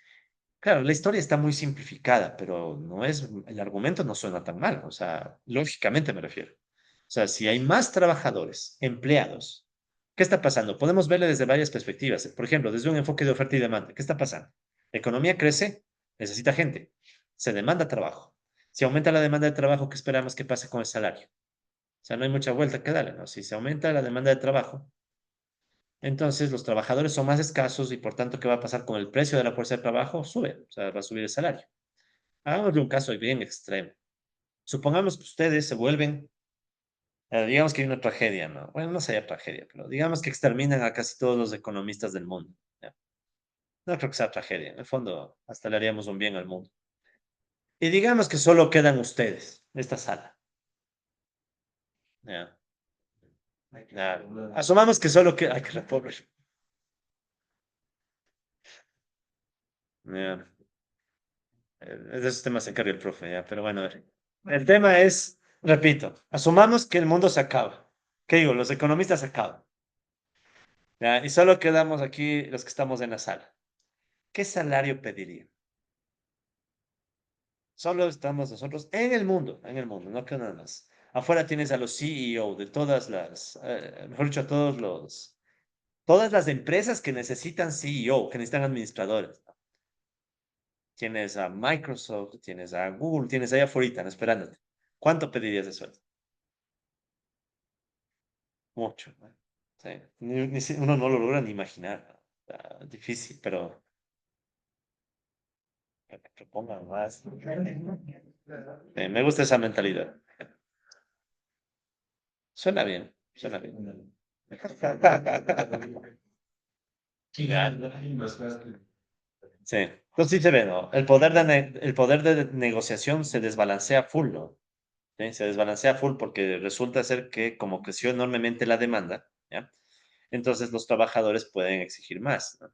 Claro, la historia está muy simplificada, pero no es, el argumento no suena tan mal, o sea, lógicamente me refiero. O sea, si hay más trabajadores, empleados, ¿qué está pasando? Podemos verlo desde varias perspectivas. Por ejemplo, desde un enfoque de oferta y demanda. ¿Qué está pasando? La economía crece, necesita gente, se demanda trabajo. Si aumenta la demanda de trabajo, ¿qué esperamos que pase con el salario? O sea, no hay mucha vuelta que darle, ¿no? Si se aumenta la demanda de trabajo, entonces los trabajadores son más escasos y por tanto, ¿qué va a pasar con el precio de la fuerza de trabajo? Sube, o sea, va a subir el salario. Hagamos de un caso bien extremo. Supongamos que ustedes se vuelven, digamos que hay una tragedia, ¿no? Bueno, no sería tragedia, pero digamos que exterminan a casi todos los economistas del mundo. ¿Ya? No creo que sea tragedia, en el fondo hasta le haríamos un bien al mundo. Y digamos que solo quedan ustedes, esta sala. ¿Ya? Ya. Asumamos que solo queda, ay, que la pobre. Ya. De esos temas se encarga el profe, ya, pero bueno, a ver. El tema es, repito, asumamos que el mundo se acaba. ¿Qué digo? Los economistas se acaban. ¿Ya? Y solo quedamos aquí los que estamos en la sala. ¿Qué salario pediría? Solo estamos nosotros en el mundo, no que nada más. Afuera tienes a los CEO de todas las, mejor dicho, a todas las empresas que necesitan CEO, que necesitan administradores. Tienes a Microsoft, tienes a Google, tienes ahí afuera, ¿no? Esperándote. ¿Cuánto pedirías de sueldo? Mucho, ¿no? Sí, uno no lo logra ni imaginar, ¿no? Está difícil, pero que me propongan más. Me gusta esa mentalidad. Suena bien, suena bien. Ya. Sí, entonces sí se ve, ¿no? El poder de negociación se desbalancea full, ¿no? ¿Sí? Se desbalancea full porque resulta ser que como creció enormemente la demanda, ¿ya? Entonces los trabajadores pueden exigir más, ¿no?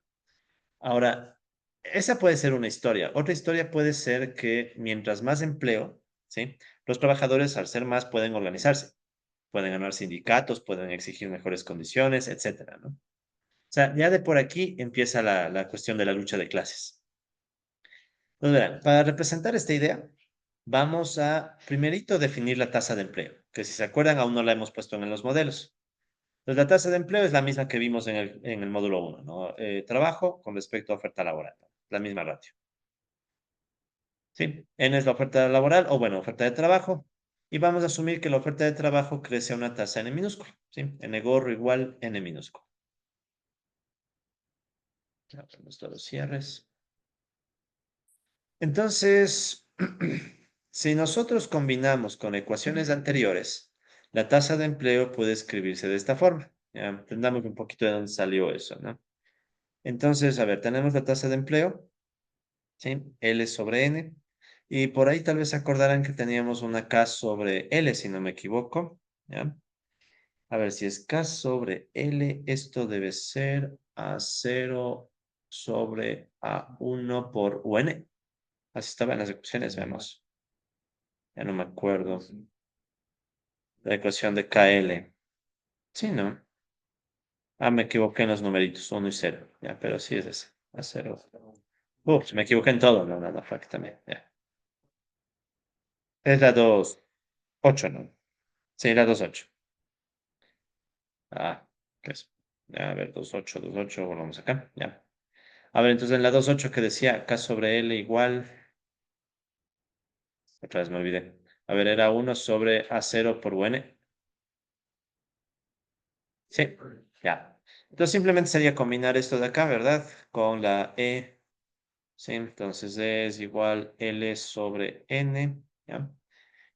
Ahora, esa puede ser una historia. Otra historia puede ser que mientras más empleo, ¿sí? Los trabajadores al ser más pueden organizarse, pueden ganar sindicatos, pueden exigir mejores condiciones, etcétera, ¿no? O sea, ya de por aquí empieza la cuestión de la lucha de clases. Entonces, verán, para representar esta idea, vamos a primerito definir la tasa de empleo, que si se acuerdan aún no la hemos puesto en los modelos. Entonces, la tasa de empleo es la misma que vimos en el módulo uno, ¿no? Trabajo con respecto a oferta laboral, ¿no? La misma ratio. ¿Sí? N es la oferta laboral o, bueno, oferta de trabajo. Y vamos a asumir que la oferta de trabajo crece a una tasa n minúscula. ¿Sí? N gorro igual n minúscula. Ya hacemos todos los cierres. Entonces, si nosotros combinamos con ecuaciones anteriores, la tasa de empleo puede escribirse de esta forma. Ya, entendamos un poquito de dónde salió eso, ¿no? Entonces, a ver, tenemos la tasa de empleo, ¿sí? L sobre N. Y por ahí tal vez se acordarán que teníamos una K sobre L, si no me equivoco, ¿ya? A ver, si es K sobre L, esto debe ser A0 sobre A1 por UN. Así estaba en las ecuaciones, vemos. Ya no me acuerdo. La ecuación de KL. Sí, ¿no? Ah, me equivoqué en los numeritos, 1 y 0. Ya, pero sí es ese. A0. Me equivoqué en todo. No, no, no, fue aquí también. Ya. Es la 2,8, ¿no? Sí, la 2,8. Ah, ¿qué es? Ya, a ver, 2,8, volvamos acá. Ya. A ver, entonces en la 2,8 que decía K sobre L igual. Otra vez me olvidé. A ver, era 1 sobre A0 por UN. Sí, ya. Entonces simplemente sería combinar esto de acá, ¿verdad? Con la E. Sí, entonces E es igual L sobre N, ¿ya?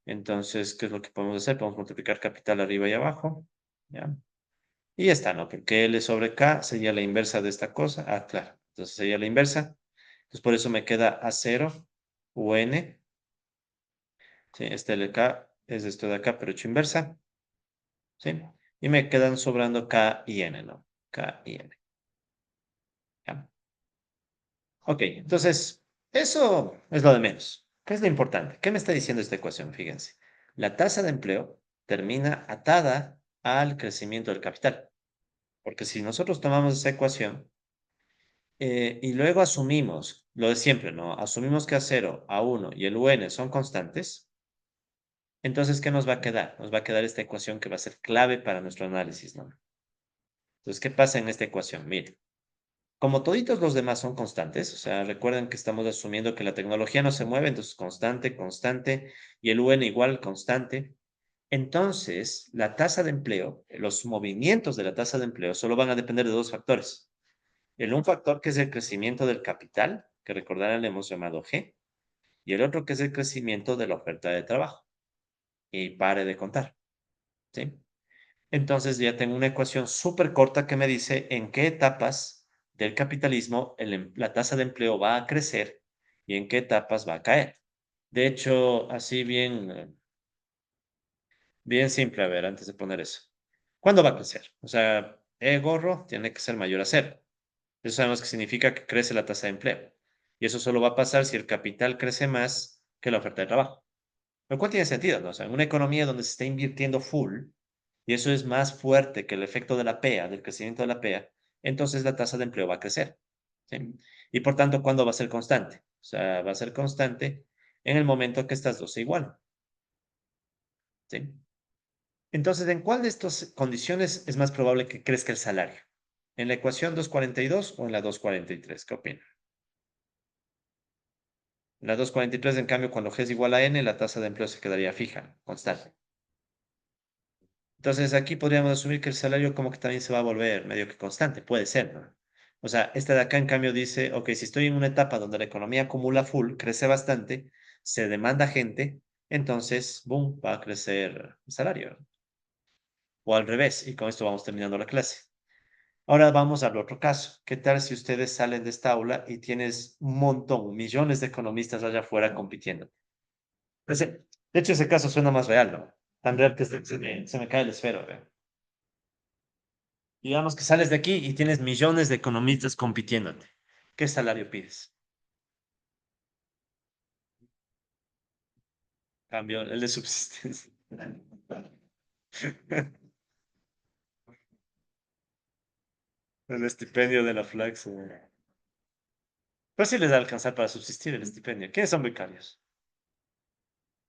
Entonces, ¿qué es lo que podemos hacer? Podemos multiplicar capital arriba y abajo, ¿ya? Y ya está, ¿no? Porque L sobre K sería la inversa de esta cosa. Ah, claro. Entonces sería la inversa. Entonces por eso me queda A0 UN. Sí, este LK es esto de acá, pero hecho inversa. ¿Sí? Y me quedan sobrando K y N, ¿no? K y N. ¿Ya? Ok, entonces, eso es lo de menos. ¿Qué es lo importante? ¿Qué me está diciendo esta ecuación? Fíjense. La tasa de empleo termina atada al crecimiento del capital. Porque si nosotros tomamos esa ecuación y luego asumimos lo de siempre, ¿no? Asumimos que A0, A1 y el UN son constantes, entonces, ¿qué nos va a quedar? Nos va a quedar esta ecuación que va a ser clave para nuestro análisis, ¿no? Entonces, ¿qué pasa en esta ecuación? Miren, como toditos los demás son constantes, o sea, recuerden que estamos asumiendo que la tecnología no se mueve, entonces constante, constante, y el UN igual, constante. Entonces, la tasa de empleo, los movimientos de la tasa de empleo solo van a depender de dos factores. Un factor que es el crecimiento del capital, que recordarán le hemos llamado G, y el otro que es el crecimiento de la oferta de trabajo. Y pare de contar, ¿sí? Entonces ya tengo una ecuación súper corta que me dice en qué etapas del capitalismo la tasa de empleo va a crecer y en qué etapas va a caer. De hecho, así bien simple, a ver, antes de poner eso. ¿Cuándo va a crecer? O sea, E gorro tiene que ser mayor a cero. Eso sabemos que significa que crece la tasa de empleo. Y eso solo va a pasar si el capital crece más que la oferta de trabajo. Lo cual tiene sentido, ¿no? O sea, en una economía donde se está invirtiendo full, y eso es más fuerte que el efecto de la PEA, del crecimiento de la PEA, entonces la tasa de empleo va a crecer, ¿sí? Y por tanto, ¿cuándo va a ser constante? O sea, va a ser constante en el momento que estas dos se igualan, ¿sí? Entonces, ¿en cuál de estas condiciones es más probable que crezca el salario? ¿En la ecuación 242 o en la 243? ¿Qué opinan? En la 243, en cambio, cuando G es igual a N, la tasa de empleo se quedaría fija, constante. Entonces, aquí podríamos asumir que el salario como que también se va a volver medio que constante, puede ser, ¿no? O sea, esta de acá en cambio dice, ok, si estoy en una etapa donde la economía acumula full, crece bastante, se demanda gente, entonces, boom, va a crecer el salario. O al revés, y con esto vamos terminando la clase. Ahora vamos al otro caso. ¿Qué tal si ustedes salen de esta aula y tienes un montón, millones de economistas allá afuera compitiendo? De hecho, ese caso suena más real, ¿no? Tan real que se me cae el esfero, ¿ve? Digamos que sales de aquí y tienes millones de economistas compitiéndote. ¿Qué salario pides? Cambio, el de subsistencia. El estipendio de la Flax. Pues sí les va a alcanzar para subsistir el estipendio. ¿Quiénes son becarios?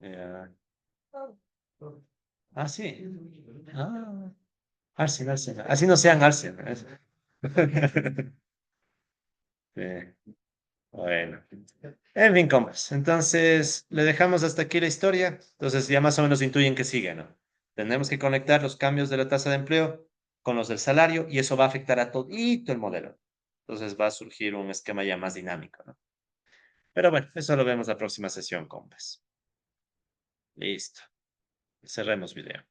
Eh, sí. Ah, Arsen, Arsen. Así no sean Arsen. Sí. Bueno. En fin, compas. Entonces, le dejamos hasta aquí la historia. Entonces, ya más o menos intuyen que sigue, ¿no? Tenemos que conectar los cambios de la tasa de empleo con los del salario y eso va a afectar a todito el modelo. Entonces, va a surgir un esquema ya más dinámico, ¿no? Pero bueno, eso lo vemos la próxima sesión, compas. Listo. Cerremos video.